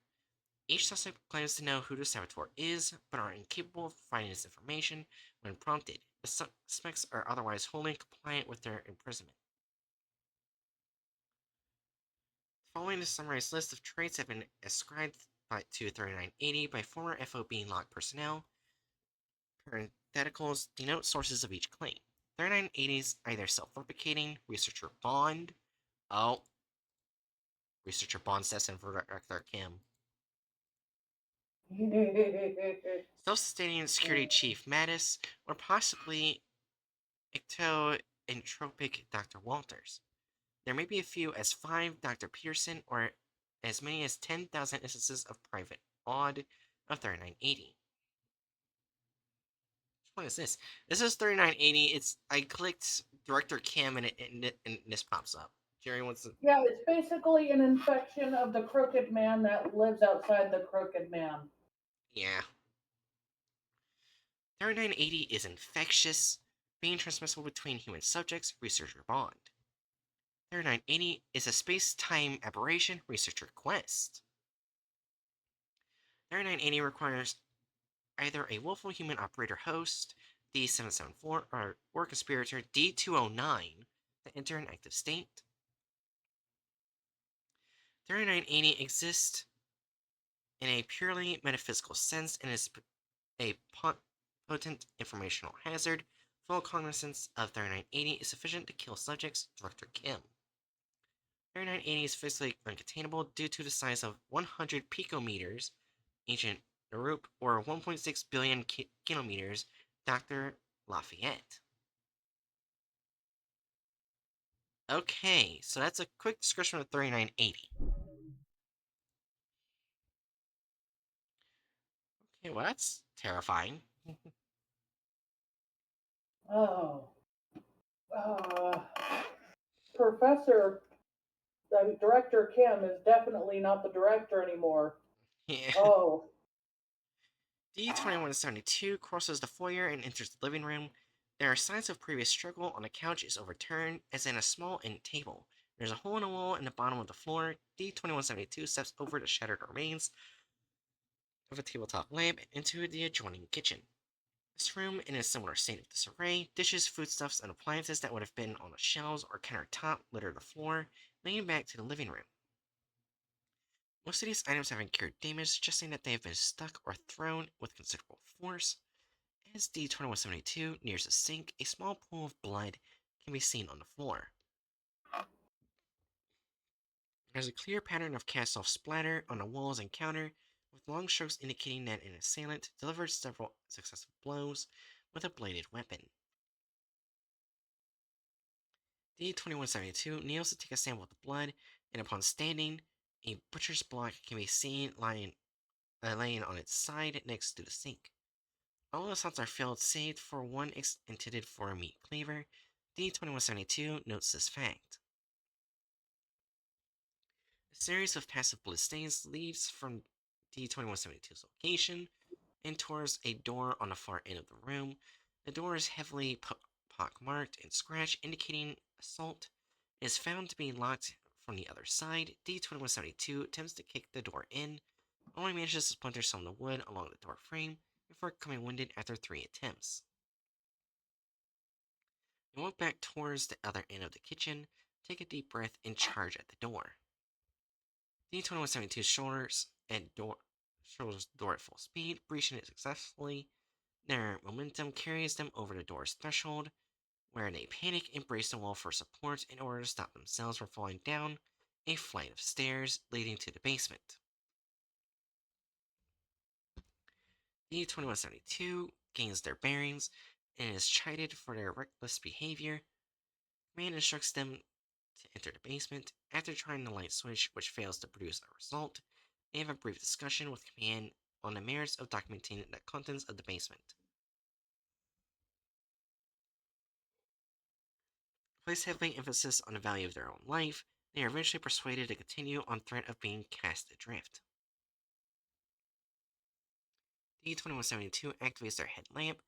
Each suspect claims to know who the saboteur is, but are incapable of providing this information when prompted. The suspects are otherwise wholly compliant with their imprisonment. Following the summarized list of traits have been ascribed to 3980 by former FOB log personnel. Parentheticals denote sources of each claim. 3980's either self-replicating, researcher Bond. Oh, researcher Bond says in for Director Kim. Self-sustaining security chief Mattis, or possibly ectoentropic Dr. Walters. There may be a few as 5 Dr. Peterson, or as many as 10,000 instances of Private Odd of 3980. What is this? This is 3980. I clicked Director Kim and this pops up. Jerry wants to. Yeah, it's basically an infection of the crooked man that lives outside the crooked man. Yeah. 3980 is infectious, being transmissible between human subjects, researcher Bond. 3980 is a space-time aberration, researcher Quest. 3980 requires either a willful human operator host, D774, or conspirator D209 to enter an active state. 3980 exists in a purely metaphysical sense and is a potent informational hazard. Full cognizance of 3980 is sufficient to kill subjects, Director Kim. 3980 is physically uncontainable due to the size of 100 picometers, Agent Narup, or 1.6 billion kilometers, Dr. Lafayette. Okay, so that's a quick description of 3980. Okay, well that's terrifying. Oh. Professor, Director Kim is definitely not the director anymore. Yeah. Oh. D2172 crosses the foyer and enters the living room. There are signs of previous struggle on the couch is overturned, as in a small end table. There's a hole in the wall in the bottom of the floor. D2172 steps over the shattered remains of a tabletop lamp and into the adjoining kitchen. This room, in a similar state of disarray, dishes, foodstuffs, and appliances that would have been on the shelves or countertop litter the floor, leading back to the living room. Most of these items have incurred damage, suggesting that they have been stuck or thrown with considerable force. As D2172 nears the sink, a small pool of blood can be seen on the floor. There's a clear pattern of cast-off splatter on the walls and counter, with long strokes indicating that an assailant delivered several successive blows with a bladed weapon. D2172 kneels to take a sample of the blood, and upon standing, a butcher's block can be seen laying on its side next to the sink. All the slots are filled save for one intended for a meat cleaver. D2172 notes this fact. A series of passive blood stains leads from D2172's location and towards a door on the far end of the room. The door is heavily pockmarked and scratched, indicating assault. It is found to be locked from the other side. D2172 attempts to kick the door in, only manages to splinter some of the wood along the door frame before becoming winded after 3 attempts. They walk back towards the other end of the kitchen, take a deep breath, and charge at the door. D2172 shoulders the door at full speed, breaching it successfully. Their momentum carries them over the door's threshold, where they panic and brace the wall for support in order to stop themselves from falling down a flight of stairs leading to the basement. D2172 gains their bearings and is chided for their reckless behavior. Command instructs them to enter the basement. After trying the light switch, which fails to produce a result, they have a brief discussion with Command on the merits of documenting the contents of the basement. Place heavy emphasis on the value of their own life, they are eventually persuaded to continue on threat of being cast adrift. D2172 activates their headlamp.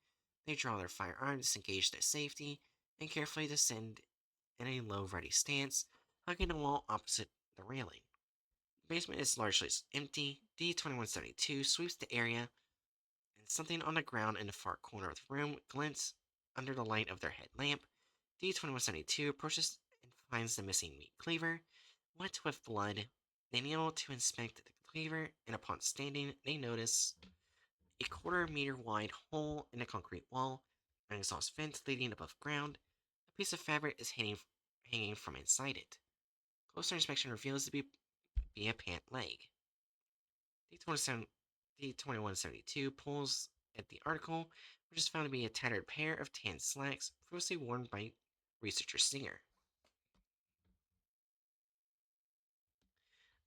They draw their firearm, disengage their safety, and carefully descend in a low ready stance, hugging the wall opposite the railing. The basement is largely empty. D2172 sweeps the area, and something on the ground in the far corner of the room glints under the light of their headlamp. D2172 approaches and finds the missing meat cleaver. Wet with blood, they kneel to inspect the cleaver, and upon standing, they notice a quarter-meter wide hole in the concrete wall, an exhaust vent leading above ground. A piece of fabric is hanging from inside it. Closer inspection reveals it to be a pant leg. D2172 pulls at the article, which is found to be a tattered pair of tan slacks previously worn by researcher Singer.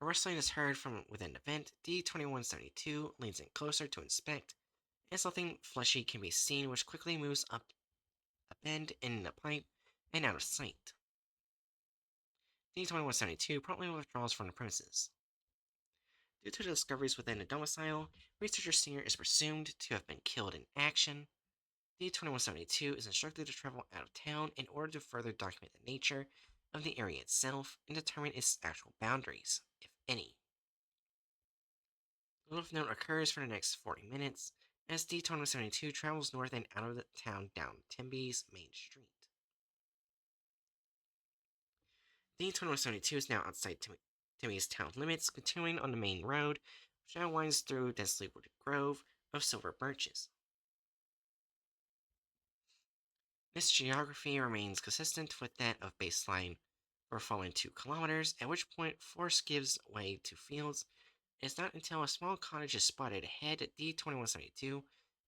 A rustling is heard from within the vent. D2172 leans in closer to inspect, and something fleshy can be seen which quickly moves up a bend in the pipe and out of sight. D2172 promptly withdraws from the premises. Due to the discoveries within the domicile, researcher Singer is presumed to have been killed in action. D2172 is instructed to travel out of town in order to further document the nature of the area itself and determine its actual boundaries, if any. Little of note occurs for the next 40 minutes as D2172 travels north and out of the town down Timby's main street. D2172 is now outside Timby's town limits, continuing on the main road, which now winds through a densely wooded grove of silver birches. This geography remains consistent with that of baseline for following 2 kilometers, at which point forest gives way to fields. It is not until a small cottage is spotted ahead that D2172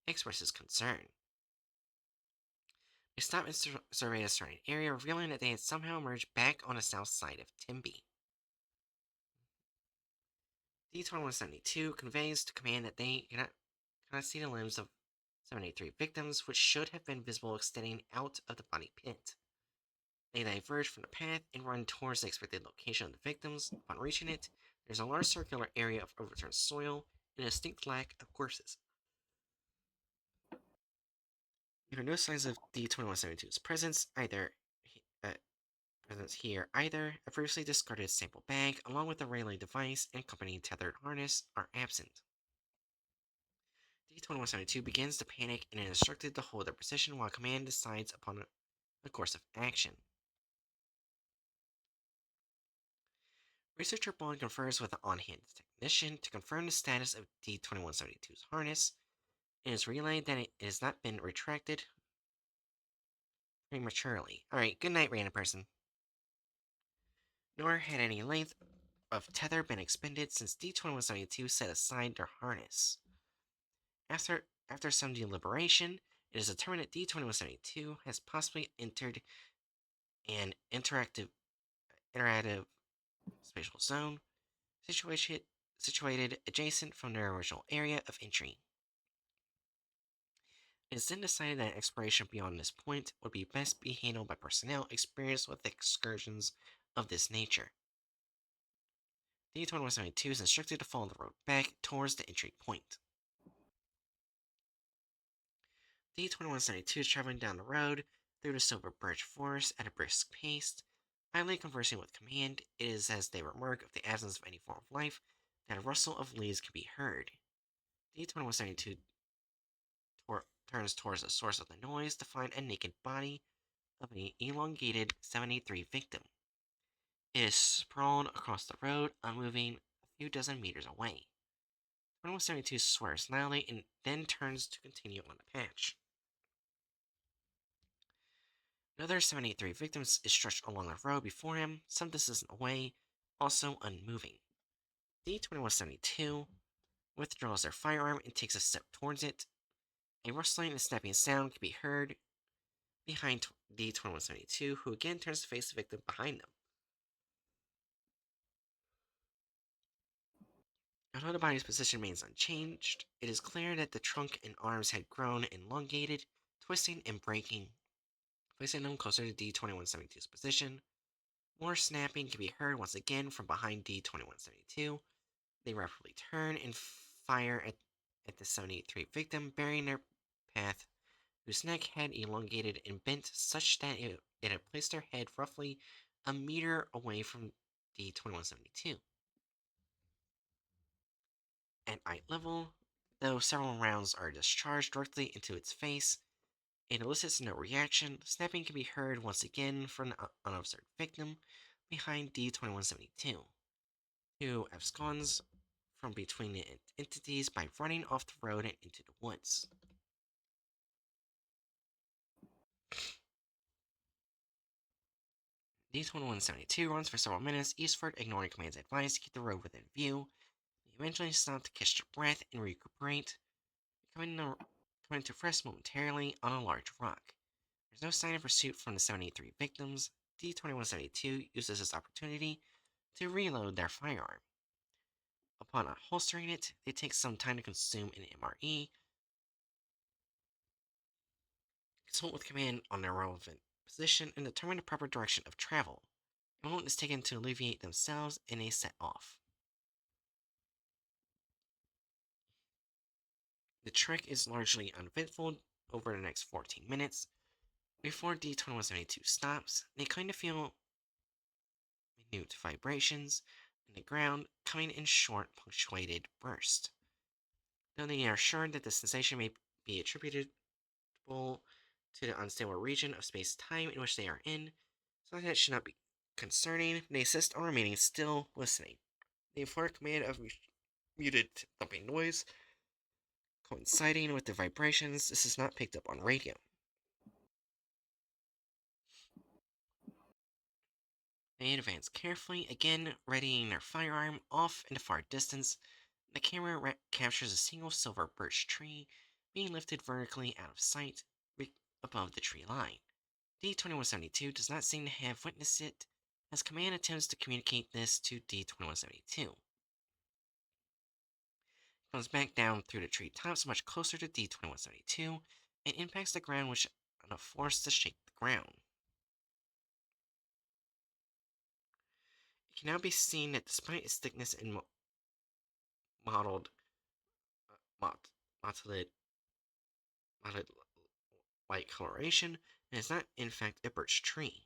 expresses concern. They stop and survey the surrounding area, revealing that they had somehow emerged back on the south side of Timby. D2172 conveys to command that they cannot see the limbs of 73 victims, which should have been visible extending out of the body pit. They diverge from the path and run towards the expected location of the victims. Upon reaching it, there is a large circular area of overturned soil and a distinct lack of corpses. There are no signs of D2172's presence here either. A previously discarded sample bag, along with the relay device and accompanying tethered harness, are absent. D2172 begins to panic and is instructed to hold their position while command decides upon a course of action. Researcher Bond confers with the on-hand technician to confirm the status of D2172's harness. It is relayed that it has not been retracted prematurely. Alright, good night, random person. Nor had any length of tether been expended since D2172 set aside their harness. After some deliberation, it is determined that D2172 has possibly entered an interactive spatial zone situated adjacent from their original area of entry. It is then decided that exploration beyond this point would be best be handled by personnel experienced with excursions of this nature. D2172 is instructed to follow the road back towards the entry point. D2172 is traveling down the road through the silver birch forest at a brisk pace. Idly conversing with command, it is as they remark of the absence of any form of life that a rustle of leaves can be heard. D2172 turns towards the source of the noise to find a naked body of an elongated 73 victim. It is sprawled across the road, unmoving a few dozen meters away. 2172 swears loudly and then turns to continue on the patch. Another 73 victims is stretched along the road before him, some distance away, also unmoving. D2172 withdraws their firearm and takes a step towards it. A rustling and snapping sound can be heard behind D2172, who again turns to face the victim behind them. Although the body's position remains unchanged, it is clear that the trunk and arms had grown elongated, twisting and breaking, placing them closer to D2172's position. More snapping can be heard once again from behind D2172. They rapidly turn and fire at the 73 victim, burying their path, whose neck had elongated and bent such that it had placed their head roughly a meter away from D2172. At eye level, though several rounds are discharged directly into its face, it elicits no reaction. Snapping can be heard once again from the unobserved victim, behind D-2172, who absconds from between the entities by running off the road and into the woods. D-2172 runs for several minutes eastward, ignoring command's advice to keep the road within view. They eventually stop to catch their breath and recuperate, coming to rest momentarily on a large rock. There's no sign of pursuit from the 73 victims. D-2172 uses this opportunity to reload their firearm. Upon unholstering it, they take some time to consume an MRE, consult with command on their relevant position, and determine the proper direction of travel. A moment is taken to alleviate themselves, and they set off. The trek is largely uneventful over the next 14 minutes. Before D-2172 stops, they kind of feel minute vibrations in the ground coming in short, punctuated bursts. Though they are sure that the sensation may be attributable to the unstable region of space-time in which they are in, something that should not be concerning, they insist on remaining still, listening. They inform command of muted thumping noise coinciding with the vibrations. This is not picked up on radio. They advance carefully, again readying their firearm off in the far distance. The camera captures a single silver birch tree being lifted vertically out of sight above the tree line. D-2172 does not seem to have witnessed it, as command attempts to communicate this to D-2172. It comes back down through the tree tops much closer to D-2172 and impacts the ground with enough force to shake the ground. It can now be seen that despite its thickness and mottled white coloration, it is not in fact a birch tree.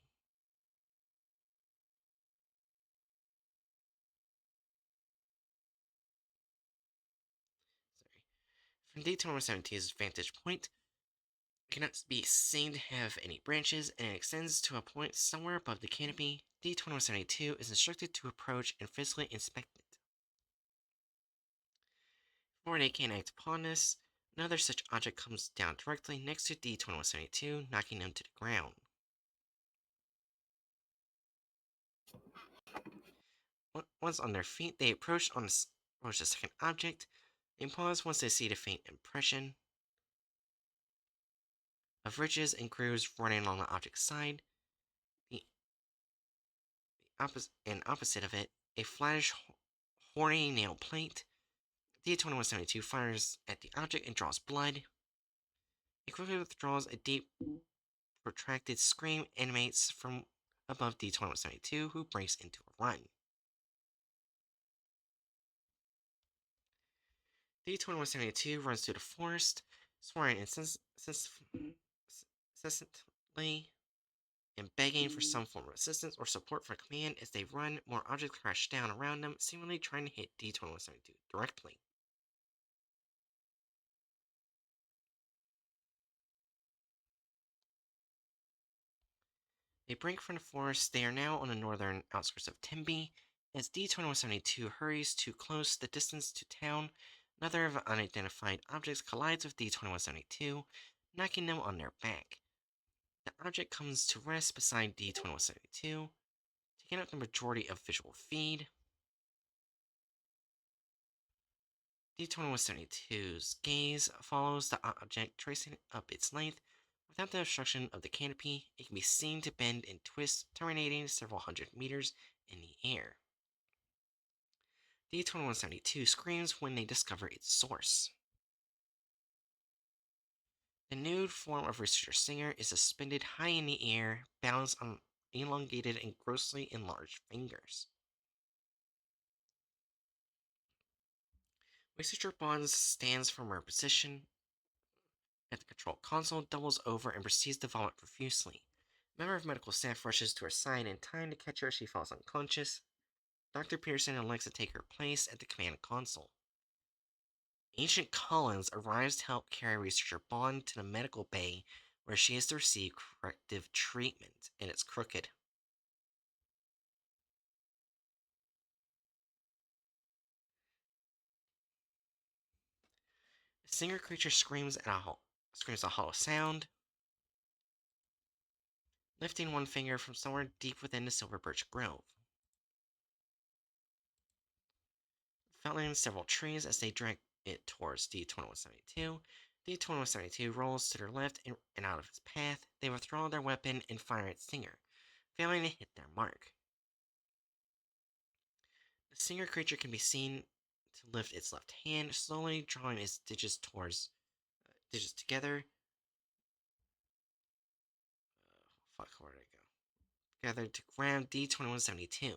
From D-2172's vantage point, it cannot be seen to have any branches, and it extends to a point somewhere above the canopy. D-2172 is instructed to approach and physically inspect it. Before they can act upon this, another such object comes down directly next to D-2172, knocking them to the ground. Once on their feet, they approach the second object. They pause once they see the faint impression of ridges and grooves running along the object's side. Opposite of it, a flattish, horny nail plate. D-2172 fires at the object and draws blood. It quickly withdraws. A deep, protracted scream emanates from above D-2172, who breaks into a run. D-2172 runs through the forest, swearing incessantly and begging for some form of assistance or support from command. As they run, more objects crash down around them, seemingly trying to hit D-2172 directly. They break from the forest. They are now on the northern outskirts of Tembe. As D-2172 hurries too close, the distance to town, another of unidentified objects collides with D-2172, knocking them on their back. The object comes to rest beside D-2172, taking up the majority of visual feed. D-2172's gaze follows the object, tracing up its length. Without the obstruction of the canopy, it can be seen to bend and twist, terminating several hundred meters in the air. D-2172 screams when they discover its source. The nude form of Researcher Singer is suspended high in the air, balanced on elongated and grossly enlarged fingers. Researcher Bonds stands from her position at the control console, doubles over, and proceeds to vomit profusely. A member of medical staff rushes to her side in time to catch her as she falls unconscious. Dr. Pearson elects to take her place at the command console. Agent Collins arrives to help carry Researcher Bond to the medical bay, where she is to receive corrective treatment, and it's crooked. Singer creature screams a hollow sound, lifting one finger from somewhere deep within the silver birch grove. Felling several trees as they drag it towards D-2172. D-2172 rolls to their left and out of its path. They withdraw their weapon and fire at Singer, failing to hit their mark. The Singer creature can be seen to lift its left hand, slowly drawing its digits together. Where did I go? Together to grab D-2172.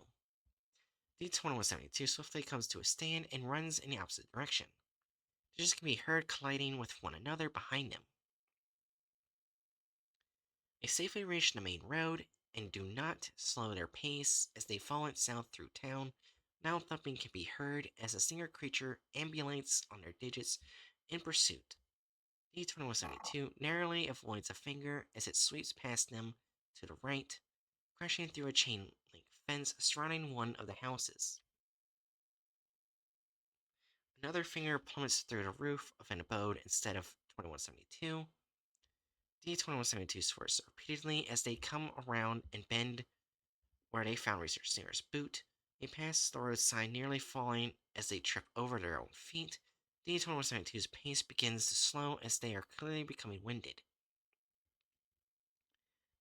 D-2172 swiftly comes to a stand and runs in the opposite direction. Digits can be heard colliding with one another behind them. They safely reach the main road and do not slow their pace as they follow it south through town. Now thumping can be heard as a Singer creature ambulates on their digits in pursuit. D-2172 narrowly avoids a finger as it sweeps past them to the right, crashing through a chain link fence surrounding one of the houses. Another finger plummets through the roof of an abode instead of 2172. D-2172 swerves repeatedly as they come around and bend where they found Research Singer's boot. They pass the roadside, nearly falling as they trip over their own feet. D-2172's pace begins to slow as they are clearly becoming winded.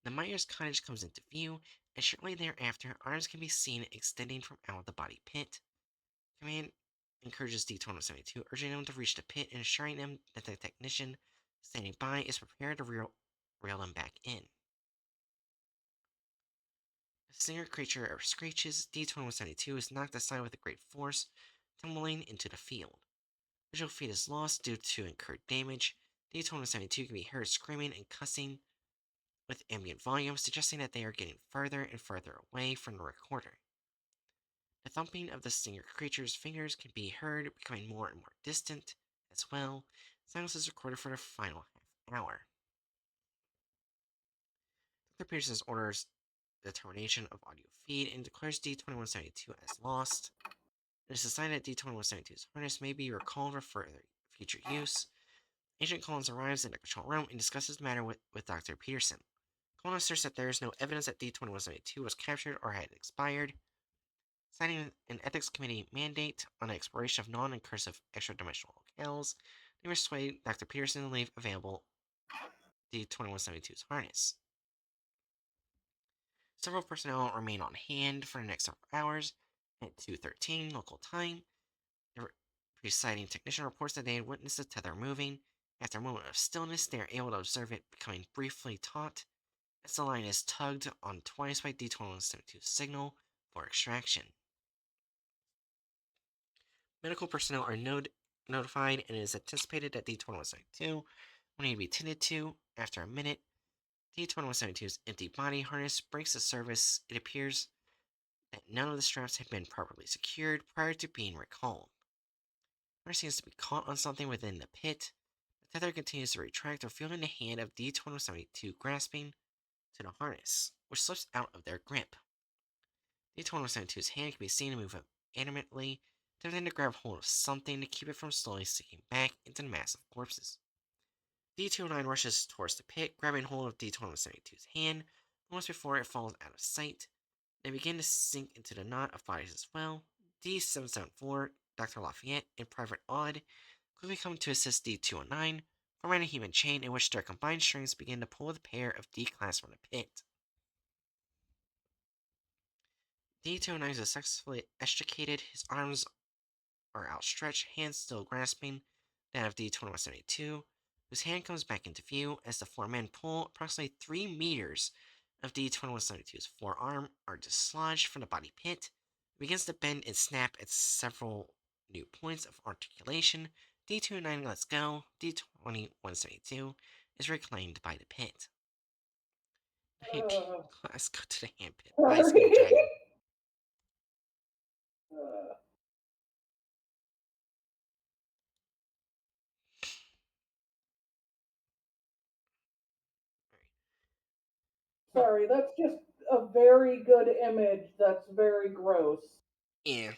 The Myers cottage comes into view, and shortly thereafter, arms can be seen extending from out of the body pit. Command encourages D-2172, urging them to reach the pit and assuring them that the technician standing by is prepared to reel them back in. The Singer creature screeches. D-2172 is knocked aside with a great force, tumbling into the field. Visual feed is lost due to incurred damage. D-2172 can be heard screaming and cussing with ambient volume, suggesting that they are getting further and further away from the recorder. The thumping of the Singer creature's fingers can be heard, becoming more and more distant as well. Silence is recorded for the final half hour. Dr. Peterson's orders the termination of audio feed and declares D-2172 as lost. It is decided that D-2172's harness may be recalled for further future use. Agent Collins arrives in the control room and discusses the matter with Dr. Peterson. Collins asserts that there is no evidence that D-2172 was captured or had expired. Citing an ethics committee mandate on the exploration of non-incursive extra-dimensional locales, they persuade Dr. Peterson to leave available D-2172's harness. Several personnel remain on hand for the next several hours. At 2:13 local time, the presiding technician reports that they had witnessed the tether moving. After a moment of stillness, they are able to observe it becoming briefly taut as the line is tugged on twice by D-2172's signal for extraction. Medical personnel are notified, and it is anticipated that D-2172 will need to be tended to. After a minute, D-2172's empty body harness breaks the service. It appears that none of the straps had been properly secured prior to being recalled. Harness seems to be caught on something within the pit. The tether continues to retract, revealing the hand of D-2172 grasping to the harness, which slips out of their grip. D-2172's hand can be seen to move animatedly, attempting to grab hold of something to keep it from slowly sinking back into the mass of corpses. D-209 rushes towards the pit, grabbing hold of D-2172's hand, almost before it falls out of sight. They begin to sink into the knot of bodies as well. D-774, Dr. Lafayette, and Private Odd quickly come to assist D-209, forming a human chain in which their combined strengths begin to pull the pair of D-class from the pit. D-209 is successfully extricated. His arms are outstretched, hands still grasping that of D-2172, whose hand comes back into view as the four men pull approximately 3 meters of D-2172's forearm are dislodged from the body pit. It begins to bend and snap at several new points of articulation. D-209 lets go. D-2172 is reclaimed by the pit. 19 class go to the hand pit. By Scooby Dragon. Sorry, that's just a very good image that's very gross. Yeah.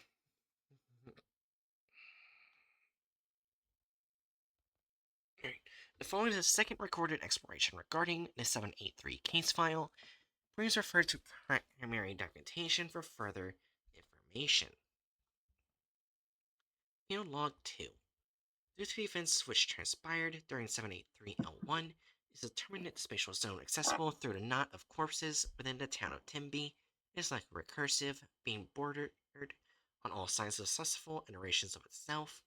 The following is a second recorded exploration regarding the 783 case file. Please refer to primary documentation for further information. Field Log 2. Due to the events which transpired during 783L1, it is determined that the spatial zone accessible through the knot of corpses within the town of Timby is like recursive, being bordered on all sides of successful iterations of itself.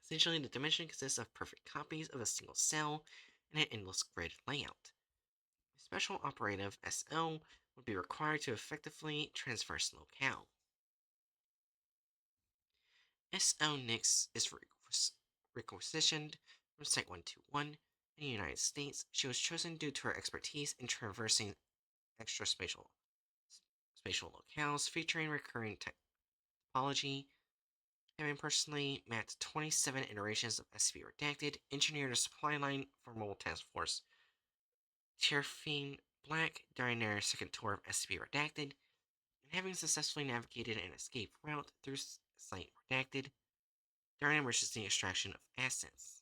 Essentially, the dimension consists of perfect copies of a single cell in an endless grid layout. A special operative SO would be required to effectively traverse locale. SO Nix is requisitioned from Site 121 in the United States. She was chosen due to her expertise in traversing extraspatial locales featuring recurring topology. Having personally mapped 27 iterations of SCP Redacted, engineered a supply line for Mobile Task Force Tierfine Black during their second tour of SCP Redacted, and having successfully navigated an escape route through Site Redacted during emergency extraction of assets.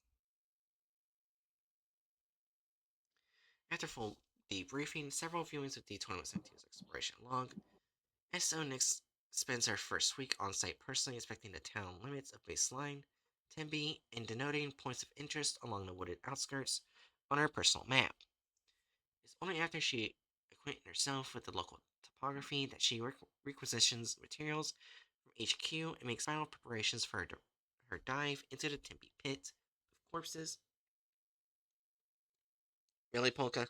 After full debriefing, several viewings of D2172's exploration log, SO Nix spends her first week on site personally inspecting the town limits of baseline, Tembe, and denoting points of interest along the wooded outskirts on her personal map. It's only after she acquainted herself with the local topography that she requisitions materials from HQ and makes final preparations for her dive into the Tempe pit of corpses. Really, Polka?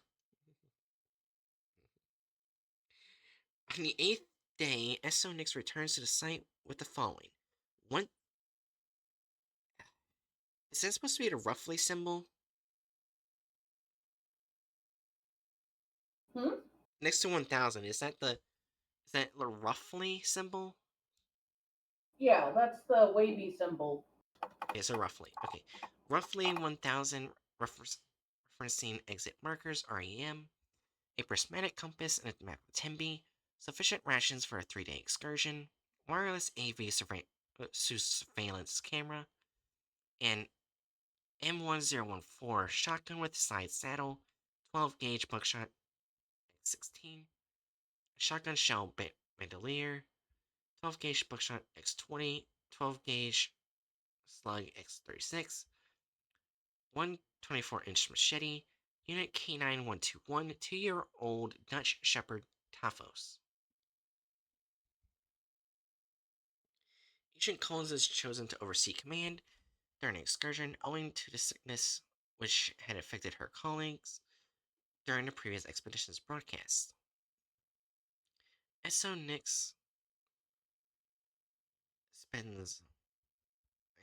On the 8th day, SO Nix returns to the site with the following. One. Is that supposed to be the roughly symbol? Next to 1000, is that the roughly symbol? Yeah, that's the wavy symbol. Okay, so roughly. Okay. Roughly 1000 referencing exit markers, REM, a prismatic compass and a map of Tembe, sufficient rations for a 3-day excursion, wireless AV surveillance camera, and M1014 shotgun with side saddle, 12 gauge buckshot X16, shotgun shell bandolier, 12 gauge buckshot X20, 12 gauge slug X36, one 24-inch machete, Unit K9121, 2-year-old Dutch Shepherd Tafos. Agent Collins is chosen to oversee command during an excursion owing to the sickness which had affected her colleagues during the previous expedition's broadcast. SO Nix spends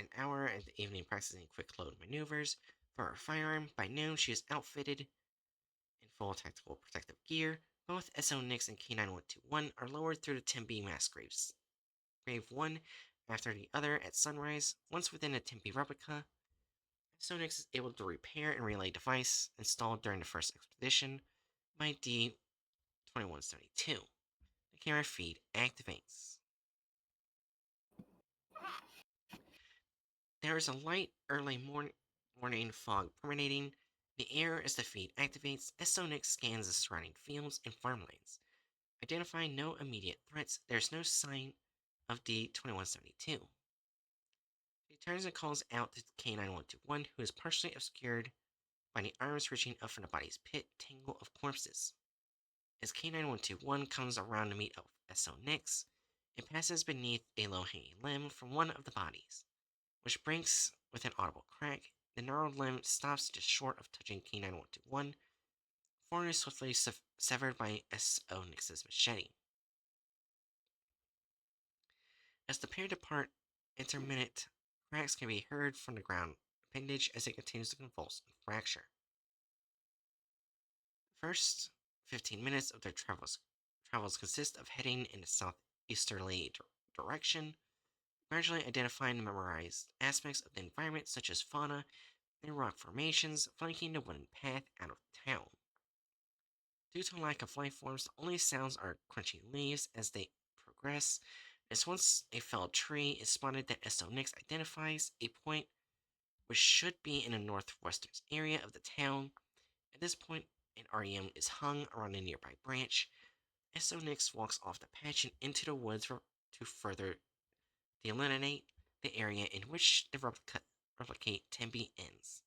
an hour in the evening practicing quick load maneuvers for her firearm. By noon, she is outfitted in full tactical protective gear. Both SO Nix and K9121 are lowered through the Tempe mass graves. Grave one after the other at sunrise. Once within a Tempe replica, SO Nix is able to repair and relay device installed during the first expedition by D2172. The camera feed activates. There is a light early morning fog permeating the air as the feed activates. SO Nix scans the surrounding fields and farmlands. Identifying no immediate threats, there is no sign of D2172. He turns and calls out to K9121, who is partially obscured by the arms reaching up from the body's pit tangle of corpses. As K9121 comes around to meet up with SO Nix, it passes beneath a low-hanging limb from one of the bodies, which breaks with an audible crack. The gnarled limb stops just short of touching K9121, formerly swiftly severed by SO Nix's machete. As the pair depart, intermittent cracks can be heard from the ground appendage as it continues to convulse and fracture. The first 15 minutes of their travels consist of heading in a southeasterly direction, gradually identifying and memorized aspects of the environment such as fauna and rock formations flanking the wooden path out of town. Due to lack of life forms, the only sounds are crunching leaves as they progress. As once a felled tree is spotted that SO Nix identifies a point which should be in the northwestern area of the town. At this point, an REM is hung around a nearby branch. SO Nix walks off the patch and into the woods to further delineate the area in which the replicate Tempe ends.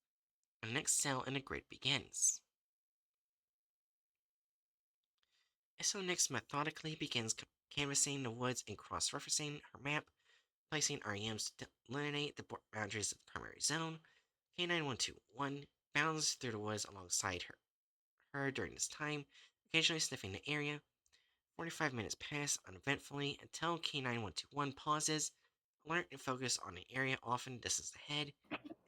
The next cell in the grid begins. SO Nix methodically begins canvassing the woods and cross-referencing her map, placing REMs to delineate the boundaries of the primary zone. K9121 bounds through the woods alongside her during this time, occasionally sniffing the area. 45 minutes pass uneventfully until K9121 pauses, alert and focused on an area often distance ahead.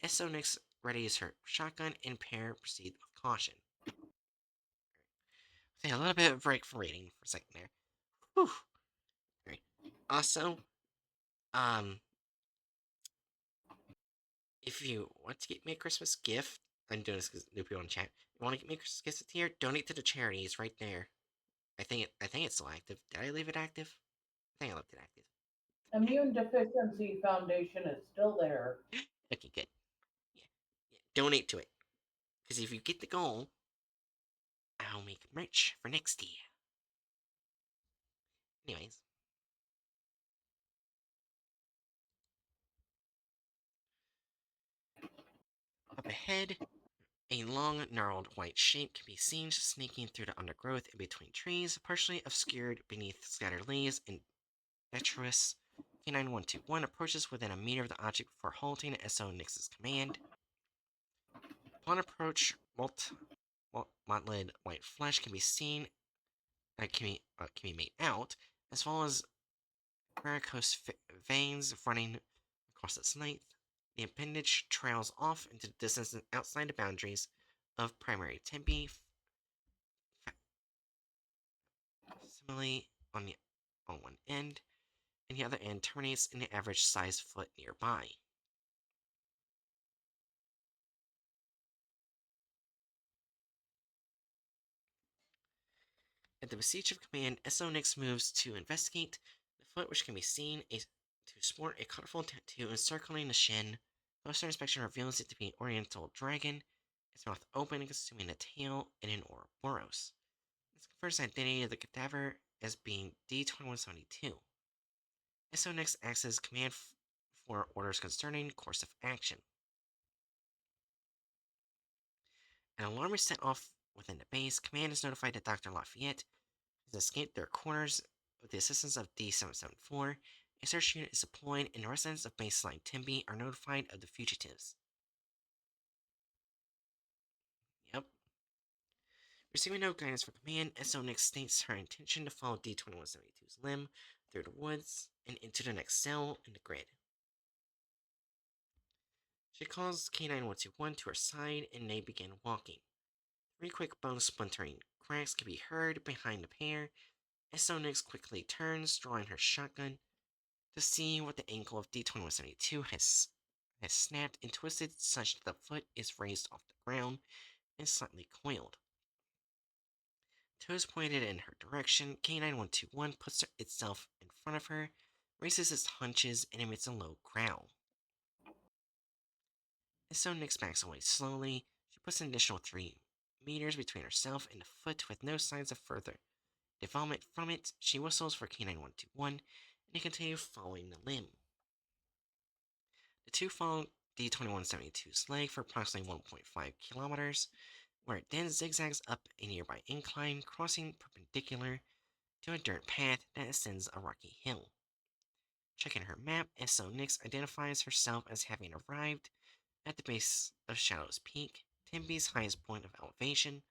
SO Nix readies her shotgun and pair proceed with caution. Take a little bit of a break from reading for a second there. Whew. Right. Also, if you want to get me a Christmas gift, I'm doing this because new people in chat. You want to get me a Christmas gift here? Donate to the charities right there. I think it's still active. Did I leave it active? I think I left it active. Immune Deficiency Foundation is still there. Okay, good. Yeah. Donate to it. Because if you get the goal, I'll make merch for next year. Anyways. Up ahead, a long, gnarled white shape can be seen sneaking through the undergrowth in between trees, partially obscured beneath scattered leaves and detritus. K9121 approaches within a meter of the object before halting at SO Nix's command. Upon approach, mottled white flesh can be seen, can be made out, as well as varicose veins running across its length. The appendage trails off into the distance outside the boundaries of primary Tempe. Similarly, on one end, and the other end terminates in the average size foot nearby. At the beseech of command, SO Nix moves to investigate the foot, which can be seen to sport a colorful tattoo encircling the shin. Closer inspection reveals it to be an oriental dragon, its mouth open and consuming the tail and an Ouroboros. This confirms the identity of the cadaver as being D2172. SO Nix acts as command for orders concerning course of action. An alarm is set off within the base. Command is notified that Dr. Lafayette has escaped their quarters with the assistance of D774. A search unit is deployed, and the residents of baseline Tempe are notified of the fugitives. Yep. Receiving no guidance from command, SO Nix states her intention to follow D2172's limb through the woods and into the next cell in the grid. She calls K9121 to her side, and they begin walking. 3 quick bone splintering cracks can be heard behind the pair. SO Nix quickly turns, drawing her shotgun, to see what the ankle of D2172 has snapped and twisted such that the foot is raised off the ground and slightly coiled. Toes pointed in her direction, K9121 puts itself in front of her, raises its hunches, and emits a low growl. As SO Nix backs away slowly, she puts an additional 3 meters between herself and the foot with no signs of further development from it. She whistles for K9121, and they continue following the limb. The two follow D2172's leg for approximately 1.5 kilometers, where it then zigzags up a nearby incline, crossing perpendicular to a dirt path that ascends a rocky hill. Checking her map, SO Nix identifies herself as having arrived at the base of Shadow's Peak, Tempe's highest point of elevation,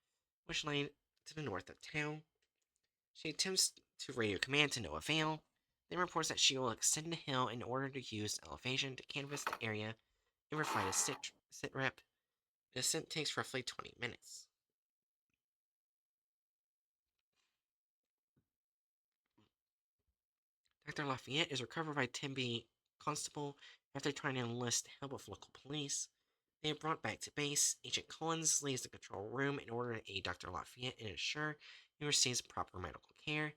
which lay to the north of town. She attempts to radio command to no avail, then reports that she will ascend the hill in order to use elevation to canvass the area and refine a sit rep. The ascent takes roughly 20 minutes. Dr. Lafayette is recovered by Tempe Constable after trying to enlist the help of local police. They are brought back to base. Agent Collins leaves the control room in order to aid Dr. Lafayette and ensure he receives proper medical care.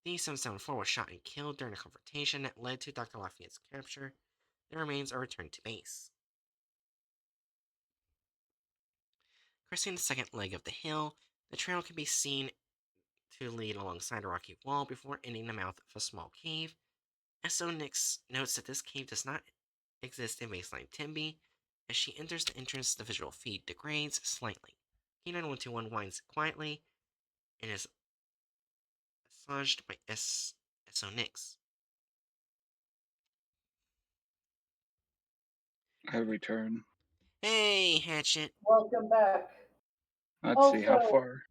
D774 was shot and killed during a confrontation that led to Dr. Lafayette's capture. The remains are returned to base. Crossing the second leg of the hill, the trail can be seen to lead alongside a rocky wall before ending the mouth of a small cave. SO Nix notes that this cave does not exist in baseline Timby. As she enters the entrance, the visual feed degrades slightly. K9121 whines quietly and is massaged by SO Nix. I return. Hey, Hatchet. Welcome back. Let's see, how Also, far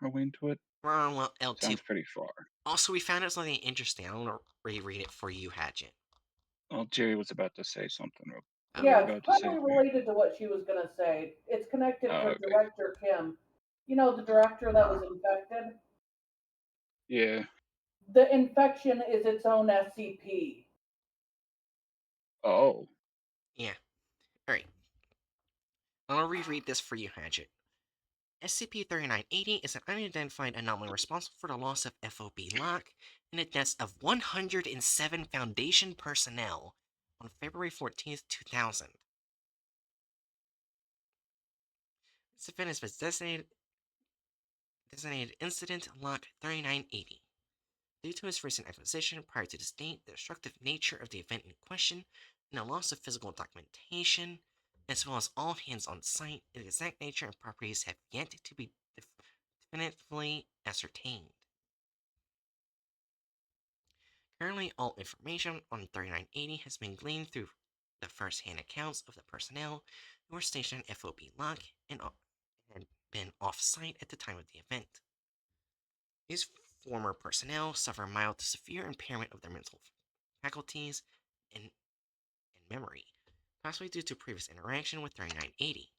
are we into it? We're on L2. Sounds pretty far. Also, we found out something interesting. I want to reread it for you, Hatchet. Well, Jerry was about to say something. What were yeah, you it's about to say? probably related to what she was going to say. It's connected Oh, to okay. Director Kim. You know, the director that was infected? Yeah. The infection is its own SCP. Oh. Yeah. Alright. I'll reread this for you, Hatchet. SCP-3980 is an unidentified anomaly responsible for the loss of FOB Locke and the deaths of 107 Foundation personnel on February 14th, 2000. This event has been designated Incident Locke 3980. Due to its recent acquisition prior to this date, the destructive nature of the event in question, and the loss of physical documentation, as well as all hands on site, the exact nature and properties have yet to be definitively ascertained. Currently, all information on 3980 has been gleaned through the first-hand accounts of the personnel who were stationed at FOB Locke and had been off-site at the time of the event. These former personnel suffer mild to severe impairment of their mental faculties and memory, possibly due to previous interaction with 3980.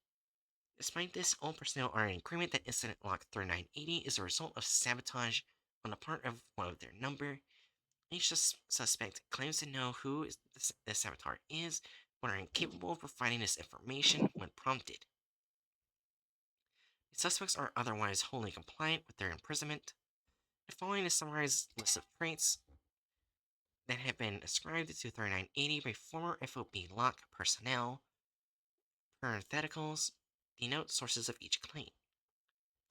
Despite this, all personnel are in agreement that Incident Log 3980 is a result of sabotage on the part of one of their number. Each suspect claims to know who the saboteur is, but are incapable of providing this information when prompted. The suspects are otherwise wholly compliant with their imprisonment. The following is a summarized list of traits that have been ascribed to 3980 by former FOB Locke personnel. Parentheticals denote sources of each claim.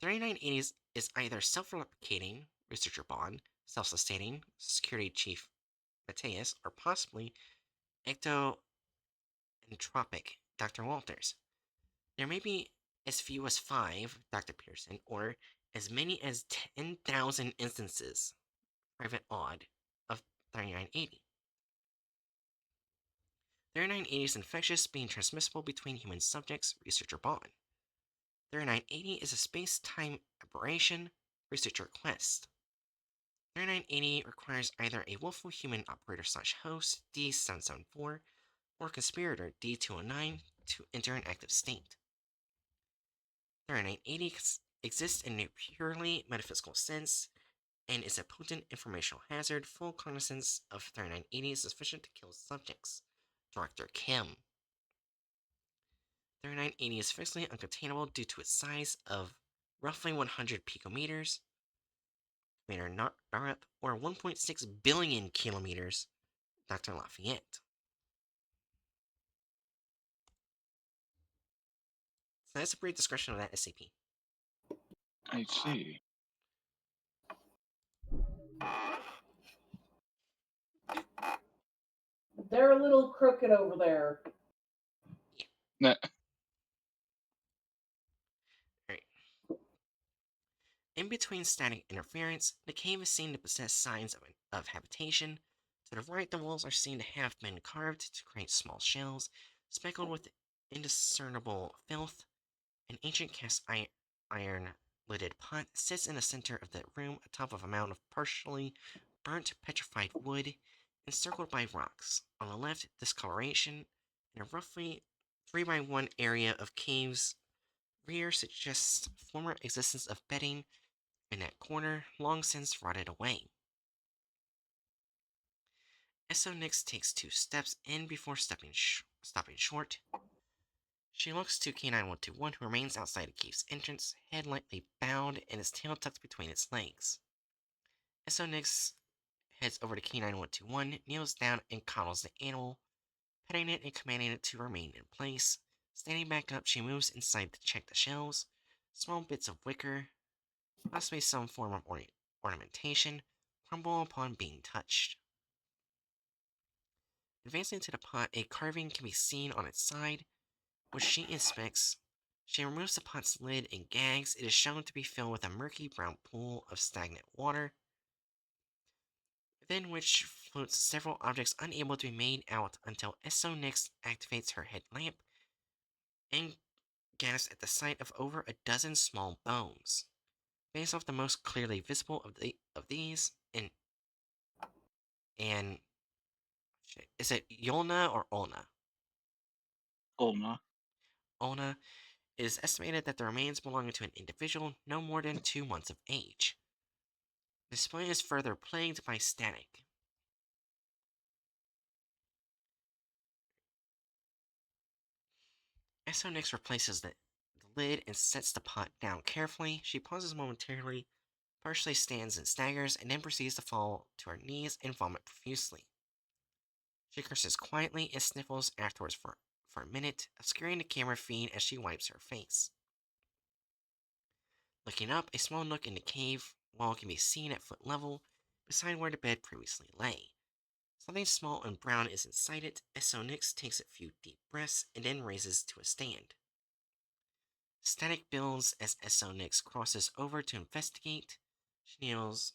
3980 is either self-replicating, researcher Bond, self-sustaining, security chief Mateus, or possibly ectoentropic, Dr. Walters. There may be as few as 5, Dr. Pearson, or as many as 10,000 instances, Private Odd, of 3980. 3980 is infectious, being transmissible between human subjects, researcher Bond. 3980 is a space-time aberration, researcher Quest. 3980 requires either a willful human operator/host, D774, or conspirator, D209, to enter an active state. 3980 exists in a purely metaphysical sense, and is a potent informational hazard. Full cognizance of 3980 is sufficient to kill subjects. Director Kim. 3980 is physically uncontainable due to its size of roughly 100 picometers, Narup, or 1.6 billion kilometers, Dr. Lafayette. So that's a brief description of that SCP. I see. They're a little crooked over there. Nah. Alright. In between static interference, the cave is seen to possess signs of habitation. To the right, the walls are seen to have been carved to create small shells, speckled with indiscernible filth. An ancient cast iron lidded pot sits in the center of the room atop of a mound of partially burnt petrified wood, encircled by rocks. On the left, discoloration in a roughly 3x1 area of cave's rear suggests former existence of bedding in that corner, long since rotted away. SO Nix takes 2 steps in before stopping short. She looks to K9121, who remains outside the cave's entrance, head lightly bowed and his tail tucked between its legs. SO Nix heads over to K9121, kneels down and coddles the animal, petting it and commanding it to remain in place. Standing back up, she moves inside to check the shelves. Small bits of wicker, possibly some form of ornamentation, crumble upon being touched. Advancing to the pot, a carving can be seen on its side, which she inspects. She removes the pot's lid and gags. It is shown to be filled with a murky brown pool of stagnant water, within which floats several objects unable to be made out until Esso next activates her headlamp and gasps at the sight of over a dozen small bones. Based off the most clearly visible of these, and is it Yolna or Olna? Ulma. Olna. It is estimated that the remains belonging to an individual no more than 2 months of age. The display is further plagued by static. Esso next replaces the lid and sets the pot down carefully. She pauses momentarily, partially stands and staggers, and then proceeds to fall to her knees and vomit profusely. She curses quietly and sniffles afterwards for a minute, obscuring the camera feed as she wipes her face. Looking up, a small nook in the cave wall can be seen at foot level, beside where the bed previously lay. Something small and brown is inside it. Esonix takes a few deep breaths and then raises to a stand. Static builds as Esonix crosses over to investigate. She kneels,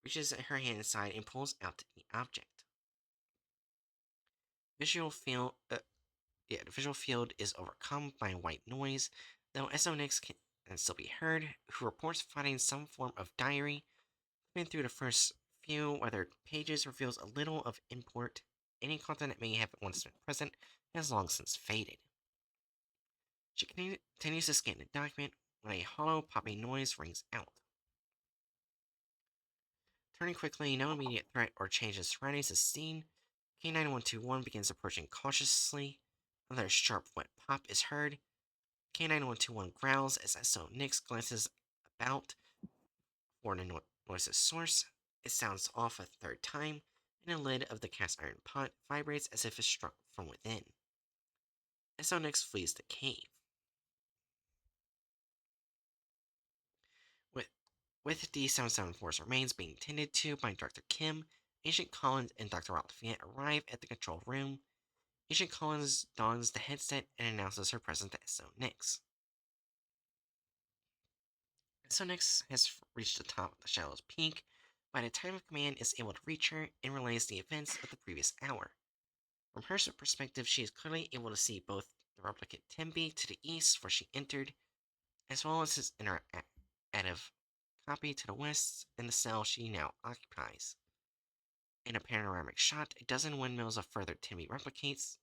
reaches her hand inside, and pulls out the object. Visual field, the visual field is overcome by white noise, though Esonix can still be heard, who reports finding some form of diary. Flipping through the first few weathered pages reveals a little of import. Any content that may have once been present has long since faded. She continues to scan the document when a hollow popping noise rings out. Turning quickly, no immediate threat or change in surroundings is seen. K9121 begins approaching cautiously. Another sharp, wet pop is heard. K9121 growls as SO Nix glances about for the noise's source. It sounds off a third time, and the lid of the cast iron pot vibrates as if it struck from within. SO Nix flees the cave. With D774's remains being tended to by Dr. Kim, Agent Collins and Dr. Lafayette arrive at the control room. Agent Collins dons the headset and announces her presence to SO Nix. SO Nix has reached the top of the Shadow's Peak. By the time of command is able to reach her and relays the events of the previous hour. From her perspective, she is clearly able to see both the replicant Tembi to the east where she entered, as well as his interactive copy to the west in the cell she now occupies. In a panoramic shot, a dozen windmills of further Timmy replicates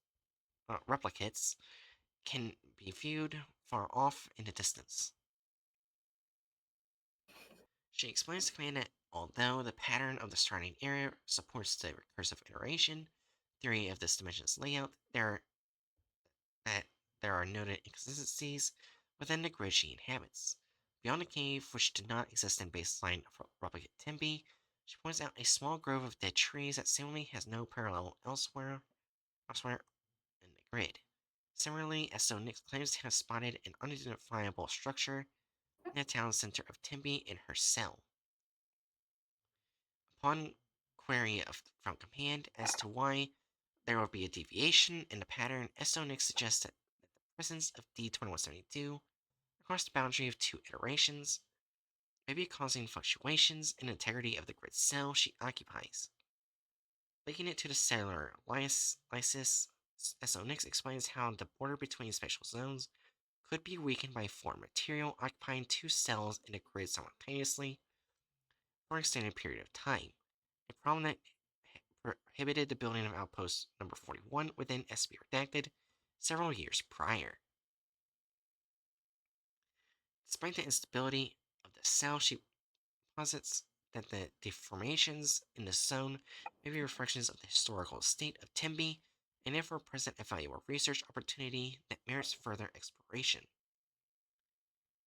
can be viewed far off in the distance. She explains to command that although the pattern of the surrounding area supports the recursive iteration theory of this dimension's layout, there are noted inconsistencies within the grid she inhabits. Beyond the cave, which did not exist in baseline replicant Tembi, she points out a small grove of dead trees that seemingly has no parallel elsewhere in the grid. Similarly, SO Nix claims to have spotted an unidentifiable structure in the town center of Tembi in her cell. Upon query from command as to why there would be a deviation in the pattern, SO Nix suggests that the presence of D2172 across the boundary of two iterations may be causing fluctuations in the integrity of the grid cell she occupies. Linking it to the cellular lysis, SO Nix explains how the border between spatial zones could be weakened by foreign material occupying two cells in the grid simultaneously for an extended period of time, a problem that prohibited the building of Outpost Number 41 within SCP Redacted several years prior. Despite the instability of the cell, she posits that the deformations in the zone may be reflections of the historical state of Tembi and therefore present a valuable research opportunity that merits further exploration.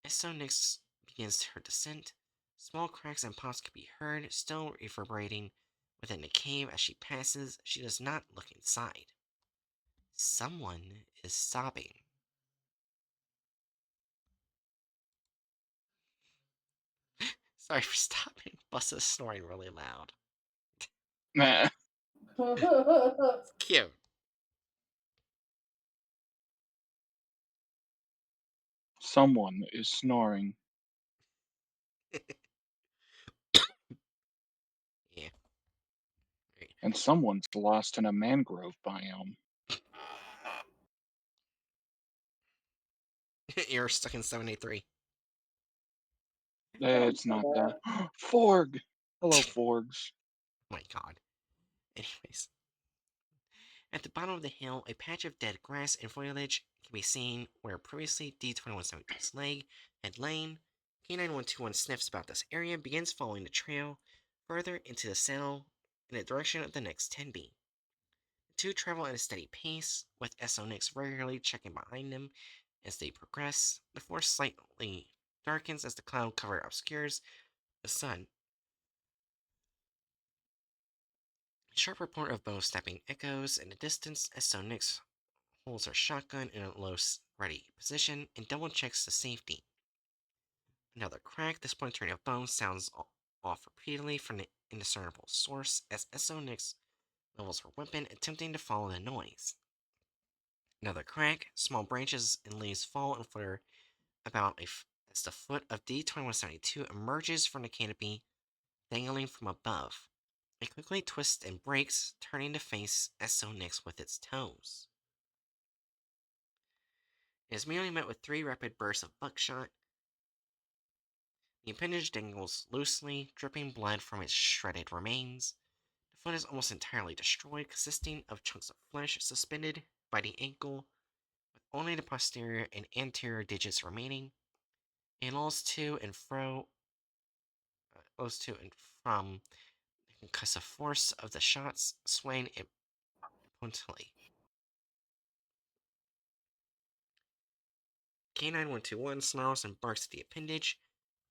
As So Nix begins her descent, small cracks and pops can be heard, still reverberating within the cave as she passes. She does not look inside. Someone is sobbing. Sorry for stopping. Bus is snoring really loud. Meh. It's cute. Someone is snoring, Yeah. Right. and someone's lost in a mangrove biome. You're stuck in 73. It's not that. Forg! Hello, Forgs. My god. Anyways, at the bottom of the hill, a patch of dead grass and foliage can be seen where previously D2172's leg had lain. K9121 sniffs about this area and begins following the trail further into the cell in the direction of the next 10B. The two travel at a steady pace, with SO-Nix regularly checking behind them as they progress. The forest slightly darkens as the cloud cover obscures the sun. A sharp report of bow snapping echoes in the distance as SO-Nix holds her shotgun in a low ready position and double checks the safety. Another crack, the splintering of bone sounds off repeatedly from the indiscernible source as SO-Nix levels her weapon, attempting to follow the noise. Another crack, small branches and leaves fall and flutter about as the foot of D2172 emerges from the canopy, dangling from above. It quickly twists and breaks, turning to face SO-Nix with its toes. It is merely met with 3 rapid bursts of buckshot. The appendage dangles loosely, dripping blood from its shredded remains. The foot is almost entirely destroyed, consisting of chunks of flesh suspended by the ankle, with only the posterior and anterior digits remaining. It lolls to and from the concussive force of the shots, swaying impotently. K9121 snarls and barks at the appendage.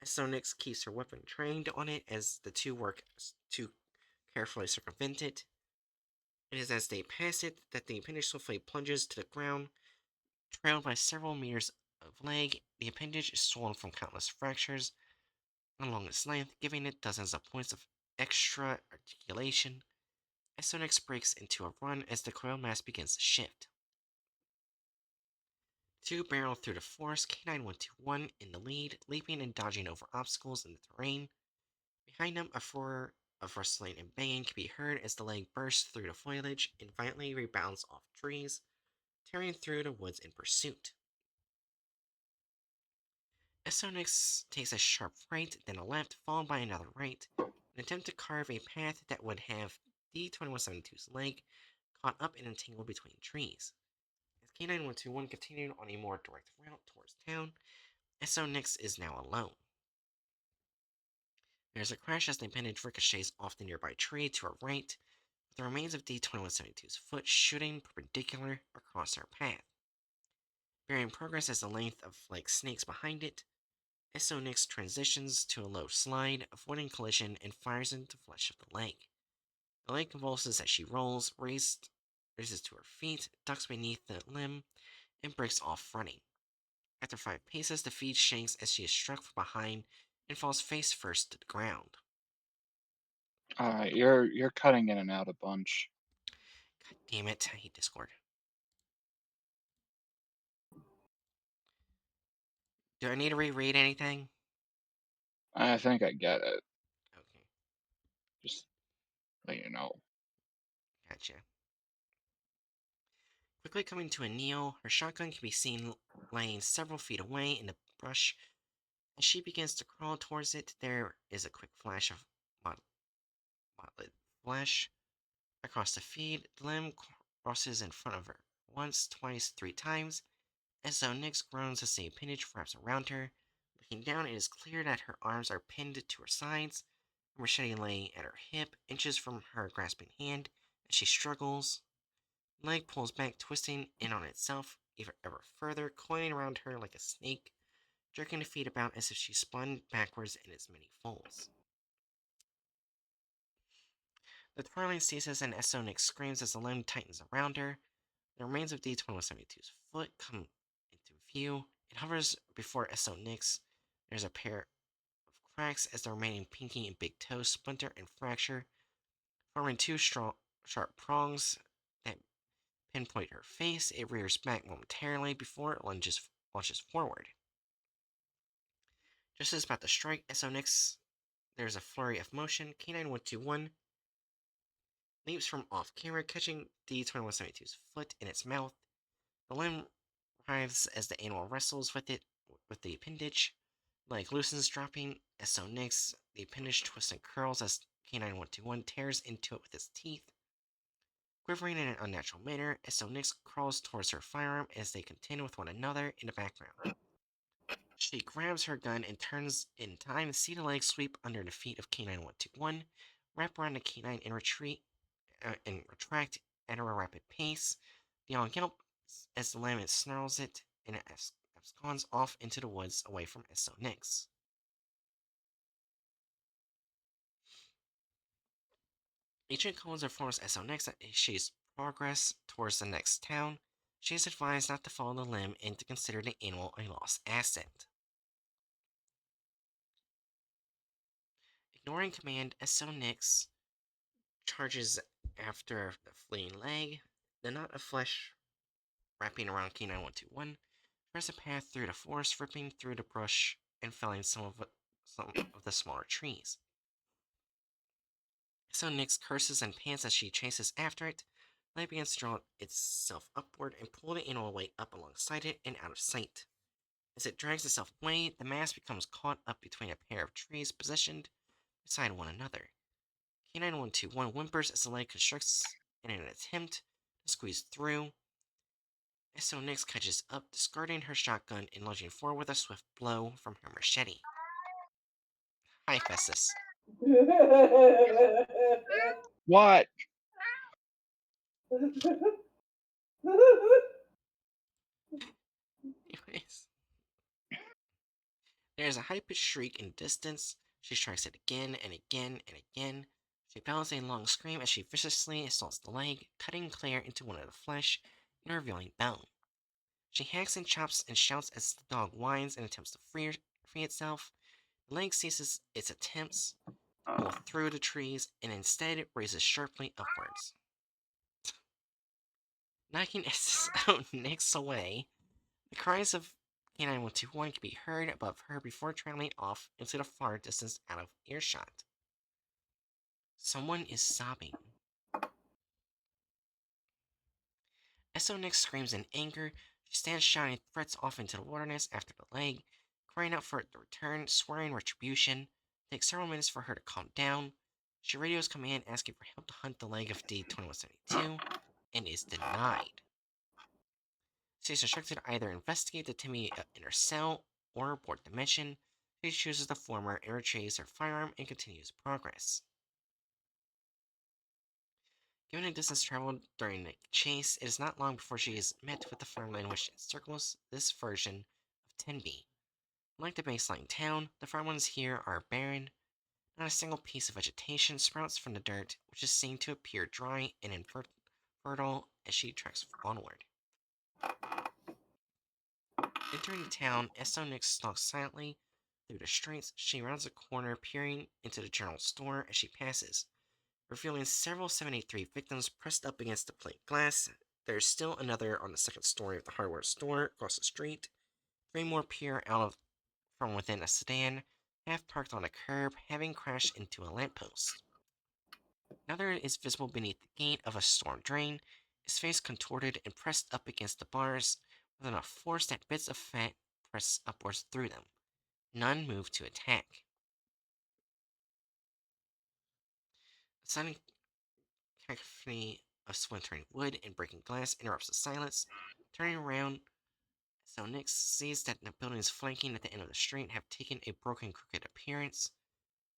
SO-Nix keeps her weapon trained on it as the two work to carefully circumvent it. It is as they pass it that the appendage swiftly plunges to the ground, trailed by several meters of leg. The appendage is swollen from countless fractures along its length, giving it dozens of points of extra articulation. SO-Nix breaks into a run as the coil mass begins to shift. Two barrel through the forest, K9121 in the lead, leaping and dodging over obstacles in the terrain. Behind them, a roar of rustling and banging can be heard as the leg bursts through the foliage and violently rebounds off trees, tearing through the woods in pursuit. SO-Nix takes a sharp right, then a left, followed by another right, an attempt to carve a path that would have D2172's leg caught up and entangled between trees. As K9121 continued on a more direct route towards town, SO-Nix is now alone. There's a crash as the appendage ricochets off the nearby tree to her right, with the remains of D2172's foot shooting perpendicular across her path. Varying progress as the length of like snakes behind it, SO-Nix transitions to a low slide, avoiding collision, and fires into the flesh of the leg. The leg convulses as she rolls, raises to her feet, ducks beneath the limb, and breaks off running. After 5 paces, the feet shakes as she is struck from behind and falls face first to the ground. Alright, you're cutting in and out a bunch. God damn it, I hate Discord. Do I need to reread anything? I think I get it. Okay, Just let you know. gotcha. Quickly coming to a kneel, her shotgun can be seen laying several feet away in the brush. As she begins to crawl towards it, there is a quick flash of mottled flesh across the feed. The limb crosses in front of her once, twice, 3 times. SO-Nix groans as the appendage wraps around her. Looking down, it is clear that her arms are pinned to her sides, a machete laying at her hip, inches from her grasping hand. As she struggles, the leg pulls back, twisting in on itself ever further, coiling around her like a snake, jerking the feet about as if she spun backwards in its many folds. The twirling ceases and SO-Nix screams as the limb tightens around her. The remains of D2172's foot come into view. It hovers before SO-Nix. There's a pair of cracks as the remaining pinky and big toes splinter and fracture, forming two strong, sharp prongs that pinpoint her face. It rears back momentarily before it launches forward. Just as about to strike SO-Nix, there's a flurry of motion. K9121 leaps from off camera, catching D2172's foot in its mouth. The limb writhes as the animal wrestles with it with the appendage. Leg loosens, dropping SO-Nix. The appendage twists and curls as K9121 tears into it with its teeth. Quivering in an unnatural manner, SO-Nix crawls towards her firearm as they contend with one another in the background. She grabs her gun and turns in time to see the leg sweep under the feet of K9121, wrap around the K9 and retract at a rapid pace. The dog yelps as the lamb snarls it and it absconds off into the woods away from SO-Nix. Agent Collins informs SO-Nix that she's progress towards the next town. She is advised not to follow the limb and to consider the animal a lost asset. Ignoring command, SO-Nix charges after the fleeing leg. The knot of flesh wrapping around K9121 traverses a path through the forest, ripping through the brush and felling some of the smaller trees. SO-Nix curses and pants as she chases after it. The leg begins to draw itself upward and pull the animal weight up alongside it and out of sight. As it drags itself away, the mass becomes caught up between a pair of trees positioned beside one another. K9121 whimpers as the leg constricts in an attempt to squeeze through. SO-Nix catches up, discarding her shotgun and lunging forward with a swift blow from her machete. Hi, Festus. What? Anyways, there's a high-pitched shriek in the distance. She strikes it again and again and again. She bellows a long scream as she viciously assaults the leg, cutting clear into one of the flesh and revealing bone. She hacks and chops and shouts as the dog whines and attempts to free itself. The leg ceases its attempts to pull through the trees and instead raises sharply upwards. Knocking SO-Nix away, the cries of K9121 can be heard above her before trailing off into the far distance out of earshot. Someone is sobbing. SO-Nix screams in anger. She stands shouting threats off into the wilderness after the leg, crying out for it to return, swearing retribution. It takes several minutes for her to calm down. She radios command asking for help to hunt the leg of D2172 and is denied. She is instructed to either investigate the Timmy in her cell or abort the mission. She chooses the former and retrieves her firearm and continues progress. Given the distance traveled during the chase, it is not long before she is met with the farmland which encircles this version of 10B. Like the baseline town, the farmlands here are barren. Not a single piece of vegetation sprouts from the dirt, which is seen to appear dry and infertile as she treks onward. Entering the town, SO-Nix stalks silently through the streets. She rounds a corner, peering into the general store as she passes, revealing several 783 victims pressed up against the plate glass. There's still another on the second story of the hardware store across the street. 3 more peer out from within a sedan, half parked on a curb, having crashed into a lamppost. Another is visible beneath the gate of a storm drain, his face contorted and pressed up against the bars, with enough force that bits of fat press upwards through them. None move to attack. A sudden cacophony of splintering wood and breaking glass interrupts the silence. Turning around, SO-Nix sees that the buildings flanking at the end of the street have taken a broken, crooked appearance.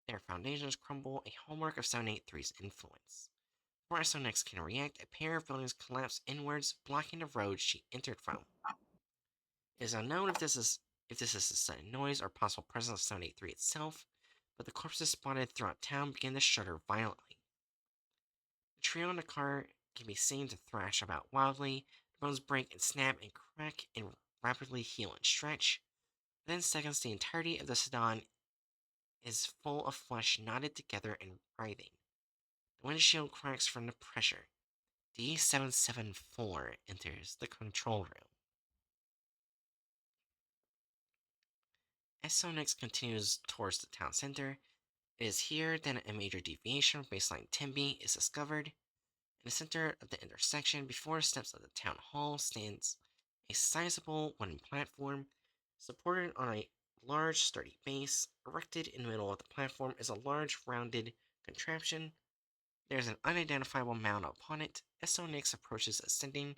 Their foundations crumble, a hallmark of 783's influence. Before SO-Nix can react, a pair of buildings collapse inwards, blocking the road she entered from. It is unknown if this is a sudden noise or possible presence of 783 itself, but the corpses spotted throughout town begin to shudder violently. The trio in the car can be seen to thrash about wildly. The bones break and snap and crack and rapidly heal and stretch. Within seconds, the entirety of the sedan is full of flesh knotted together and writhing. The windshield cracks from the pressure. D774 enters the control room. As Sonix continues towards the town center, it is here that a major deviation from baseline Tembi is discovered. In the center of the intersection, before the steps of the town hall, stands a sizable wooden platform supported on a large, sturdy base. Erected in the middle of the platform is a large, rounded contraption. There is an unidentifiable mound upon it. As Sonix approaches, ascending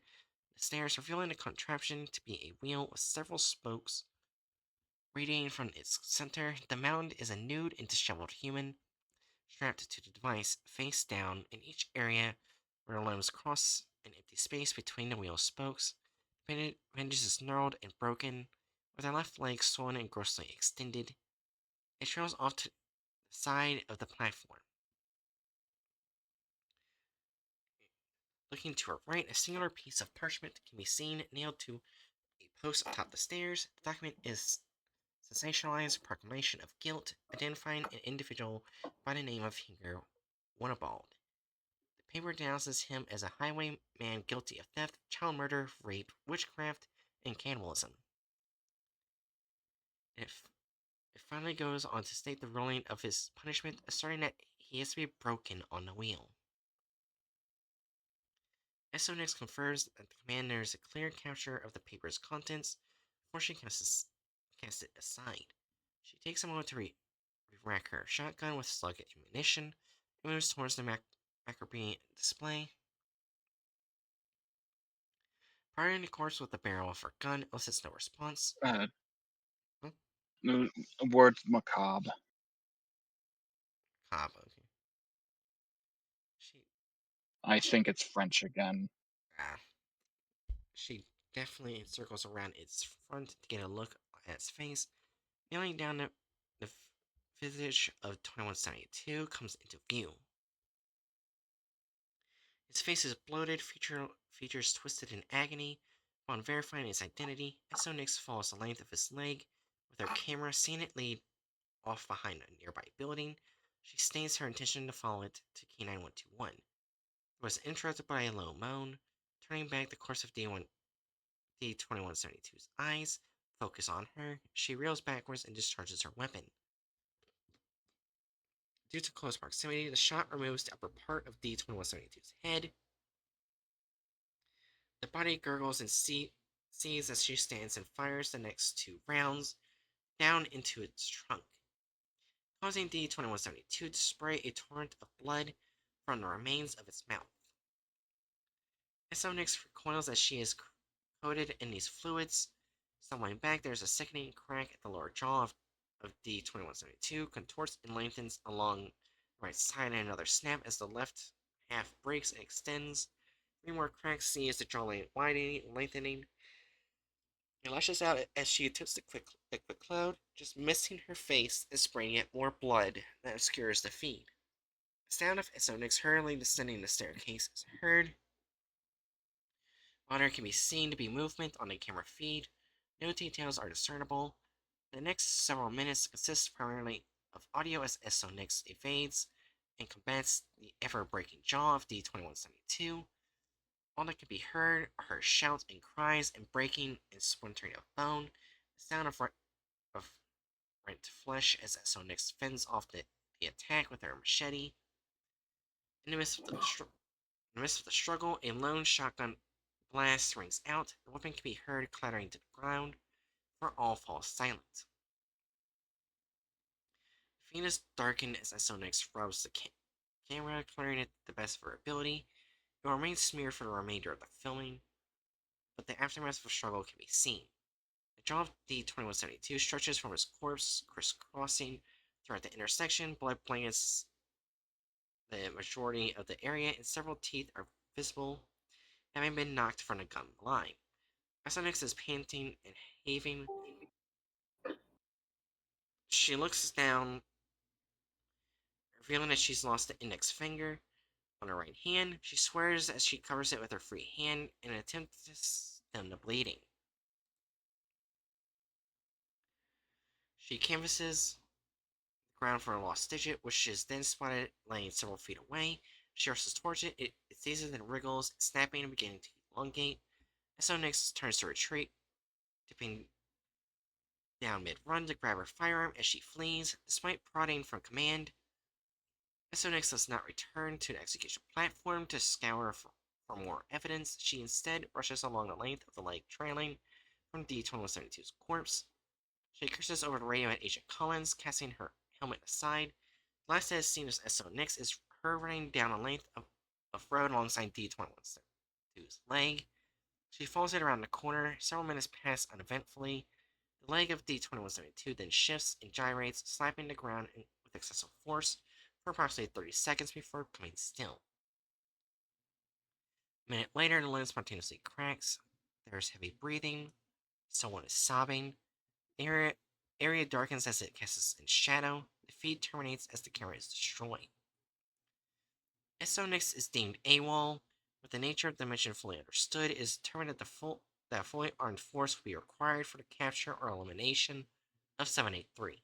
the stairs, revealing the contraption to be a wheel with several spokes radiating from its center. The mound is a nude and disheveled human, strapped to the device, face down, in each area where the limbs cross an empty space between the wheel spokes. The appendage is gnarled and broken, with her left leg swollen and grossly extended. It trails off to the side of the platform. Looking to her right, a singular piece of parchment can be seen nailed to a post atop the stairs. The document is sensationalized proclamation of guilt, identifying an individual by the name of Hinger Winnebald. The paper denounces him as a highwayman guilty of theft, child murder, rape, witchcraft, and cannibalism. It finally goes on to state the ruling of his punishment, asserting that he has to be broken on the wheel. SO next confers that the commander is a clear capture of the paper's contents before she casts it aside. She takes a moment to rack her shotgun with slug ammunition and moves towards the macrobee display. Firing the corpse with the barrel of her gun elicits no response. Uh, Huh? the word's macabre. Cobb, okay. I think it's French again. She definitely circles around its front to get a look at its face. Kneeling down, the visage of 2172 comes into view. His face is bloated, features twisted in agony. Upon verifying his identity, SO Nix follows the length of his leg with her camera, seeing it lead off behind a nearby building. She states her intention to follow it to K9121. It was interrupted by a low moan. Turning back, the course of D2172's eyes focus on her. She reels backwards and discharges her weapon. Due to close proximity, the shot removes the upper part of D2172's head. The body gurgles and sees as she stands and fires the next two rounds down into its trunk, causing D2172 to spray a torrent of blood from the remains of its mouth. SO Nix recoils as she is coated in these fluids. Stumbling back, there is a sickening crack at the lower jaw of D2172, contorts and lengthens along the right side, and another snap as the left half breaks and extends. 3 more cracks see as the jawline widening, lengthening. It lashes out as she attempts to quick cloud, just missing her face and spraying yet more blood that obscures the feed. The sound of SO Nix hurriedly descending the staircase is heard. While there can be seen to be movement on the camera feed, no details are discernible. The next several minutes consist primarily of audio as SO Nix evades and combats the ever-breaking jaw of D2172. All that can be heard are her shouts and cries and breaking and splintering of bone, the sound of rent flesh as SO Nix fends off the attack with her machete. In the midst of the struggle, a lone shotgun blast rings out. The weapon can be heard clattering to the ground, for all fall silent. The fiend is darkened as SO Nix rubs the camera, clearing it the best of her ability. It will remain smeared for the remainder of the filming, but the aftermath of the struggle can be seen. The jaw of D2172 stretches from his corpse, crisscrossing throughout the intersection. Blood blankets the majority of the area, and several teeth are visible, having been knocked from the gun line. SO Nix is panting and heaving. She looks down, revealing that she's lost the index finger on her right hand. She swears as she covers it with her free hand in an attempt to stem the bleeding. She canvasses ground for a lost digit, which is then spotted laying several feet away. She rushes towards it. It seizes and wriggles, snapping and beginning to elongate. SO-Nix turns to retreat, dipping down mid-run to grab her firearm as she flees. Despite prodding from command, SO-Nix does not return to the execution platform to scour for more evidence. She instead rushes along the length of the leg trailing from D-2172's corpse. She curses over the radio at Agent Collins, casting her helmet aside. The last that is seen as SO-Nix is her running down a length of road alongside D-2172's leg. She follows it around the corner. Several minutes pass uneventfully. The leg of D-2172 then shifts and gyrates, slapping the ground with excessive force for approximately 30 seconds before becoming still. A minute later, the limb spontaneously cracks. There is heavy breathing. Someone is sobbing. The area darkens as it casts in shadow. The feed terminates as the camera is destroyed. SO-Nix is deemed AWOL. With the nature of the mission fully understood, it is determined that a fully armed force will be required for the capture or elimination of 783.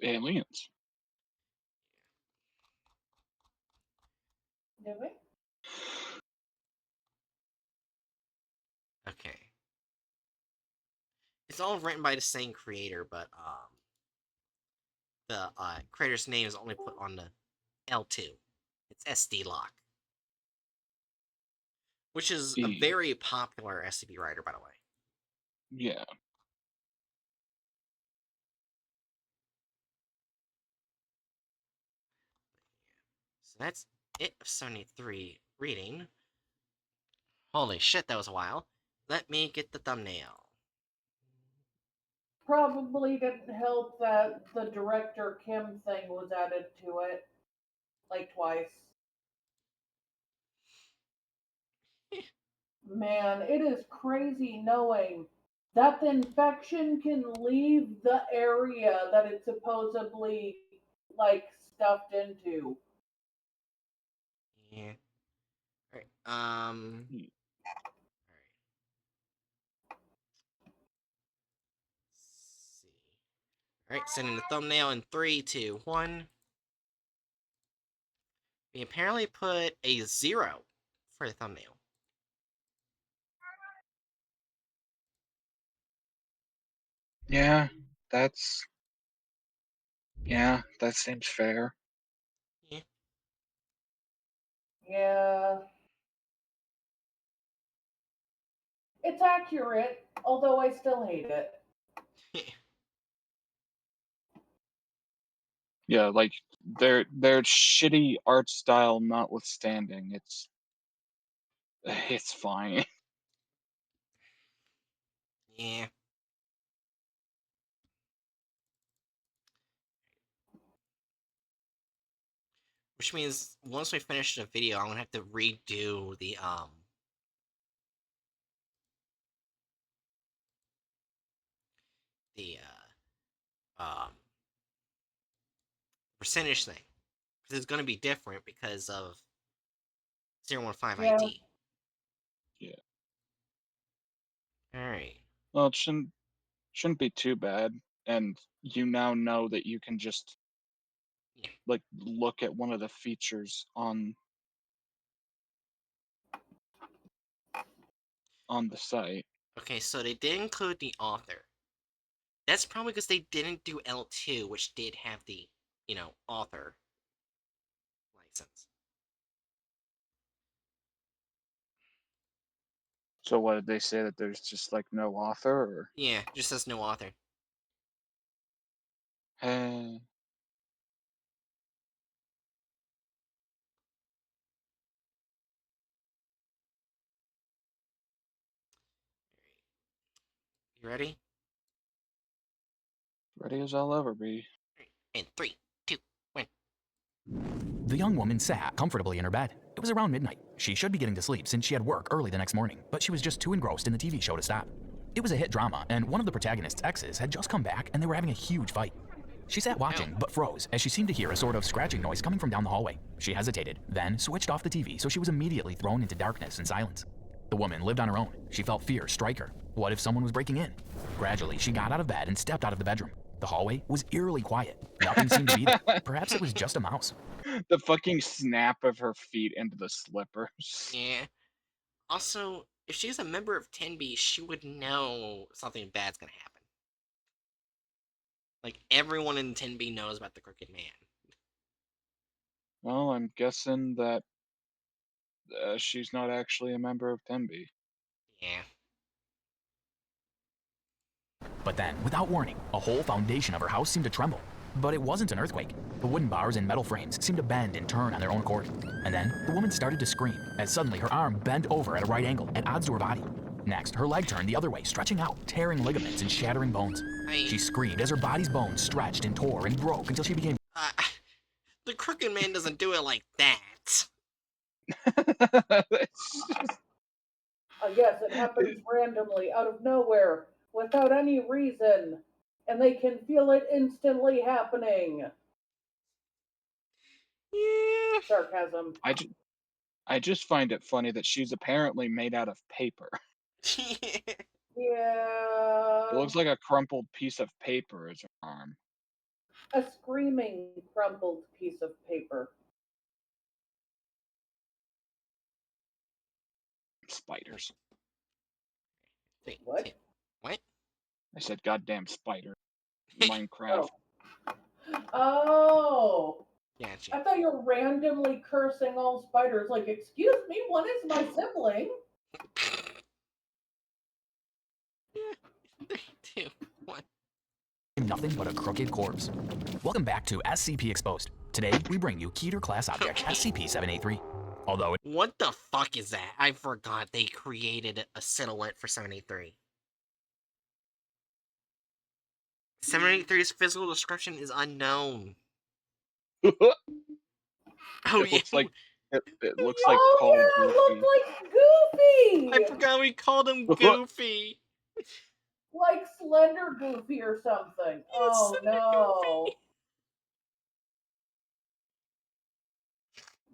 Aliens. Did we? Okay. It's all written by the same creator, but the creator's name is only put on the L2. It's SD Lock, which is a very popular SCP writer, by the way. Yeah. So that's it of 73 reading. Holy shit, that was a while. Let me get the thumbnail. Probably didn't help that the director Kim thing was added to it, like twice. Man, it is crazy knowing that the infection can leave the area that it's supposedly like stuffed into. Yeah. Alright, Hmm. Alright. See. Alright, sending the thumbnail in 3, 2, 1. We apparently put a 0 for the thumbnail. Yeah, that's. Yeah, that seems fair. Yeah. Yeah. It's accurate, although I still hate it. Yeah, like their shitty art style notwithstanding, it's fine. Yeah. Which means once we finish the video, I'm gonna have to redo the the percentage thing, because it's gonna be different because of 015 Yeah. IT. Yeah. All right. Well, it shouldn't be too bad, and you now know that you can just Yeah. like look at one of the features on the site. Okay, so they did include the author. That's probably because they didn't do L2, which did have the, author license. So what did they say, that there's just like no author, or? Yeah, just says no author. Hey. You ready? Ready as I'll ever be. In 3, 2, 1. The young woman sat comfortably in her bed. It was around midnight. She should be getting to sleep since she had work early the next morning, but she was just too engrossed in the TV show to stop. It was a hit drama, and one of the protagonist's exes had just come back and they were having a huge fight. She sat watching, but froze as she seemed to hear a sort of scratching noise coming from down the hallway. She hesitated, then switched off the TV, so she was immediately thrown into darkness and silence. The woman lived on her own. She felt fear strike her. What if someone was breaking in? Gradually, she got out of bed and stepped out of the bedroom. The hallway was eerily quiet. Nothing seemed to be there. Perhaps it was just a mouse. The fucking snap of her feet into the slippers. Yeah. Also, if she's a member of 10B, she would know something bad's gonna happen. Like, everyone in 10B knows about the Crooked Man. Well, I'm guessing that she's not actually a member of 10B. Yeah. But then, without warning, a whole foundation of her house seemed to tremble. But it wasn't an earthquake. The wooden bars and metal frames seemed to bend and turn on their own accord. And then, the woman started to scream, as suddenly her arm bent over at a right angle, at odds to her body. Next, her leg turned the other way, stretching out, tearing ligaments and shattering bones. She screamed as her body's bones stretched and tore and broke until she became... The Crooked Man doesn't do it like that. Yes, it happens randomly, out of nowhere, without any reason, and they can feel it instantly happening. Yeah. Sarcasm. I just find it funny that she's apparently made out of paper. Yeah. It looks like a crumpled piece of paper is her arm. A screaming, crumpled piece of paper. Spiders. Wait, What? What? I said goddamn spider. Minecraft. Oh. Gotcha. I thought you were randomly cursing all spiders. Like, excuse me, one is my sibling. Yeah. 3, 2, 1. nothing but a crooked corpse. Welcome back to SCP Exposed. Today, we bring you Keter class object SCP-783. Although What the fuck is that? I forgot they created a silhouette for 783. 783's physical description is unknown. It Oh, yeah. looks like it looks like Oh Call of yeah, it Duty. looked like Goofy. I forgot we called him Goofy. Like Slender Goofy or something. Oh Slender no. Goofy.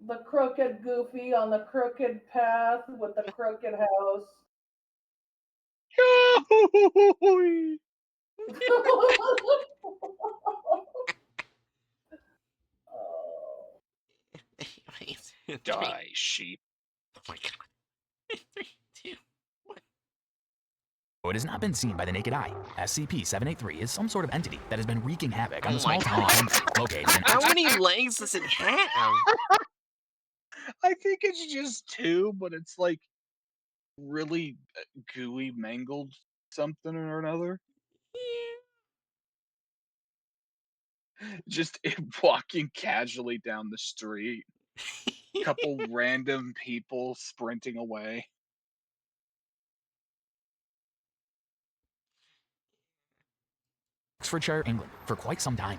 The crooked Goofy on the crooked path with the crooked house. Oh. Anyways, Die, sheep. Oh my god. 3, 2, 1. it has not been seen by the naked eye, SCP-783 is some sort of entity that has been wreaking havoc on Oh the small my town of God. Henry, located in... How many legs does it have? I think it's just 2, but it's like really gooey, mangled something or another. Just walking casually down the street. Couple random people sprinting away. Oxfordshire, England, for quite some time.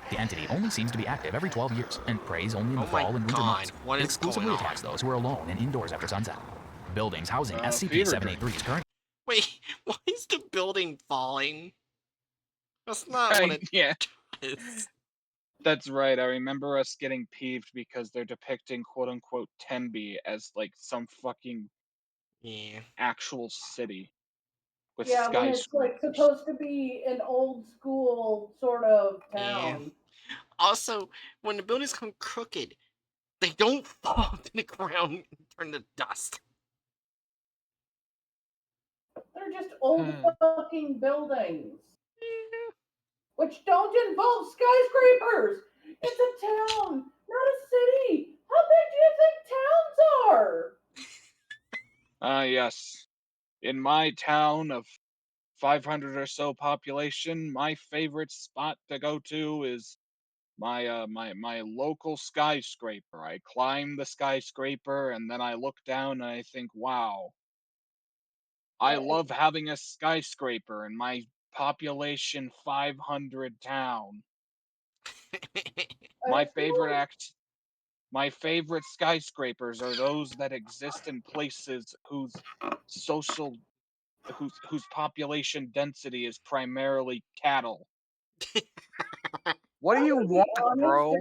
The entity only seems to be active every 12 years and preys only in the Oh my fall and winter God, months. what It is going exclusively on? attacks those who are alone and indoors after sunset. Buildings housing Fever SCP-783's current... Wait, why is the building falling? That's not what it Yeah, is. that's right. I remember us getting peeved because they're depicting quote-unquote Tenby as like some fucking Yeah. actual city with Yeah, when it's like skyscrapers. supposed to be an old school sort of Yeah. town. Also, when the buildings come crooked, they don't fall to the ground and turn to dust. They're just old Hmm. fucking buildings. Which don't involve skyscrapers. It's a town, not a city. How big do you think towns are? Yes. In my town of 500 or so population, my favorite spot to go to is my local skyscraper. I climb the skyscraper and then I look down and I think, wow, I love having a skyscraper in my population 500 town. My favorite skyscrapers are those that exist in places whose social whose population density is primarily cattle. What do you To be want, honest, bro?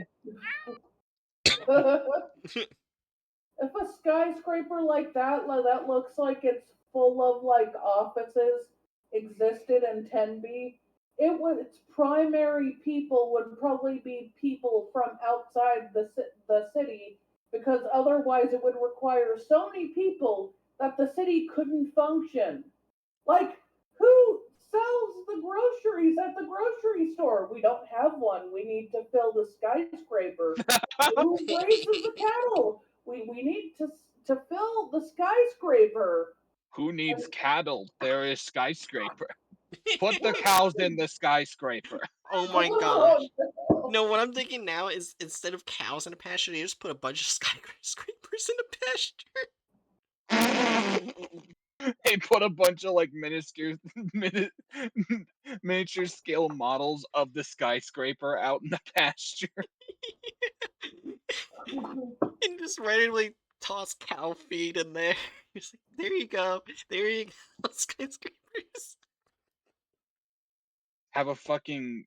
if a skyscraper like that looks like it's full of like offices existed in 10B, its primary people would probably be people from outside the city, because otherwise it would require so many people that the city couldn't function. Like, who sells the groceries at the grocery store? We don't have one. We need to fill the skyscraper. Who raises the cattle? We need to fill the skyscraper. Who needs cattle? There is skyscraper. Put the cows in the skyscraper. Oh my gosh. No, what I'm thinking now is instead of cows in a pasture, they just put a bunch of skyscrapers in a pasture. They put a bunch of like miniature scale models of the skyscraper out in the pasture. And just randomly toss cow feed in there. Just like, there you go. There you go. Skyscrapers. Have a fucking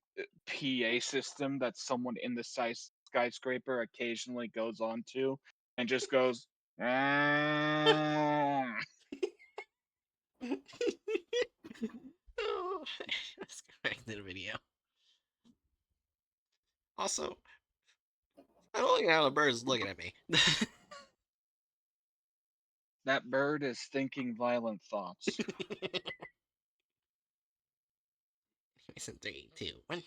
PA system that someone in the skyscraper occasionally goes on to and just goes, "Mm." Oh, let's go back to the video. Also, I don't like how the bird's looking at me. That bird is thinking violent thoughts. Listen, 3, 2, 1.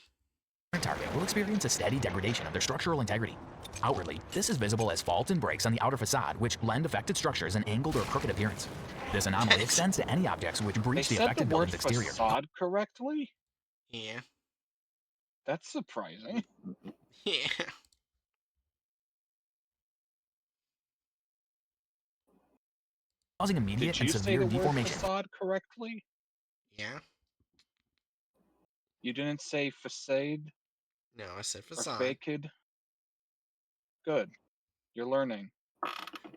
target will experience a steady degradation of their structural integrity. Outwardly, this is visible as faults and breaks on the outer facade, which lend affected structures an angled or crooked appearance. This anomaly extends to any objects which They breach the said the affected word building's exterior, facade correctly? Yeah. That's surprising. Yeah. causing immediate Did and you say severe the word deformation. facade correctly? Yeah. You didn't say facade No, I said or facade. faked? Good. You're learning.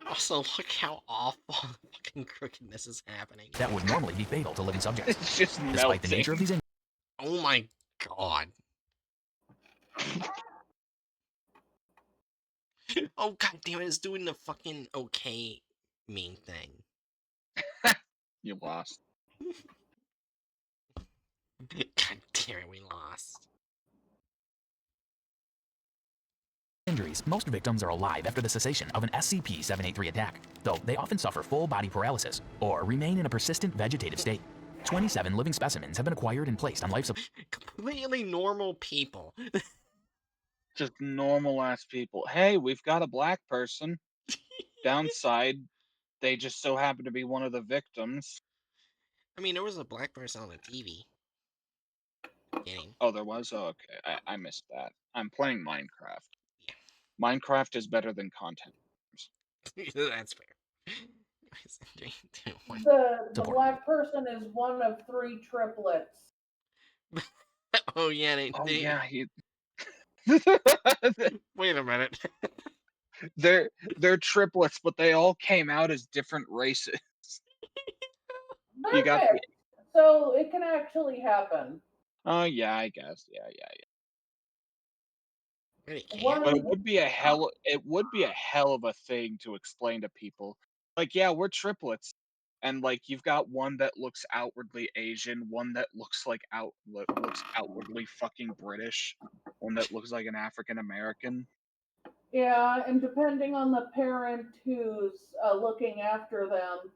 Also, look how awful the fucking crookedness is happening. That would normally be fatal to living subjects. It's just Despite the melting. nature of these Oh my god. Oh god damn it, it's doing the fucking okay mean thing. You lost. God damn it, we lost. injuries, most victims are alive after the cessation of an SCP-783 attack, though they often suffer full body paralysis or remain in a persistent vegetative state. 27 living specimens have been acquired and placed on life support. Completely normal people. Just normal ass people. Hey, we've got a black person. Downside, they just so happen to be one of the victims. I mean, there was a black person on the TV. Kidding. Oh, there was? Oh, okay. I missed that. I'm playing Minecraft. Yeah. Minecraft is better than content. That's fair. 3, 2, 1. The black person is one of 3 triplets. Oh yeah, Oh they yeah, he. wait a minute. they're triplets, but they all came out as different races. You They're got the. mixed, so it can actually happen. Oh yeah, I guess. Yeah. Really can't. One But of it would be a hell. It would be a hell of a thing to explain to people. Like, yeah, we're triplets, and like you've got one that looks outwardly Asian, one that looks like looks outwardly fucking British, one that looks like an African American. Yeah, and depending on the parent who's looking after them,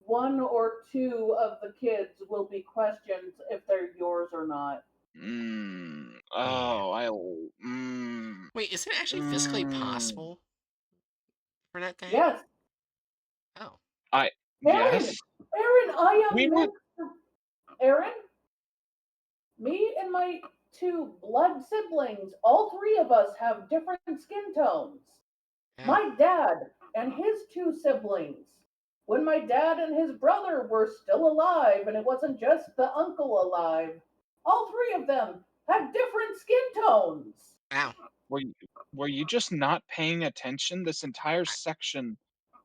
1 or 2 of the kids will be questioned if they're yours or not. Oh, Wait, is it actually physically possible for that thing? Yes, Oh. I Aaron, yes. Aaron, I We am would. mixed. Aaron, me and my 2 blood siblings, all 3 of us have different skin tones. Yeah. My dad and his 2 siblings, when my dad and his brother were still alive, and it wasn't just the uncle alive, all 3 of them had different skin tones. Ow. Were you just not paying attention? This entire section,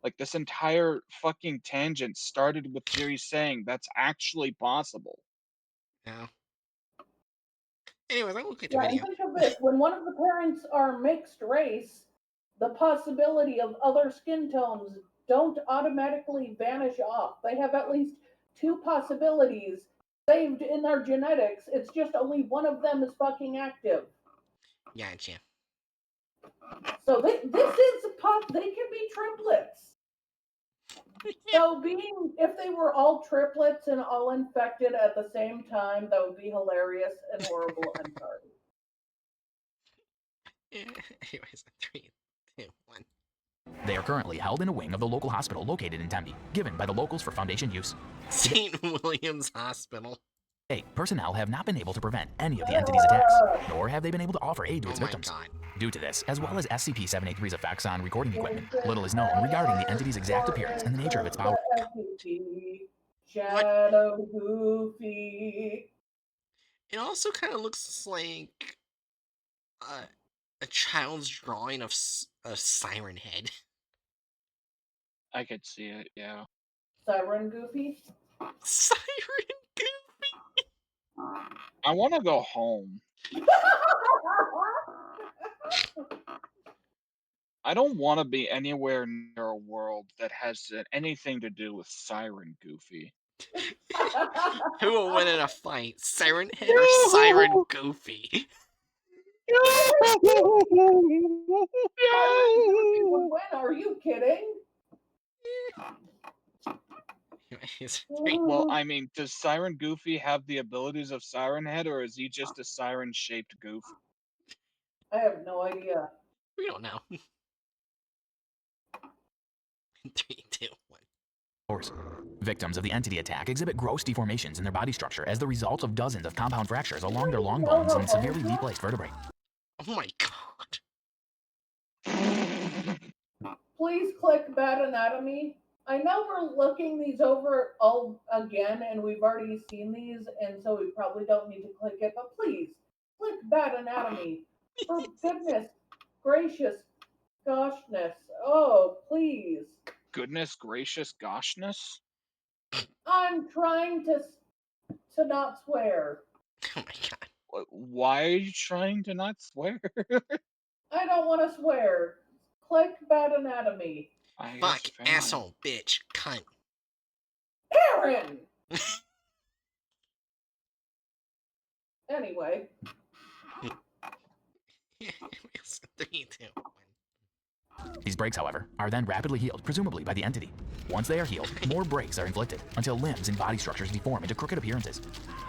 like this entire fucking tangent, started with Jerry saying that's actually possible. Ow. Anyways, I will quit the Yeah, and video. think of this: when one of the parents are mixed race, the possibility of other skin tones don't automatically vanish off. They have at least two possibilities saved in their genetics. It's just only one of them is fucking active. Gotcha. So this is they can be triplets. So if they were all triplets and all infected at the same time, that would be hilarious and horrible. I'm sorry. Anyways, 3, 2, 1. They are currently held in a wing of the local hospital located in Tempe, given by the locals for Foundation use. St. William's Hospital. Today, personnel have not been able to prevent any of the entity's attacks, nor have they been able to offer aid to Oh its my victims. god. Due to this, as well as SCP-783's effects on recording equipment, little is known regarding the entity's exact appearance and the nature of its power. Shadow Goofy. It also kind of looks like a child's drawing of a siren head. I could see it, yeah. Siren Goofy. Siren Goofy. I want to go home. I don't want to be anywhere near a world that has anything to do with Siren Goofy. Who will win in a fight, Siren Head or Siren Goofy? Siren Goofy would win. Are you kidding? Anyways, Well, I mean, does Siren Goofy have the abilities of Siren Head, or is he just a siren-shaped goof? I have no idea. we don't know. 3, 2, 1. Course. Victims of the entity attack exhibit gross deformations in their body structure as the result of dozens of compound fractures along their long bones and severely deplaced vertebrae. Oh my god. Please click Bad Anatomy. I know we're looking these over all again, and we've already seen these, and so we probably don't need to click it, but please click Bad Anatomy. For goodness gracious goshness. Oh, please. Goodness gracious goshness? I'm trying to not swear. Oh my god. Why are you trying to not swear? I don't want to swear. Click Bad Anatomy. Fuck, guess fine. asshole, bitch, cunt. Aaron! Anyway. 3, 2, 1. These breaks, however, are then rapidly healed, presumably by the entity. Once they are healed, more breaks are inflicted until limbs and body structures deform into crooked appearances.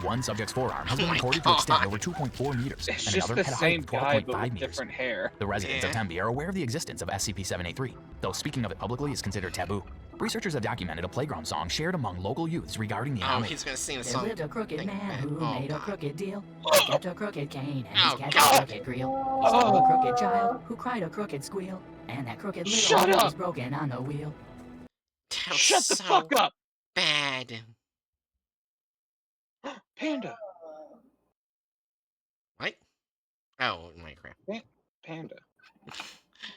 One subject's forearm has been recorded to extend over 2.4 meters, It's and just another the had a height same of guy, but 12.5 with meters. different hair. The residents of Yeah. Tempe are aware of the existence of SCP-783, though speaking of it publicly is considered taboo. Researchers have documented a playground song shared among local youths regarding the Oh, anomaly. he's gonna sing the There song. lived a crooked Thing man bad. who Oh, made a God. crooked deal. He kept a crooked cane and Oh, he's kept God. a crooked creel. He stole a crooked child who cried a crooked squeal. And that crooked little Shut wheel up! was broken on the wheel. That was Shut the so fuck up! bad. Panda! What? Oh, Minecraft. Panda.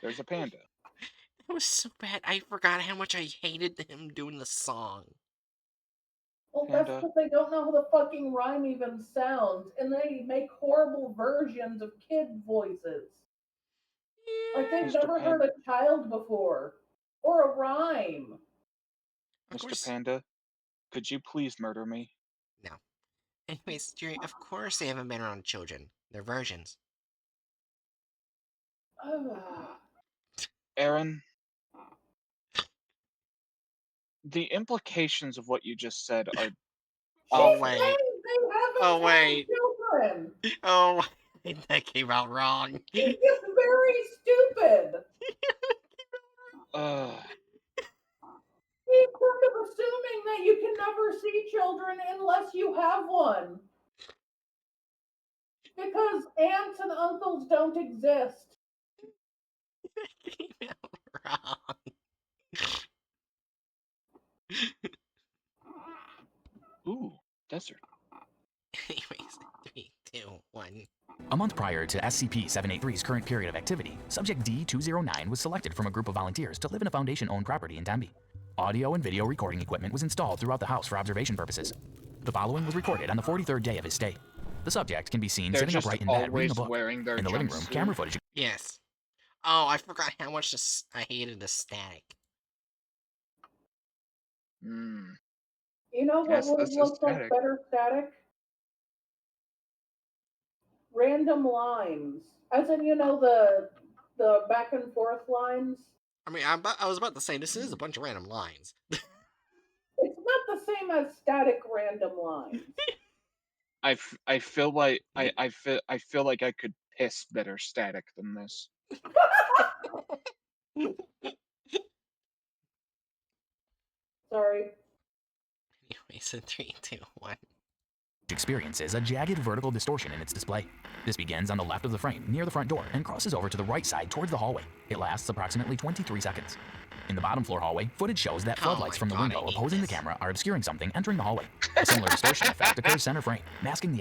There's a panda. That was so bad. I forgot how much I hated him doing the song. Well, that's Panda. because they don't know how the fucking rhyme even sounds, and they make horrible versions of kid voices. Like they've Mr. never heard a child before. Or a rhyme. Of Mr. course. Panda, could you please murder me? No. Anyways, Jerry, of course they haven't been around children. They're versions. Aaron, the implications of what you just said are... Oh, She's wait. saying they haven't Oh, had wait. children. Oh, that came out wrong. It's just very stupid. He's kind of assuming that you can never see children unless you have one. Because aunts and uncles don't exist. That came out wrong. Ooh, desert. Anyways, 3, 2, 1. A month prior to SCP-783's current period of activity, Subject D-209 was selected from a group of volunteers to live in a Foundation-owned property in Tempe. Audio and video recording equipment was installed throughout the house for observation purposes. The following was recorded on the 43rd day of his stay. The subject can be seen They're sitting just upright in bed reading a always book. wearing their In the living room, jumpsuit. camera footage. Yes. Oh, I forgot how much I hated the static. Mm. You know what Yes, would have this is looked like static. better static? Random lines. As in, the back and forth lines. I mean, I was about to say, this is a bunch of random lines. It's not the same as static random lines. I feel like I feel like I could piss better static than this. Sorry. Anyways, in 3, 2, 1. Experiences a jagged vertical distortion in its display. This begins on the left of the frame, near the front door, and crosses over to the right side towards the hallway. It lasts approximately 23 seconds. In the bottom floor hallway, footage shows that Oh floodlights my from the God, window I hate opposing the this. camera are obscuring something entering the hallway. A similar distortion effect occurs center frame, masking the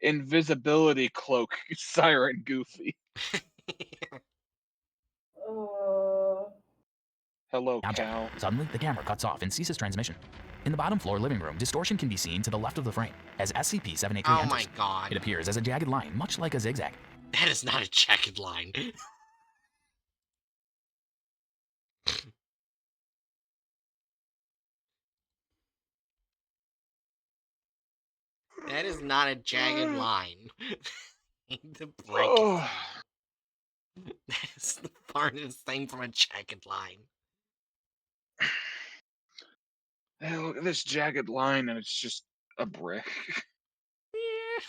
Invisibility cloak, Siren Goofy. Hello, object. cow. Suddenly, the camera cuts off and ceases transmission. In the bottom floor living room, distortion can be seen to the left of the frame as SCP-783 Oh enters. my God. It appears as a jagged line, much like a zigzag. That is not a jagged line. That is not a jagged line. I hate to break it to you. That is the farthest thing from a jagged line. Hey, look at this jagged line, and it's just a brick. Yeah.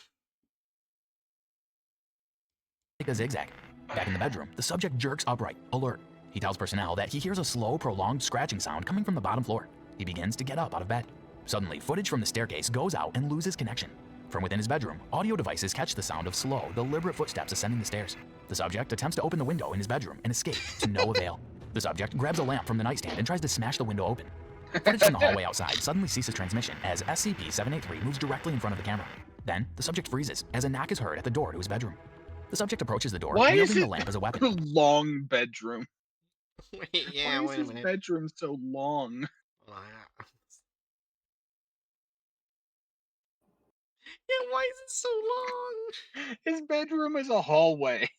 Like a zigzag. Back in the bedroom, the subject jerks upright, alert. He tells personnel that he hears a slow, prolonged scratching sound coming from the bottom floor. He begins to get up out of bed. Suddenly, footage from the staircase goes out and loses connection. From within his bedroom, audio devices catch the sound of slow, deliberate footsteps ascending the stairs. The subject attempts to open the window in his bedroom and escape, to no avail. The subject grabs a lamp from the nightstand and tries to smash the window open. Footage from the hallway outside suddenly ceases transmission as SCP-783 moves directly in front of the camera. Then, the subject freezes as a knock is heard at the door to his bedroom. The subject approaches the door, Why is wielding the it lamp as a a weapon. long bedroom? Wait, yeah, Why is wait a his minute. bedroom so long? Yeah, why is it so long? His bedroom is a hallway.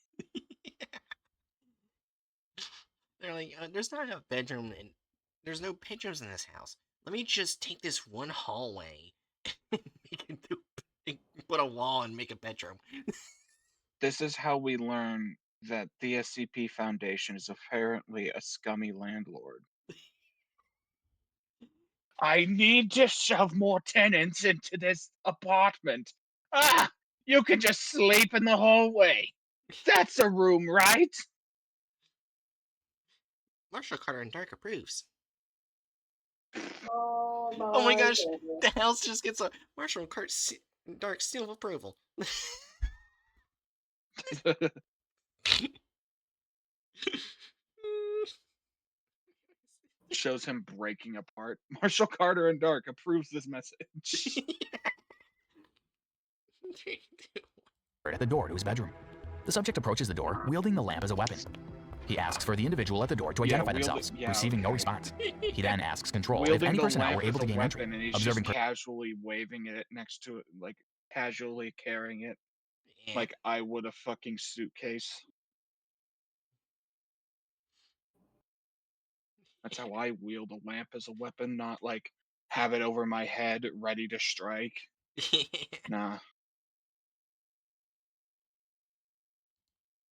They're like, there's not enough bedroom and there's no bedrooms in this house. Let me just take this one hallway and put a wall and make a bedroom. This is how we learn that the SCP Foundation is apparently a scummy landlord. I need to shove more tenants into this apartment. Ah! You can just sleep in the hallway. That's a room, right? Marshall Carter and Dark approves. Oh my, Oh my gosh, goodness. the house just gets a Marshall Carter Dark seal of approval. Shows him breaking apart. Marshall Carter and Dark approves this message. At the door to his bedroom. The subject approaches the door, wielding the lamp as a weapon. He asks for the individual at the door to identify themselves, receiving no response. He then asks Control if Wielding any the personnel lamp were able as to a gain entry. weapon, and he's Observing just casually waving it next to it, like casually carrying it, Yeah. like I would a fucking suitcase. That's how I wield a lamp as a weapon, not like have it over my head ready to strike. Nah.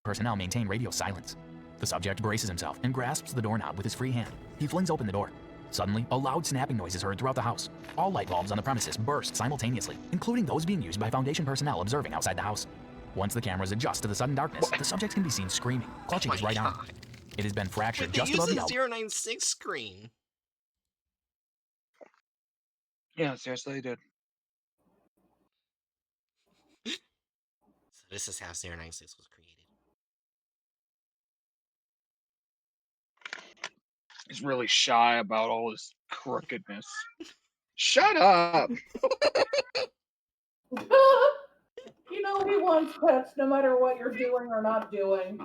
personnel maintain radio silence. The subject braces himself and grasps the doorknob with his free hand. He flings open the door. Suddenly, a loud snapping noise is heard throughout the house. All light bulbs on the premises burst simultaneously, including those being used by Foundation personnel observing outside the house. Once the cameras adjust to the sudden darkness, the subject can be seen screaming, clutching his right arm. It has been fractured They just use above the the elbow. 096 screen. Yeah, seriously, they did. So this is how 096 was created. He's really shy about all his crookedness. Shut up! You know he wants pets no matter what you're doing or not doing.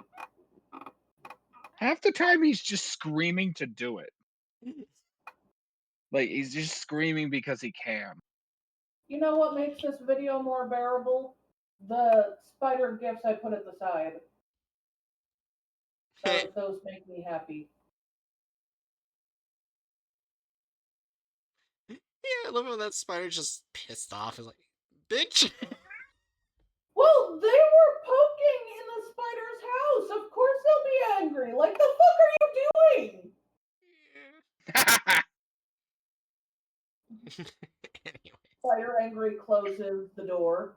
Half the time he's just screaming to do it. Like, he's just screaming because he can. You know what makes this video more bearable? The spider gifts I put at the side. Those make me happy. Yeah, I love how that spider just pissed off. Is like, bitch. Well, they were poking in the spider's house. Of course they'll be angry. Like, the fuck are you doing? Anyway, Spider angry closes the door.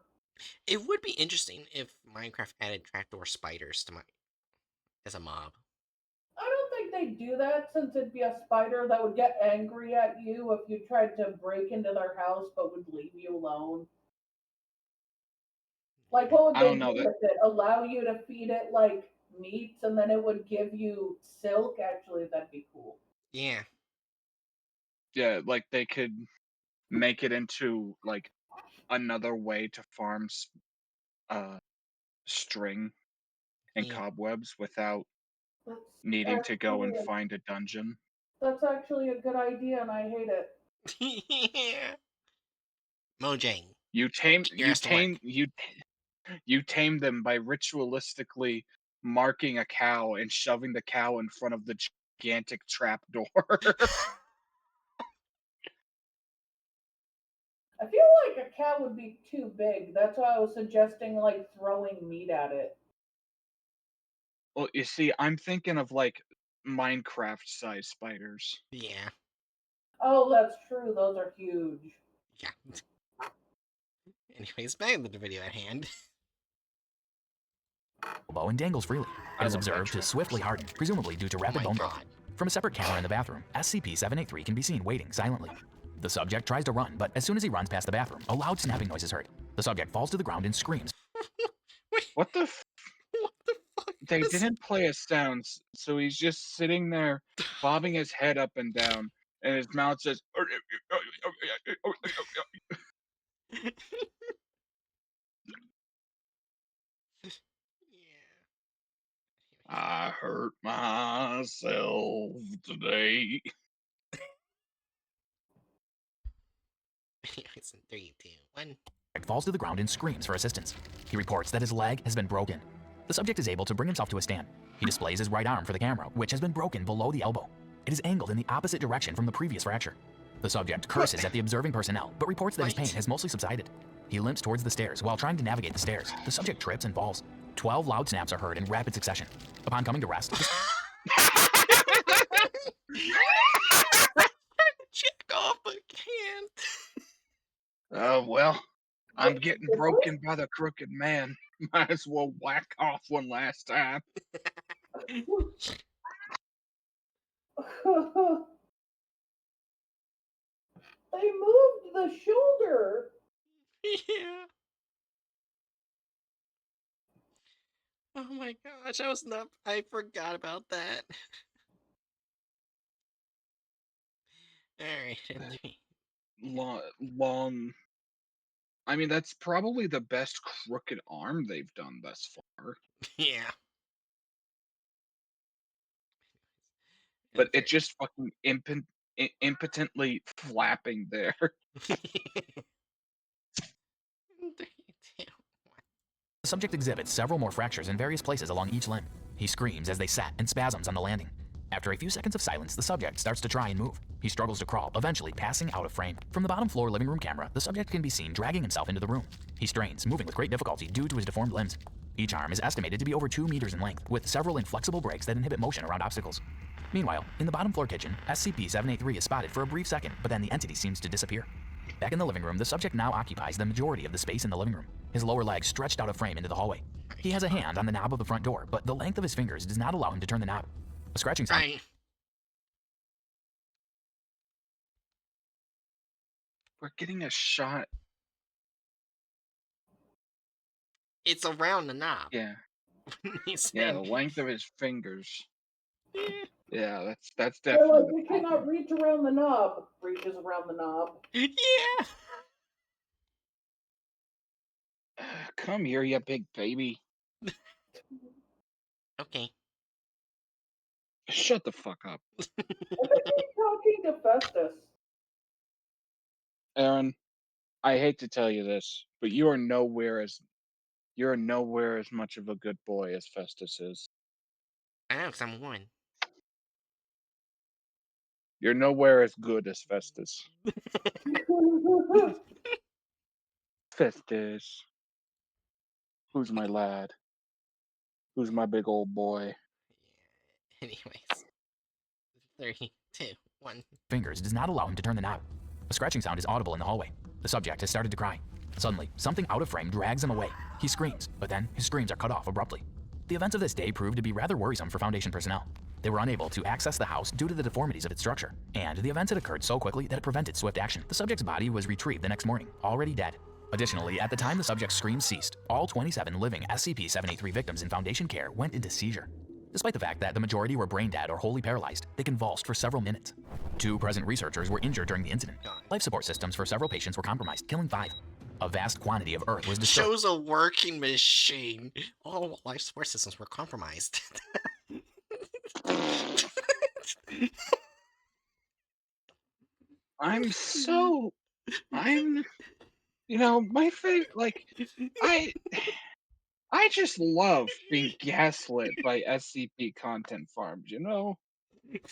it would be interesting if Minecraft added trapdoor spiders to my as a mob. I don't think they'd do that since it'd be a spider that would get angry at you if you tried to break into their house but would leave you alone. Like, what would I they don't do know that. with it? Allow you to feed it like meats and then it would give you silk? Actually, that'd be cool. Yeah. Yeah, like they could make it into like another way to farm string and Yeah. cobwebs without That's needing to go and actually find a dungeon. that's actually a good idea, and I hate it. Yeah. Mojang, You tame get your ass to work. you tame them by ritualistically marking a cow and shoving the cow in front of the gigantic trap door. I feel like a cat would be too big. That's why I was suggesting like throwing meat at it. Well, you see, I'm thinking of like Minecraft size spiders. Yeah. Oh, that's true. Those are huge. Yeah. Anyways, back to the video at hand. elbow and dangles freely. I It is love that observed to trap. swiftly harden, presumably due to Oh rapid my bone growth. god. From a separate camera in the bathroom, SCP-783 can be seen waiting silently. The subject tries to run, but as soon as he runs past the bathroom, a loud snapping noise is heard. The subject falls to the ground and screams. Wait, What the? what the fuck? They is- didn't play a sound, so he's just sitting there, bobbing his head up and down, and his mouth says. Yeah. I hurt myself today. Anyways, in 3, 2, 1. Falls to the ground and screams for assistance. He reports that his leg has been broken. The subject is able to bring himself to a stand. He displays his right arm for the camera, which has been broken below the elbow. It is angled in the opposite direction from the previous fracture. The subject curses at the observing personnel, but reports that his pain has mostly subsided. He limps towards the stairs while trying to navigate the stairs. The subject trips and falls. 12 loud snaps are heard in rapid succession. Upon coming to rest, Check off, but can't. Well, I'm getting broken by the crooked man. Might as well whack off one last time. They moved the shoulder. Yeah. Oh my gosh, I forgot about that. Alright, and 3. Long. I mean, that's probably the best crooked arm they've done thus far. Yeah. But And it just fucking impotently flapping there. 3. 3, 2, 1. the subject exhibits several more fractures in various places along each limb. He screams as they sat and spasms on the landing. After a few seconds of silence, the subject starts to try and move. He struggles to crawl, eventually passing out of frame. From the bottom floor living room camera, the subject can be seen dragging himself into the room. He strains, moving with great difficulty due to his deformed limbs. Each arm is estimated to be over 2 meters in length, with several inflexible breaks that inhibit motion around obstacles. Meanwhile, in the bottom floor kitchen, SCP-783 is spotted for a brief second, but then the entity seems to disappear. Back in the living room, the subject now occupies the majority of the space in the living room, his lower leg stretched out of frame into the hallway. He has a hand on the knob of the front door, but the length of his fingers does not allow him to turn the knob. A scratching sound. Right. We're getting a shot. It's around the knob. Yeah. He's Yeah, saying, the length of his fingers. yeah. Yeah, that's They're definitely like, the we problem. cannot reach around the knob. Reaches around the knob. Yeah. Come here, you big baby. Okay. Shut the fuck up. I think he's talking to Festus. Aaron, I hate to tell you this, but you're nowhere as much of a good boy as Festus is. I know, because I'm a woman. You're nowhere as good as Festus. Festus. Who's my lad? Who's my big old boy? Yeah. Anyways. 3, 2, 1. Fingers does not allow him to turn the knob. A scratching sound is audible in the hallway. The subject has started to cry. Suddenly, something out of frame drags him away. He screams, but then his screams are cut off abruptly. The events of this day proved to be rather worrisome for Foundation personnel. They were unable to access the house due to the deformities of its structure, and the events had occurred so quickly that it prevented swift action. The subject's body was retrieved the next morning, already dead. Additionally, at the time the subject's screams ceased, all 27 living SCP-783 victims in Foundation care went into seizure. Despite the fact that the majority were brain dead or wholly paralyzed, they convulsed for several minutes. 2 present researchers were injured during the incident. Life support systems for several patients were compromised, killing 5. A vast quantity of earth was destroyed. Shows a working machine. All life support systems were compromised. My favorite, I just love being gaslit by SCP content farms,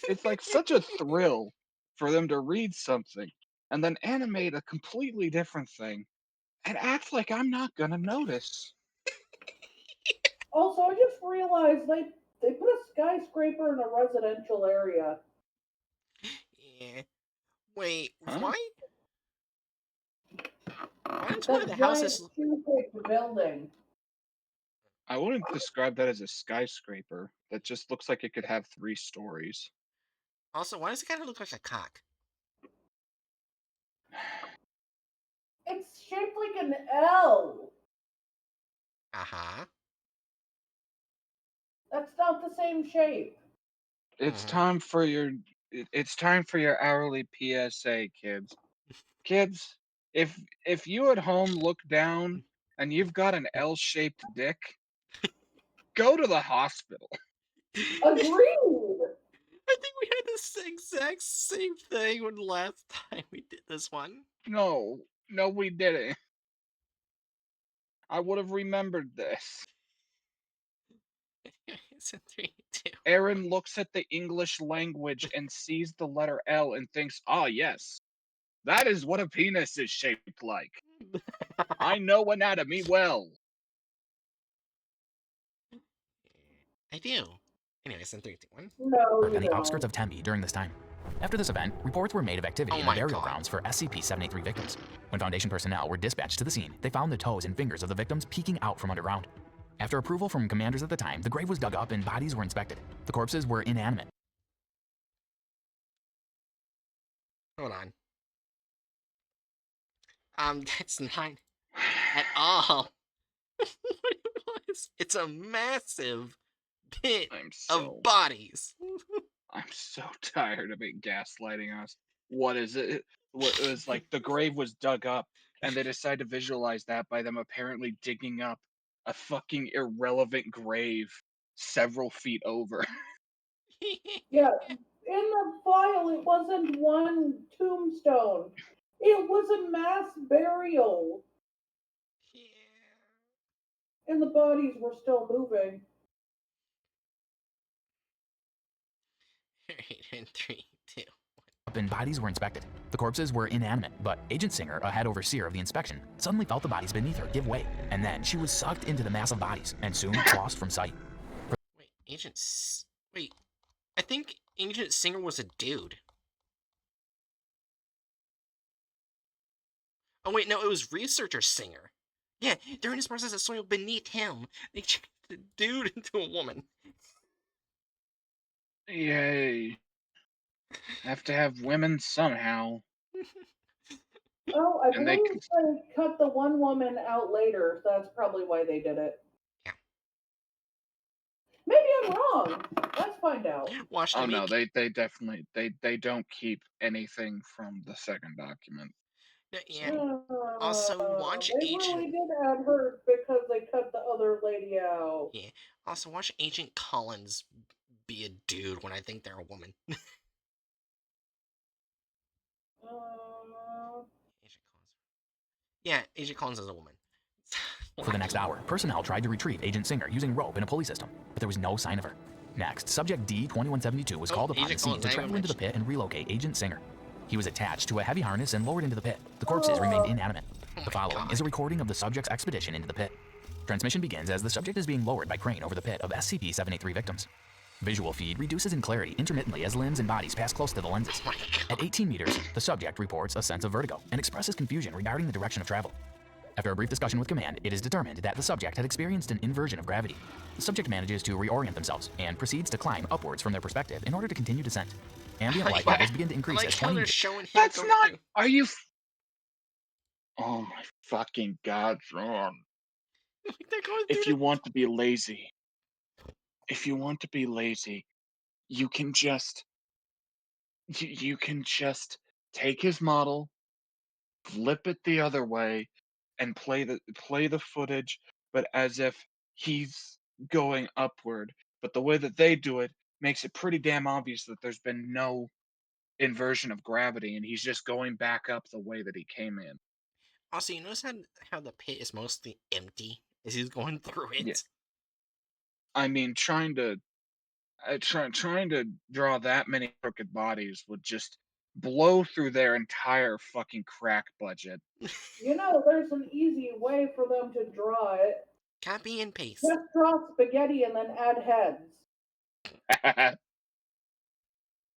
It's like such a thrill for them to read something and then animate a completely different thing and act like I'm not gonna notice. Also, I just realized they put a skyscraper in a residential area. Yeah. Wait, Huh? why? Why does one of That the giant houses... two-page building. I wouldn't describe that as a skyscraper. That just looks like it could have 3 stories. Also, why does it kind of look like a cock? It's shaped like an L. Uh-huh. That's not the same shape. It's Mhm. time for your hourly PSA, kids. Kids, if you at home look down and you've got an L-shaped dick, go to the hospital. Agreed. I think we had this exact same thing when last time we did this one. No, we didn't. I would have remembered this. It's in 3, 2. Aaron looks at the English language and sees the letter L and thinks, ah, yes, that is what a penis is shaped like. I know anatomy well. I do. Anyways, in 3, 2, 1. No, you On the don't. outskirts of Tempe during this time. After this event, reports were made of activity Oh in the my burial God. grounds for SCP-783 victims. When Foundation personnel were dispatched to the scene, they found the toes and fingers of the victims peeking out from underground. After approval from commanders at the time, the grave was dug up and bodies were inspected. The corpses were inanimate. Hold on. That's not at all what it was. It's a massive pit of bodies. I'm so tired of it gaslighting us. What is it? What it was like the grave was dug up, and they decided to visualize that by them apparently digging up a fucking irrelevant grave several feet over. Yeah, in the file, it wasn't one tombstone. It was a mass burial, Yeah. and the bodies were still moving. Alright, in 3, 2. Up and bodies were inspected. The corpses were inanimate, but Agent Singer, a head overseer of the inspection, suddenly felt the bodies beneath her give way, and then she was sucked into the mass of bodies and soon lost from sight. Wait, Wait, I think Agent Singer was a dude. Oh wait, no, it was Researcher Singer. Yeah, during this process of soil beneath him, they changed the dude into a woman. Yay. Have to have women somehow. Oh, I And they believe they cut the one woman out later, so that's probably why they did it. Yeah. Maybe I'm wrong. Let's find out. Watch Oh them no, make... they definitely they don't keep anything from the second document. Yeah. Also, watch They Agent... really did add her because they cut the other lady out. Yeah. Also, watch Agent Collins be a dude when I think they're a woman. Uh, Agent Collins. Yeah, Agent Collins is a woman. For the next hour, personnel tried to retrieve Agent Singer using rope and a pulley system, but there was no sign of her. Next, subject D-2172 was Oh, called upon Agent the scene Collins, to I travel even into the mentioned- pit and relocate Agent Singer. He was attached to a heavy harness and lowered into the pit. The corpses remained inanimate. Oh The my following God. is a recording of the subject's expedition into the pit. Transmission begins as the subject is being lowered by crane over the pit of SCP-783 victims. Visual feed reduces in clarity intermittently as limbs and bodies pass close to the lenses. Oh my God. At 18 meters, the subject reports a sense of vertigo and expresses confusion regarding the direction of travel. After a brief discussion with command, it is determined that the subject had experienced an inversion of gravity. The subject manages to reorient themselves and proceeds to climb upwards from their perspective in order to continue descent. Ambient light levels begin to I increase like as how 20 they're meters. showing him That's going not. through. Are you? Oh my fucking god, Ron. They're going If through you want to be lazy, you can just you can just take his model, flip it the other way, and play the footage, but as if he's going upward. But the way that they do it makes it pretty damn obvious that there's been no inversion of gravity, and he's just going back up the way that he came in. Also, you notice how the pit is mostly empty as he's going through it? Yeah. I mean, trying to draw that many crooked bodies would just blow through their entire fucking crack budget. You know, there's an easy way for them to draw it. Copy and paste. Just draw spaghetti and then add heads.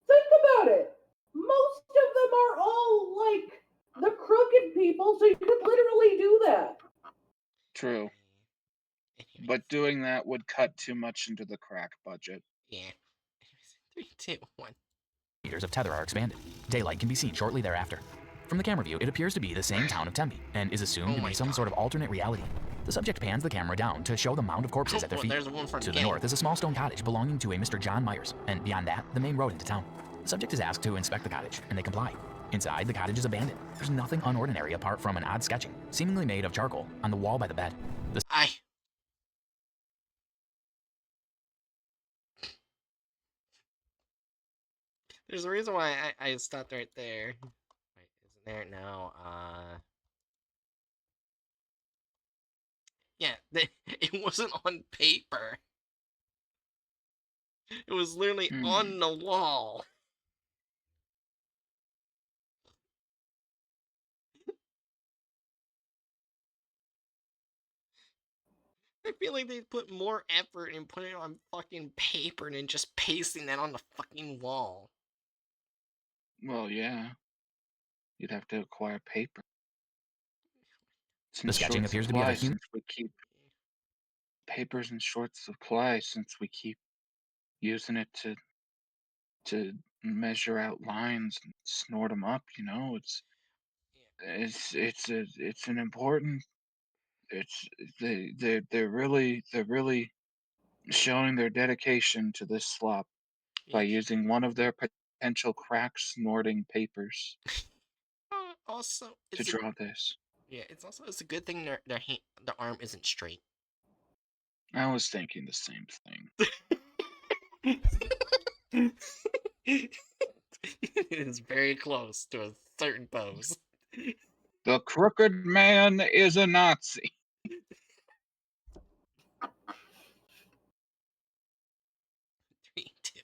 Think about it. Most of them are all like the crooked people, so you could literally do that. True, Anyways, but doing that would cut too much into the crack budget. yeah. Anyways, 3, 2, 1. Meters of tether are expanded. Daylight can be seen shortly thereafter. From the camera view, it appears to be the same town of Tempe and is assumed Oh to my be some God. sort of alternate reality. The subject pans the camera down to show the mound of corpses at their Oh, feet. there's one from To the gang. north is a small stone cottage belonging to a Mr. John Myers, and beyond that, the main road into town. The subject is asked to inspect the cottage, and they comply. Inside, the cottage is abandoned. There's nothing unordinary apart from an odd sketching, seemingly made of charcoal, on the wall by the bed. There's a reason why I stopped right there. Wait, isn't there? No, yeah, it wasn't on paper. It was literally on the wall. I feel like they put more effort in putting it on fucking paper than just pasting that on the fucking wall. Well, yeah, you'd have to acquire paper. It's in The sketching short appears to be of a supply human. since we keep papers in short supply since we keep using it to measure out lines and snort them up. You know, it's an important. It's they're really showing their dedication to this slop by Yeah. using one of their potential crack snorting papers Also, to it's a, draw this. yeah, it's a good thing the arm isn't straight. I was thinking the same thing. It is very close to a certain pose. The crooked man is a Nazi. 3, 2.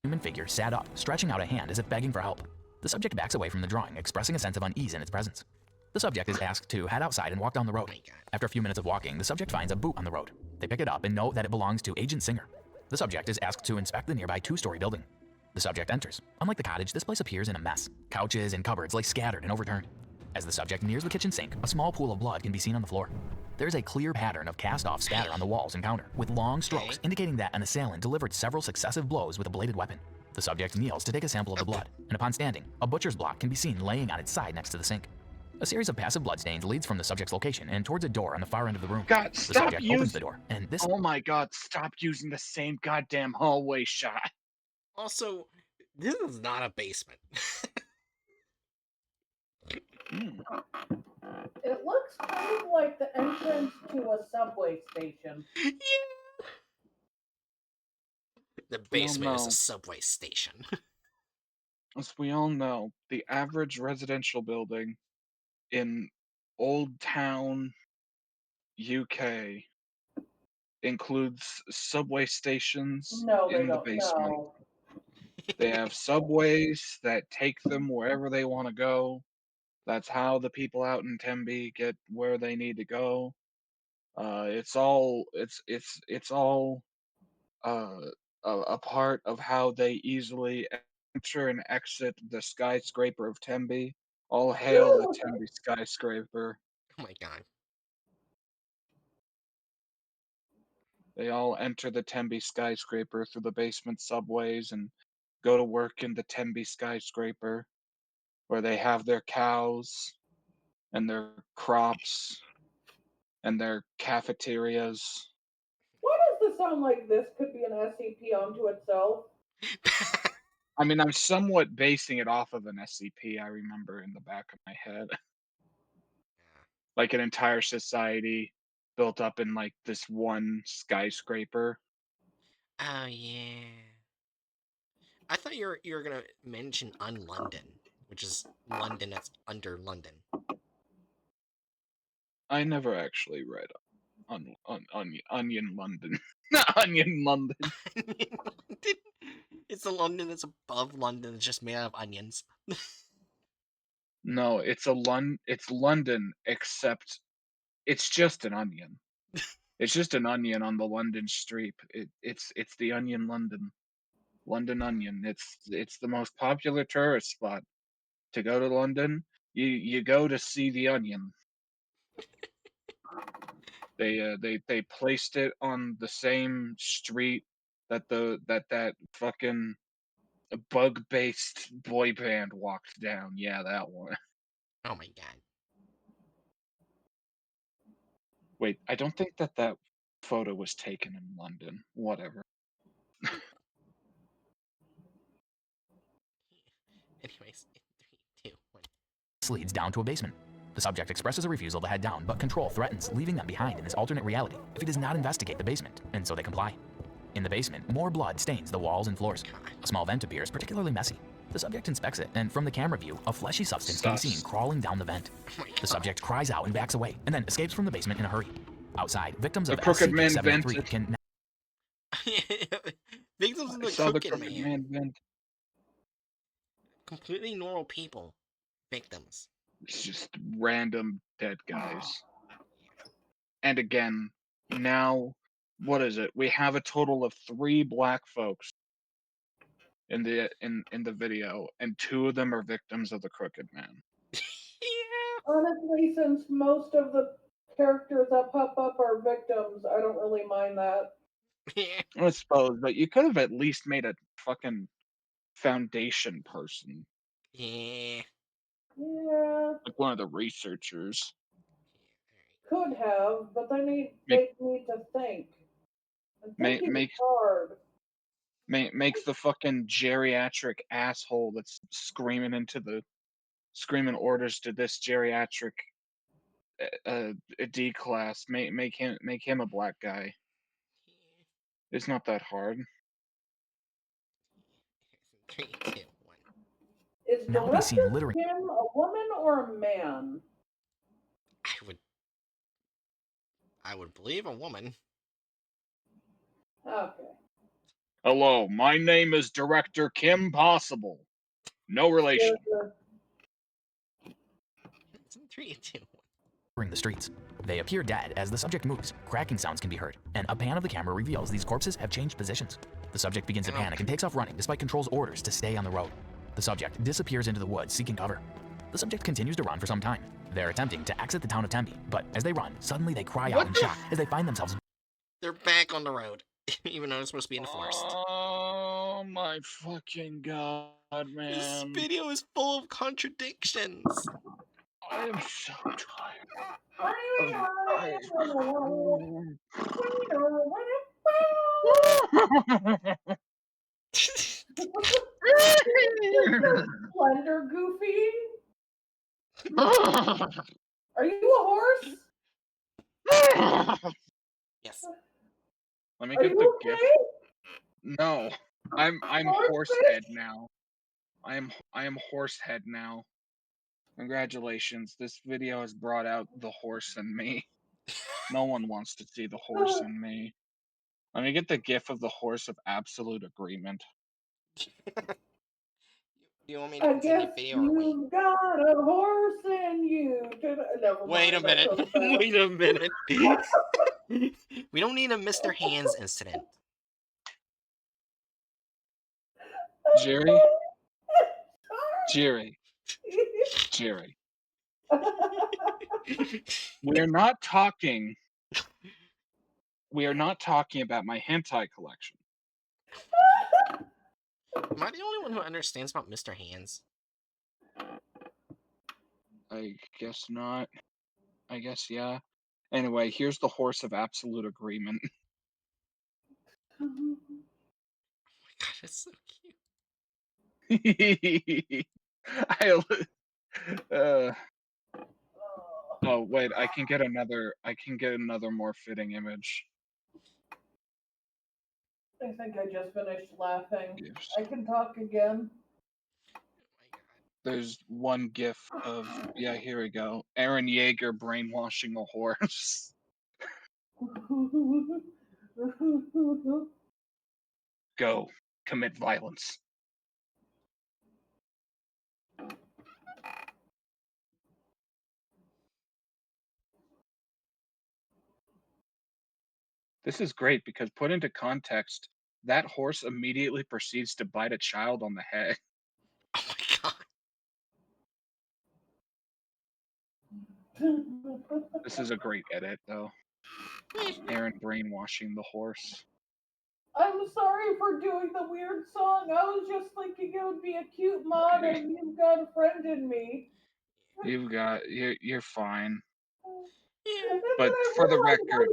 Human figure sat up, stretching out a hand as if begging for help. The subject backs away from the drawing, expressing a sense of unease in its presence. The subject is asked to head outside and walk down the Oh road. my God. After a few minutes of walking, the subject finds a boot on the road. They pick it up and note that it belongs to Agent Singer. The subject is asked to inspect the nearby two-story building. The subject enters. Unlike the cottage, this place appears in a mess. Couches and cupboards lay scattered and overturned. As the subject nears the kitchen sink, a small pool of blood can be seen on the floor. There is a clear pattern of cast-off spatter on the walls and counter, with long strokes indicating that an assailant delivered several successive blows with a bladed weapon. The subject kneels to take a sample of the blood, and upon standing, a butcher's block can be seen laying on its side next to the sink. A series of passive bloodstains leads from the subject's location and towards a door on the far end of the room. God, The stop subject opens the using. door, and this. Oh my God! Stop using the same goddamn hallway shot. Also, this is not a basement. It looks kind of like the entrance to a subway station. Yeah. The We all basement is know. a subway station. As we all know, the average residential building in Old Town, UK includes subway stations No, they in the don't. basement. No. They have subways that take them wherever they want to go. That's how the people out in Tembe get where they need to go. It's all uh, a part of how they easily enter and exit the skyscraper of Tembe. All hail the Tembe skyscraper. Oh my god. They all enter the Tembe skyscraper through the basement subways and go to work in the Tembe skyscraper, where they have their cows and their crops and their cafeterias. Why does this sound like this could be an SCP onto itself? I mean, I'm somewhat basing it off of an SCP I remember in the back of my head. Like an entire society built up in like this one skyscraper. Oh yeah. I thought you were gonna mention London, which is London that's under London. I never actually read Onion London. Not Onion London. London? It's the London that's above London that's just made out of onions. No, it's London, except it's just an onion. It's just an onion on the London street. It's the Onion London. London Onion. It's the most popular tourist spot. To go to London, you go to see the onion. They placed it on the same street that fucking bug-based boy band walked down. Yeah, that one. Oh my god. Wait, I don't think that photo was taken in London. Whatever. Anyways, in 3, 2, 1. Leads down to a basement. The subject expresses a refusal to head down, but control threatens leaving them behind in this alternate reality if he does not investigate the basement, and so they comply. In the basement, more blood stains the walls and floors. A small vent appears, particularly messy. The subject inspects it, and from the camera view, a fleshy substance can be seen crawling down the vent. Oh my god. The subject cries out and backs away, and then escapes from the basement in a hurry. Outside, victims of The Crooked Man SCP-73 vented. can Victims of I the saw the Crooked Crooked Man. Man vent. Completely normal people. Victims. It's just random dead guys. And again, now, what is it? We have a total of 3 black folks in the video, and 2 of them are victims of the Crooked Man. Yeah. Honestly, since most of the characters that pop up are victims, I don't really mind that. Yeah. I suppose, but you could have at least made a fucking foundation person, Yeah. Yeah, like one of the researchers. could have, but they need to think. And thinking is Make hard. makes the fucking geriatric asshole that's screaming orders to this geriatric a D class. Make him a black guy. It's not that hard. 3, 2, 1. Is now be Director seen littering. Kim a woman or a man? I would believe a woman. Okay. Hello, my name is Director Kim Possible. No relation. There's It's in 3, 2, 1. The streets. They appear dead as the subject moves. Cracking sounds can be heard, and a pan of the camera reveals these corpses have changed positions. The subject begins to panic and takes off running despite Control's orders to stay on the road. The subject disappears into the woods seeking cover. The subject continues to run for some time. They're attempting to exit the town of Tempe, but as they run, suddenly they cry out in shock as they find themselves. They're back on the road, even though they're supposed to be in the forest. Oh my fucking god, This man. video is full of contradictions. I am so tired. Slender Goofy? Are you a horse? Yes. Let me Are get you the okay? gift. No, I'm Horsehead now. I am Horsehead now. Congratulations, this video has brought out the horse in me. No one wants to see the horse in me. Let me get the gif of the horse of absolute agreement. Do you want me to I continue guess video or wait? you've got a horse in you. Never Wait a mind. That's minute. really bad. Wait a minute. We don't need a Mr. Hands incident. Jerry? Jerry. Jerry. We are not talking about my hentai collection. Am I the only one who understands about Mr. Hands? I guess not. I guess, yeah. Anyway, here's the horse of absolute agreement. Oh my god, it's so cute. Oh wait, I can get another more fitting image. I think I just finished laughing. Gifs. I can talk again. Oh my god. There's one gif of, yeah, here we go. Aaron Yeager brainwashing a horse. Go, commit violence. This is great because put into context, that horse immediately proceeds to bite a child on the head. Oh my god. This is a great edit, though. Aaron brainwashing the horse. I'm sorry for doing the weird song. I was just thinking it would be a cute mod and you've got a friend in me. You're fine. Yeah. And then But I for the realized record,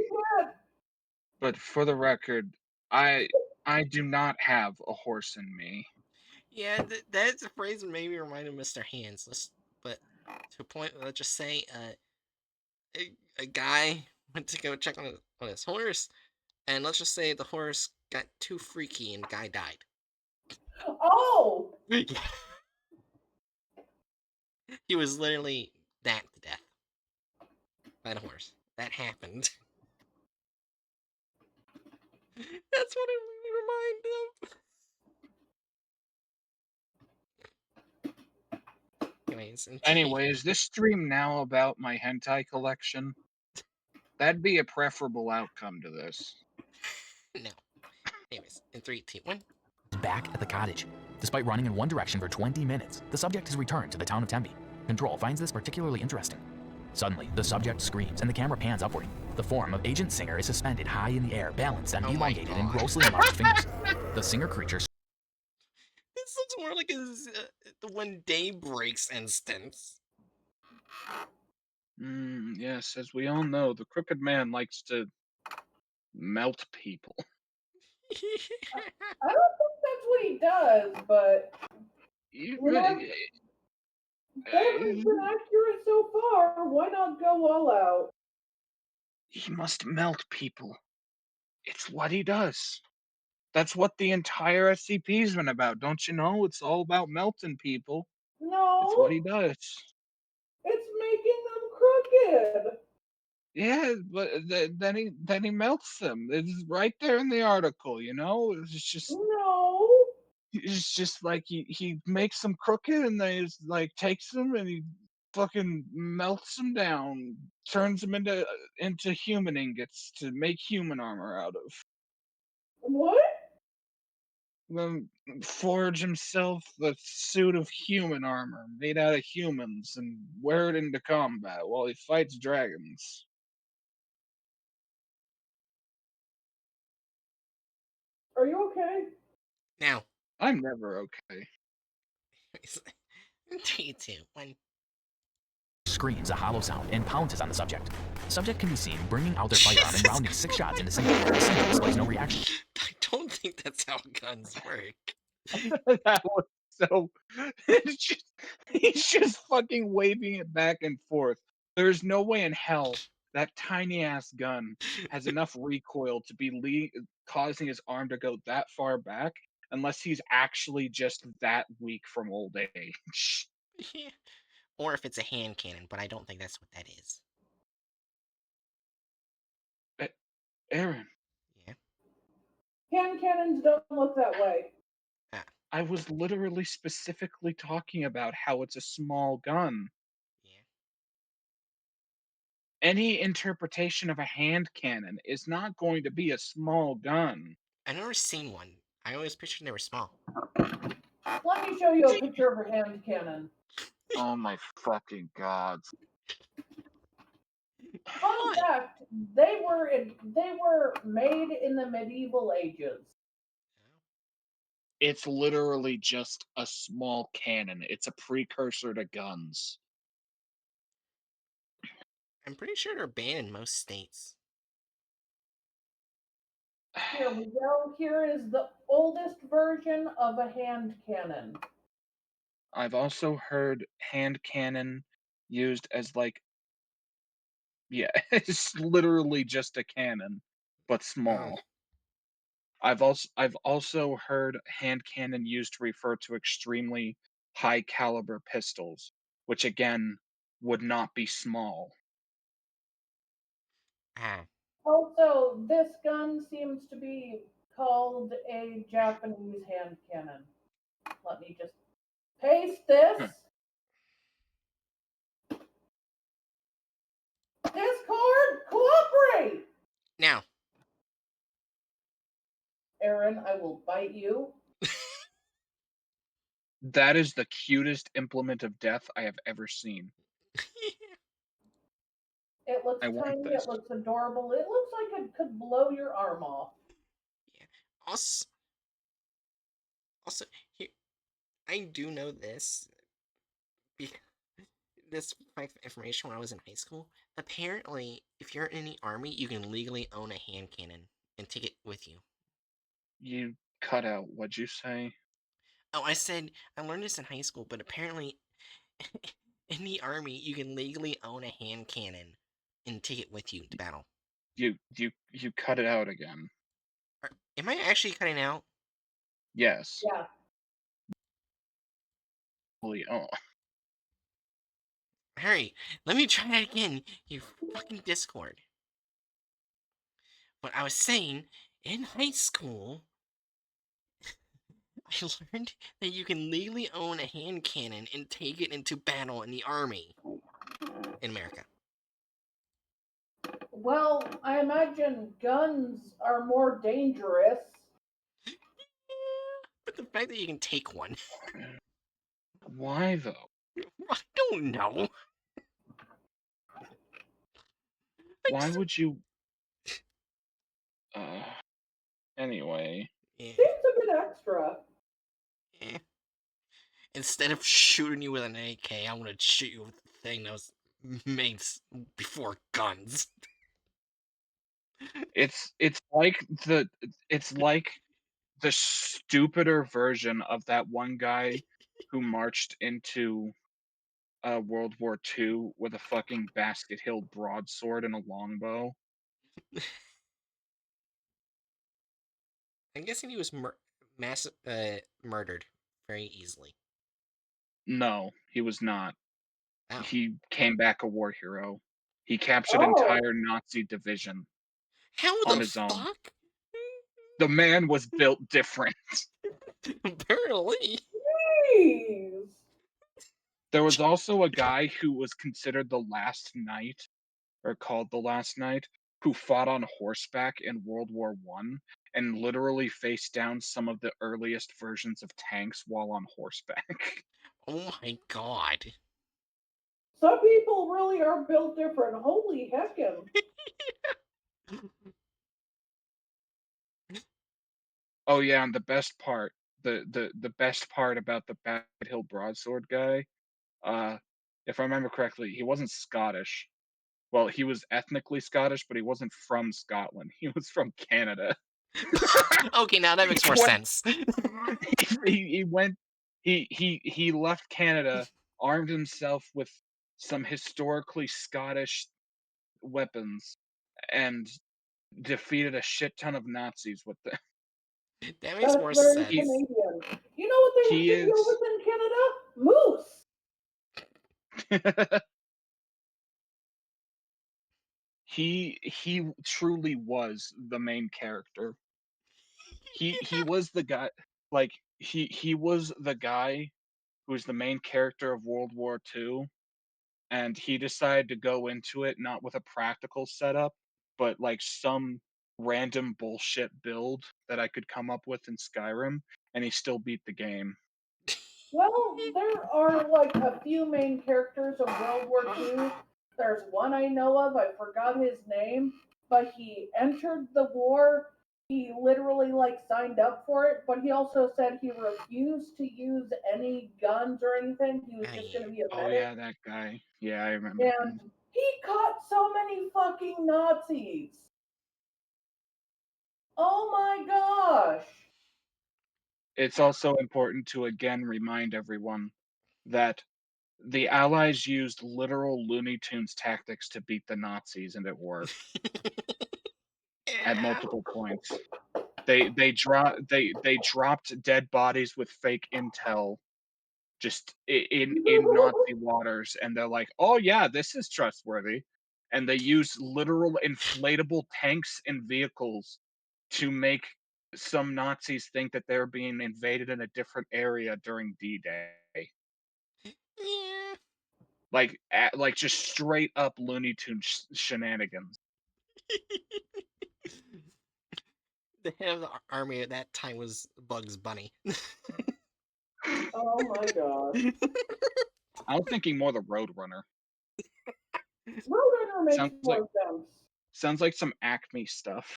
I was I do not have a horse in me. Yeah, that's a phrase that made me remind of Mr. Hands. But to a point, let's just say, a guy went to go check on his horse, and let's just say the horse got too freaky and the guy died. Oh! He was literally that to death by the horse. That happened. That's what it reminded of. Anyway, is this stream now about my hentai collection? That'd be a preferable outcome to this. No. Anyways, in 3, 2, 1. Back at the cottage. Despite running in one direction for 20 minutes, the subject is returned to the town of Tempe. Control finds this particularly interesting. Suddenly, the subject screams and the camera pans upward. The form of Agent Singer is suspended high in the air, balanced on Oh my elongated and God. grossly enlarged fingers. The Singer creature This looks more like the When Day Breaks instance. Yes, as we all know, the Crooked Man likes to melt people. I don't think that's what he does, but that has been accurate so far. Why not go all out? He must melt people. It's what he does. That's what the entire SCP's been about, don't you know? It's all about melting people. No, It's what he does. it's making them crooked. Yeah, but then he melts them. It's right there in the article, you know? No. It's just like he makes them crooked and then he's like takes them and he fucking melts them down, turns them into human ingots to make human armor out of. What? Then forge himself the suit of human armor made out of humans and wear it into combat while he fights dragons. Are you okay? Now, I'm never okay. in 3, 2, 1. screams a hollow sound and pounces on the subject. The subject can be seen bringing out their firearm and rounding 6 shots into Singer. The Singer displays no reaction. I don't think that's how guns work. That was so. He's just fucking waving it back and forth. There's no way in hell that tiny ass gun has enough recoil to be causing his arm to go that far back, unless he's actually just that weak from old age. Yeah. Or if it's a hand cannon, but I don't think that's what that is. Aaron, Yeah. Hand cannons don't look that way. Ah, I was literally specifically talking about how it's a small gun. yeah. Any interpretation of a hand cannon is not going to be a small gun. I've never seen one. I always pictured they were small. Let me show you a picture of a hand cannon. Oh my fucking god. Fun What? fact: they were made in the medieval ages. It's literally just a small cannon. It's a precursor to guns. I'm pretty sure they're banned in most states. Here we go. Here is the oldest version of a hand cannon. I've also heard hand cannon used as yeah, it's literally just a cannon, but Oh, small. I've also heard hand cannon used to refer to extremely high caliber pistols, which again would not be small. ah. Also, this gun seems to be called a Japanese hand cannon. Let me just paste this. Discord, cooperate! Now, Aaron, I will bite you. That is the cutest implement of death I have ever seen. It looks I want tiny, this. it looks adorable, it looks like it could blow your arm off. yeah. Also, here, I do know this because this fact information when I was in high school. Apparently, if you're in the army, you can legally own a hand cannon and take it with you. You cut out. What'd you say? Oh, I said I learned this in high school, but apparently, in the army, you can legally own a hand cannon and take it with you to battle. You cut it out again. Am I actually cutting out? Yes. Yeah. Oh, Hurry, let me try that again, you fucking Discord. But I was saying, in high school, I learned that you can legally own a hand cannon and take it into battle in the army in America. Well, I imagine guns are more dangerous. Yeah, but the fact that you can take one, why though? I don't know. I Why just, would you? Uh. Anyway, yeah, Seems a bit extra. yeah. Instead of shooting you with an AK, I'm gonna shoot you with the thing that was made before guns. it's like the stupider version of that one guy who marched into World War II with a fucking basket hill broadsword and a longbow. I'm guessing he was murdered very easily. No, he was not. Oh. He came back a war hero. He captured Oh, entire Nazi division How on the his own. fuck? The man was built different. Apparently. jeez. There was also a guy who was considered the last knight, or called the last knight, who fought on horseback in World War One and literally faced down some of the earliest versions of tanks while on horseback. Oh my god. Some people really are built different. Holy heckin'. Oh yeah, and the best part, the best part about the Basket Hill broadsword guy, uh, if I remember correctly, he wasn't Scottish. Well, he was ethnically Scottish, but he wasn't from Scotland. He was from Canada. Okay, now that makes more What? sense. He went he left Canada, armed himself with some historically Scottish weapons, and defeated a shit ton of Nazis with them. That makes That's more very He sense. Canadian. You know what they he like to deal is with in Canada? Moose. He truly was the main character. He was the guy, like, he was the guy who was the main character of World War II, and he decided to go into it not with a practical setup, but, like, some random bullshit build that I could come up with in Skyrim, and he still beat the game. Well, there are like a few main characters of World War II. There's one I know of, I forgot his name, but he entered the war. He literally like signed up for it, but he also said he refused to use any guns or anything. He was just going to be a Oh, medic. yeah, that guy. Yeah, I remember And him. he caught so many fucking Nazis. Oh my gosh. It's also important to again remind everyone that the Allies used literal Looney Tunes tactics to beat the Nazis, and it worked at multiple points. They dropped dead bodies with fake intel just in Nazi waters, and they're like, "Oh yeah, this is trustworthy." And they use literal inflatable tanks and vehicles to make some Nazis think that they're being invaded in a different area during D-Day. Yeah. Like just straight up Looney Tunes shenanigans. The head of the army at that time was Bugs Bunny. Oh my gosh. I was thinking more the Roadrunner. Roadrunner makes Sounds like more sense. sounds like some Acme stuff.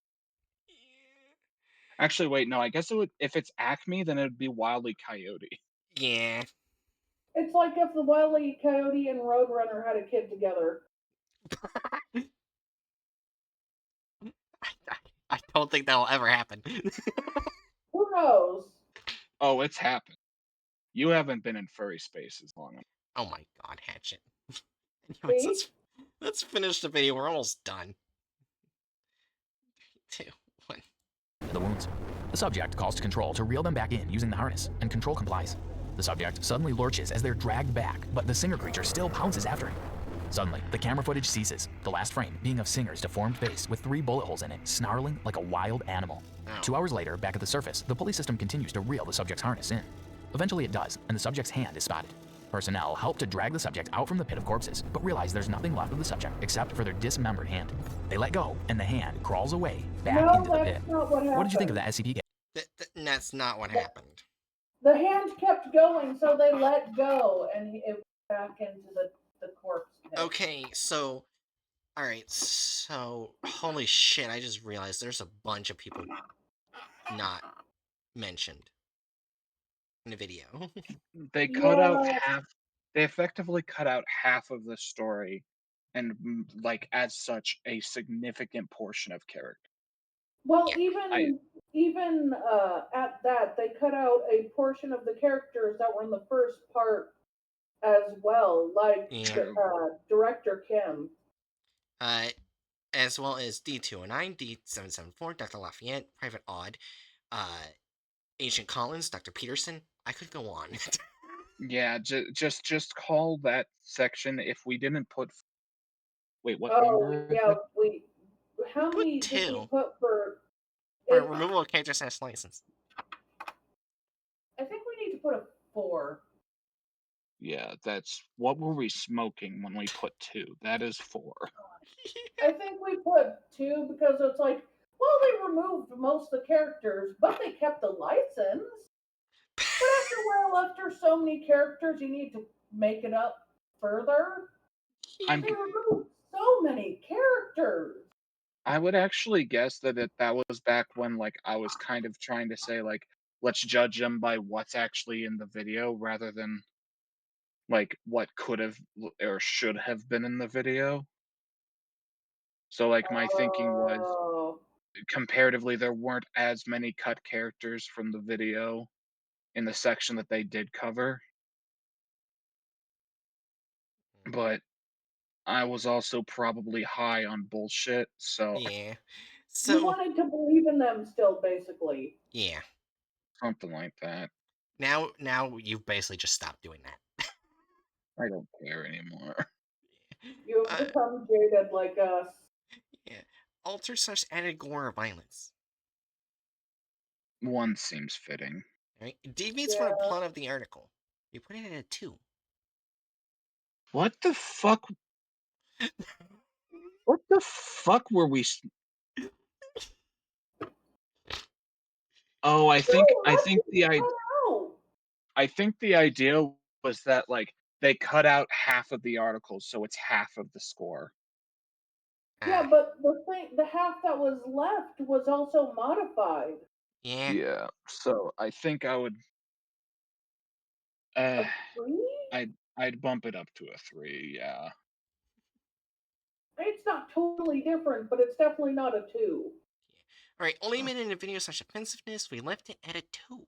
Actually, wait, no, I guess it would if it's Acme, then it would be Wile E. Coyote. Yeah. It's like if the Wile E. Coyote and Roadrunner had a kid together. I don't think that will ever happen. Who knows? Oh, it's happened. You haven't been in furry spaces long enough. Oh my god, Hatchet. Anyways, See? let's finish the video. We're almost done. 3, 2, 1. The wounds. The subject calls to control to reel them back in using the harness, and control complies. The subject suddenly lurches as they're dragged back, but the Singer creature still pounces after him. Suddenly, the camera footage ceases, the last frame being of Singer's deformed face with 3 bullet holes in it, snarling like a wild animal. Ow. 2 hours later, back at the surface, the pulley system continues to reel the subject's harness in. Eventually it does, and the subject's hand is spotted. Personnel help to drag the subject out from the pit of corpses, but realize there's nothing left of the subject except for their dismembered hand. They let go, and the hand crawls away back No, into the pit. that's not what happened. What did you think of the SCP? That's not what happened. The hand kept going, so they let go, and it went back into the corpse pit. Okay, so... Alright, so... Holy shit, I just realized there's a bunch of people not mentioned in the video. They cut out Yeah. half. They effectively cut out half of the story, and like as such, a significant portion of character. Well, Yeah, even at that, they cut out a portion of the characters that were in the first part as well, like Yeah. director Kim. As well as D209, D774, Dr. Lafayette, Private Odd, Agent Collins, Dr. Peterson. I could go on. Yeah, just call that section if we didn't put. Wait, what Oh number is yeah, it? how Put many did we 2 put for? for It, removal of character slash license. I think we need to put a 4. Yeah, that's what were we smoking when we put 2? That is 4. I think we put 2 because it's like, well, they removed most of the characters, but they kept the license. But after so many characters, you need to make it up further. I'm They removed so many characters. I would actually guess that was back when like I was kind of trying to say like let's judge them by what's actually in the video rather than like what could have or should have been in the video. So like my thinking was Oh, comparatively there weren't as many cut characters from the video in the section that they did cover. But I was also probably high on bullshit, so Yeah. you So, wanted to believe in them still, basically. yeah. something like that. Now you've basically just stopped doing that. I don't care anymore. You have Uh, become jaded like us. yeah. Alter such added gore or violence. One seems fitting. Right? It deviates from the Yeah. plot of the article. You put it at a 2. What the fuck? What the fuck were we? Oh, I think No, I that's think the cut out. I think the idea was that like they cut out half of the article, so it's half of the score. Yeah, Ah, but the half that was left was also modified. yeah. Yeah. So I think I would. A Uh, 3? I'd bump it up to a 3. Yeah. It's not totally different, but it's definitely not a 2. Alright, only minute in a video such offensiveness, we left it at a 2.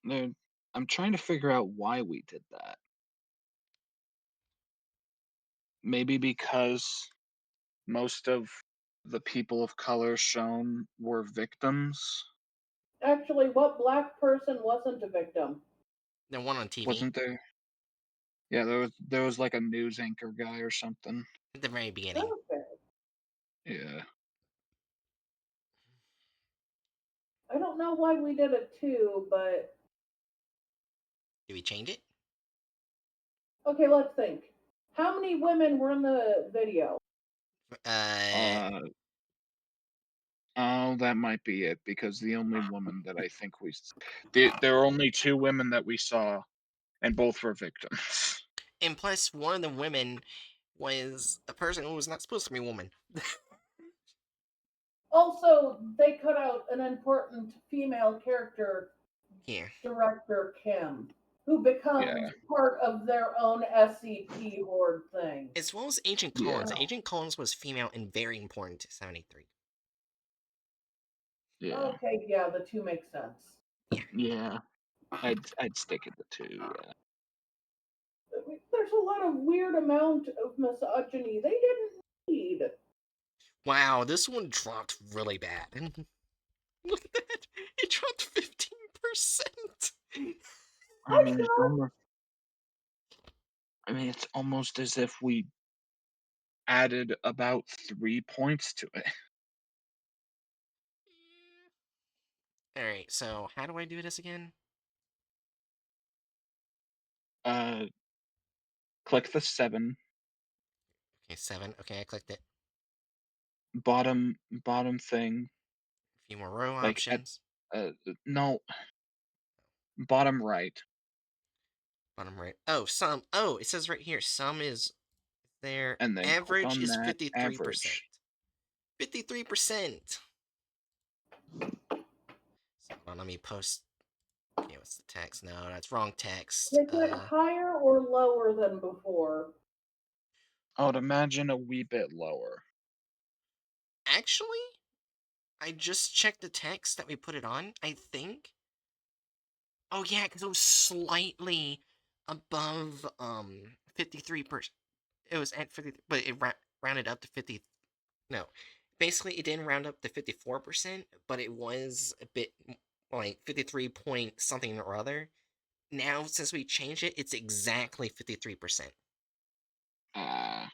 Dude, I'm trying to figure out why we did that. Maybe because most of the people of color shown were victims. Actually, what black person wasn't a victim? The one on TV Wasn't there? Yeah, there was like a news anchor guy or something. at the very beginning. Okay. Yeah. I don't know why we did a 2, but Did we change it? okay, let's think. How many women were in the video? Uh, Uh oh, that might be it because the only woman that I think there were only 2 women that we saw and both were victims. and plus, one of the women was a person who was not supposed to be a woman. Also, they cut out an important female character, Here. Director Kim, who Yeah. becomes part of their own SCP horde thing. As well as Agent Collins. Yeah. Agent Collins was female and very important to 73. Yeah. Okay, yeah, the 2 make sense. Yeah. I'd stick at the 2, yeah. There's a lot of weird amount of misogyny they didn't need. Wow, this one dropped really bad. Look at that. It dropped 15%. I I mean, saw it's almost as if we added about 3 points to it. Alright, so how do I do this again? Uh, click the 7, Okay, 7. Okay, I clicked it. bottom thing, A few more row like at options. no, bottom right, Bottom right. Oh, sum. Oh, it says right here, sum is their and then click average on is that 53%. average. 53%. So hold on, let me post. Okay, what's the text? No, that's wrong text. is it higher or lower than before? I would imagine a wee bit lower. Actually, I just checked the text that we put it on. I think. Oh yeah, because it was slightly above 53%. It was at 50, but it rounded up to 50. No, basically it didn't round up to 54%, but it was a bit like 53 point something or other. Now since we changed it, it's exactly 53%. Uh,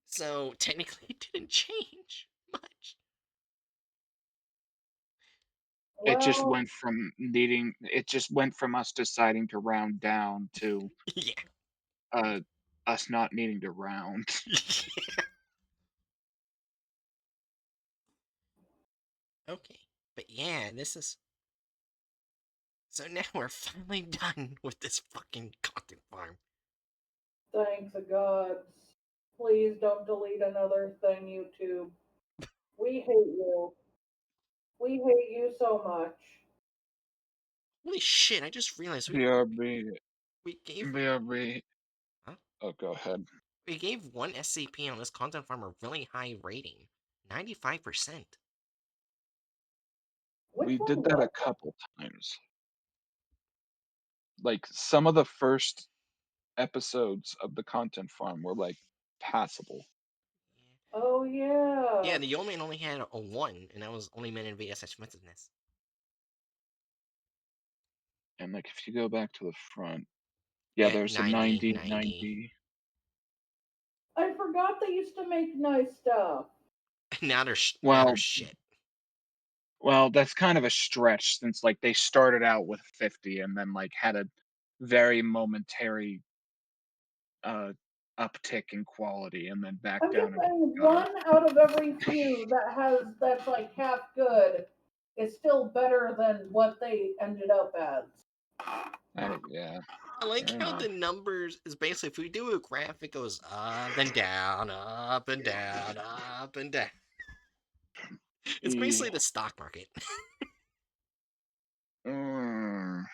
So technically it didn't change much. Well, it just went from us deciding to round down to Yeah. uh us not needing to round. Okay. But yeah, this is. So now we're finally done with this fucking content farm. thanks the gods. Please don't delete another thing, YouTube. We hate you. We hate you so much. Holy shit, I just realized BRB, we gave. BRB. Huh? Oh, go ahead. We gave one SCP on this content farm a really high rating. 95%. Which We one did that a was? couple times. Like some of the first episodes of the content farm were like passable. Oh Yeah, yeah. the old man only had a 1, and that was only meant in VS offensiveness. And like if you go back to the front, yeah, Yeah, there's a 90, 90, 90. 90. I forgot they used to make nice stuff. Now now Well, there's shit. well, that's kind of a stretch since like they started out with 50 and then like had a very momentary uh uptick in quality and then back I'm down just again. saying one out of every few that's like half good is still better than what they ended up as. Yeah, I like fair how enough. the numbers is basically if we do a graph, it goes up and down, up and down, up and down. It's basically the stock market. Mm.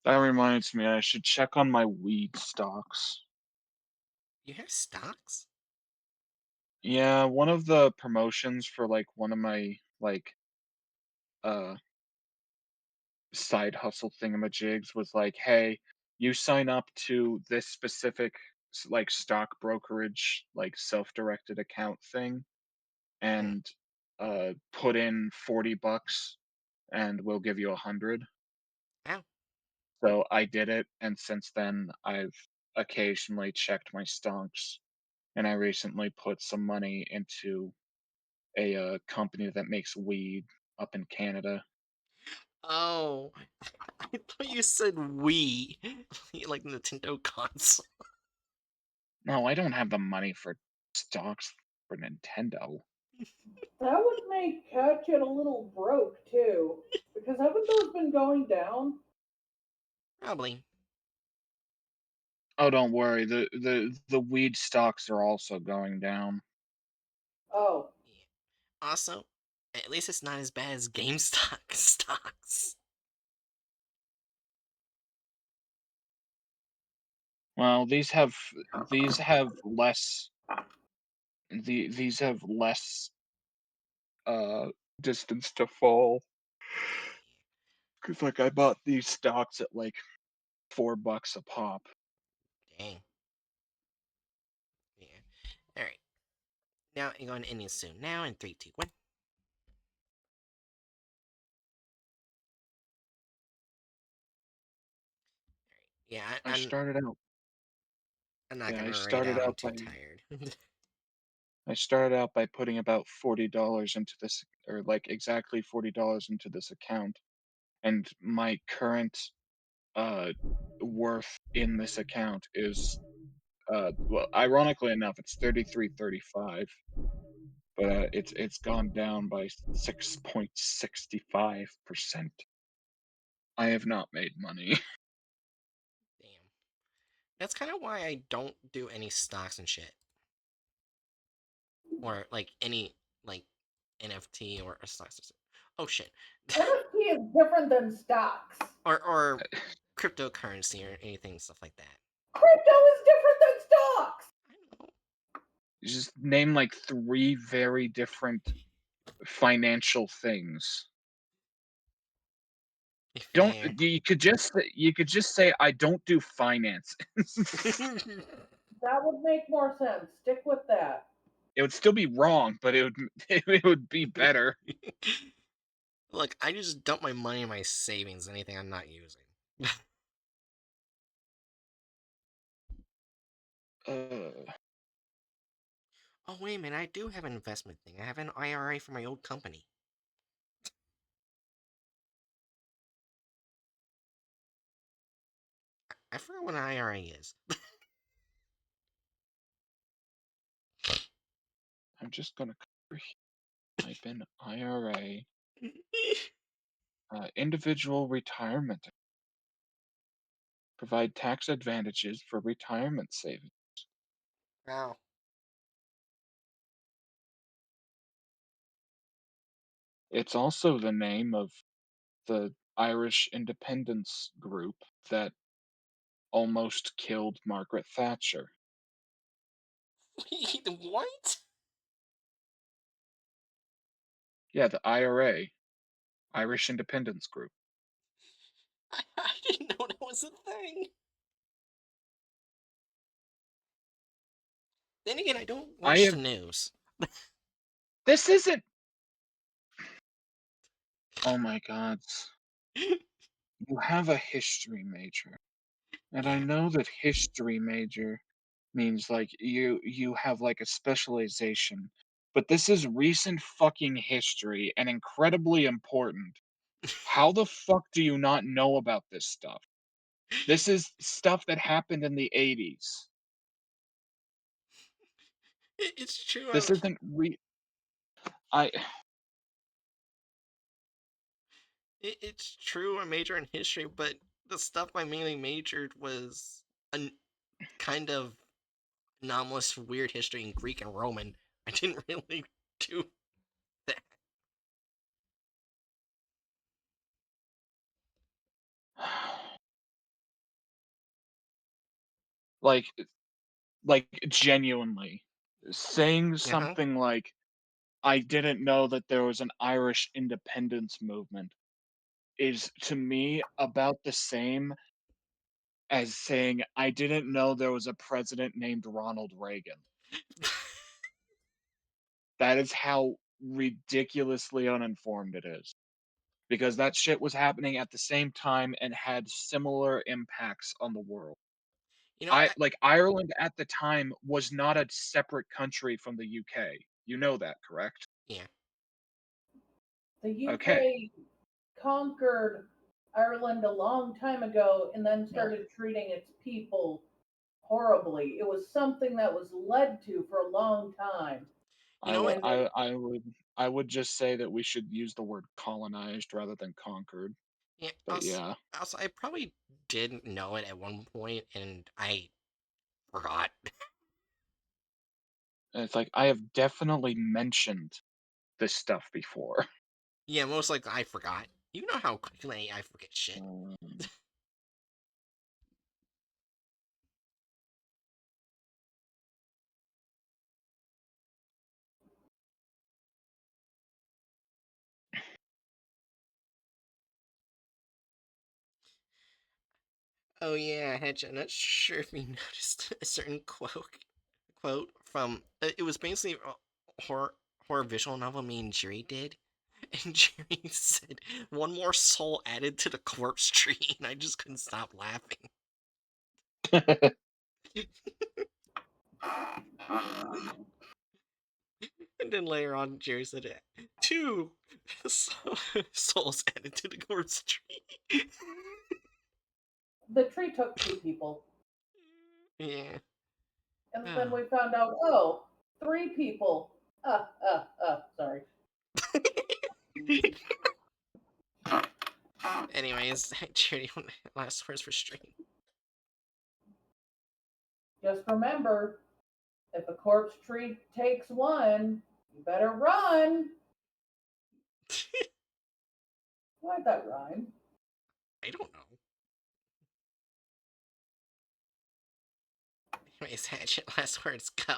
That reminds me, I should check on my weed stocks. You have stocks? Yeah, one of the promotions for like one of my like uh side hustle thingamajigs was like, hey, you sign up to this specific like stock brokerage, like self-directed account thing, Hmm. and put in $40 and we'll give you 100. Ow. So I did it, and since then I've occasionally checked my stonks, and I recently put some money into a company that makes weed up in Canada. Oh, I thought you said Wii, like Nintendo console. No, I don't have the money for stocks for Nintendo. That would make Catch It a little broke too, because haven't those been going down? Probably. Oh, don't worry. The weed stocks are also going down. Oh, Yeah. Also, at least it's not as bad as GameStop stocks. Well, these have less these have less uh distance to fall. Cause like I bought these stocks at like $4 a pop. Dang. Yeah. All right. Now you're going to end soon. Now in 3, 2, 1. Yeah, I started out I'm not yeah, gonna write out. I'm too by tired. I started out by putting about $40 into this, or like exactly $40 into this account, and my current uh worth in this account is well, ironically enough, it's 33.35, but it's gone down by 6.65%. I have not made money. Damn. That's kind of why I don't do any stocks and shit, or like any like NFT or stocks. Oh shit. NFT is different than stocks. or cryptocurrency or anything stuff like that. Crypto is different than stocks. I know. Just name like three very different financial things. Don't Fair. you could just say I don't do finance. That would make more sense. Stick with that. It would still be wrong, but it would it would be better. Look, I just dump my money in my savings, anything I'm not using. Uh, Oh, wait a minute, I do have an investment thing. I have an IRA for my old company. I forgot what an IRA is. I'm just gonna type in IRA, individual retirement, provide tax advantages for retirement savings. Wow. It's also the name of the Irish independence group that almost killed Margaret Thatcher. Wait, what? Yeah, the IRA, Irish Independence Group. I didn't know that was a thing. Then again, I don't I watch the have news. this isn't Oh my god. You have a history major, and I Yeah. know that history major means like you have like a specialization, but this is recent fucking history and incredibly important. How the fuck do you not know about this stuff? This is stuff that happened in the 80s. It's true. This isn't I It's true. I major in history, but the stuff I mainly majored was a kind of anomalous, weird history in Greek and Roman. I didn't really do that. like like genuinely saying Uh huh. something like I didn't know that there was an Irish independence movement is to me about the same as saying I didn't know there was a president named Ronald Reagan. That is how ridiculously uninformed it is. Because that shit was happening at the same time and had similar impacts on the world. You know, Ireland at the time was not a separate country from the UK. You know that, correct? yeah. The Okay. UK conquered Ireland a long time ago and then Well, started treating its people horribly. It was something that was led to for a long time. You know what? And it, I would just say that we should use the word colonized rather than conquered. Yeah. But yeah, Also, I probably didn't know it at one point, and I forgot. it's like I have definitely mentioned this stuff before. Yeah, most likely I forgot. You know how quickly I forget shit. Um, Oh yeah, Hedge. I'm not sure if you noticed a certain quote from it was basically a horror visual novel me and Jerry did, and Jerry said one more soul added to the corpse tree, and I just couldn't stop laughing. And then later on, Jerry said two souls added to the corpse tree. the tree took two people. Yeah. And then we found out, oh, three people. Sorry. Anyways, Jerry, last words for stream. Just remember, if a corpse tree takes one, you better run. Why'd that rhyme? I don't know. Anyways, Hatchet, last words go.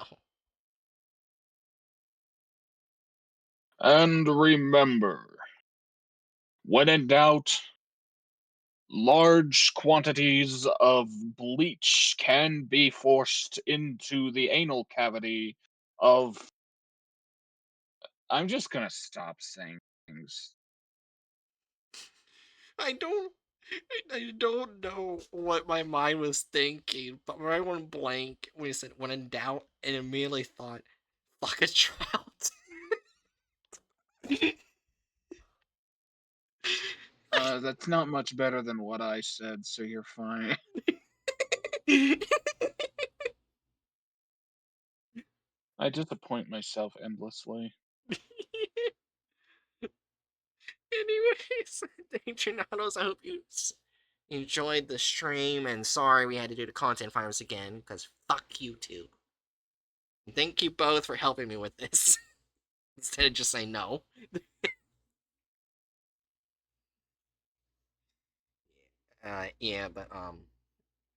and remember, when in doubt, large quantities of bleach can be forced into the anal cavity of. I'm just gonna stop saying things. I don't. I don't know what my mind was thinking, but I went blank when he said "when in doubt" and immediately thought, "Fuck a trout." That's not much better than what I said, so you're fine. I disappoint myself endlessly. Anyways, Dangernados, I hope you enjoyed the stream, and sorry we had to do the content farms again, because fuck you too. And thank you both for helping me with this, instead of just saying no. Yeah, but,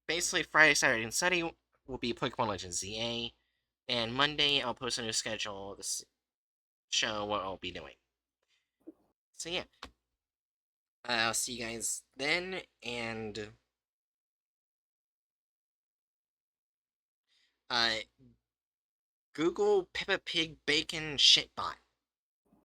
basically Friday, Saturday, and Sunday will be Pokemon Legends ZA, and Monday I'll post a new schedule to show what I'll be doing. So yeah, I'll see you guys then, and Google Peppa Pig Bacon Shitbot.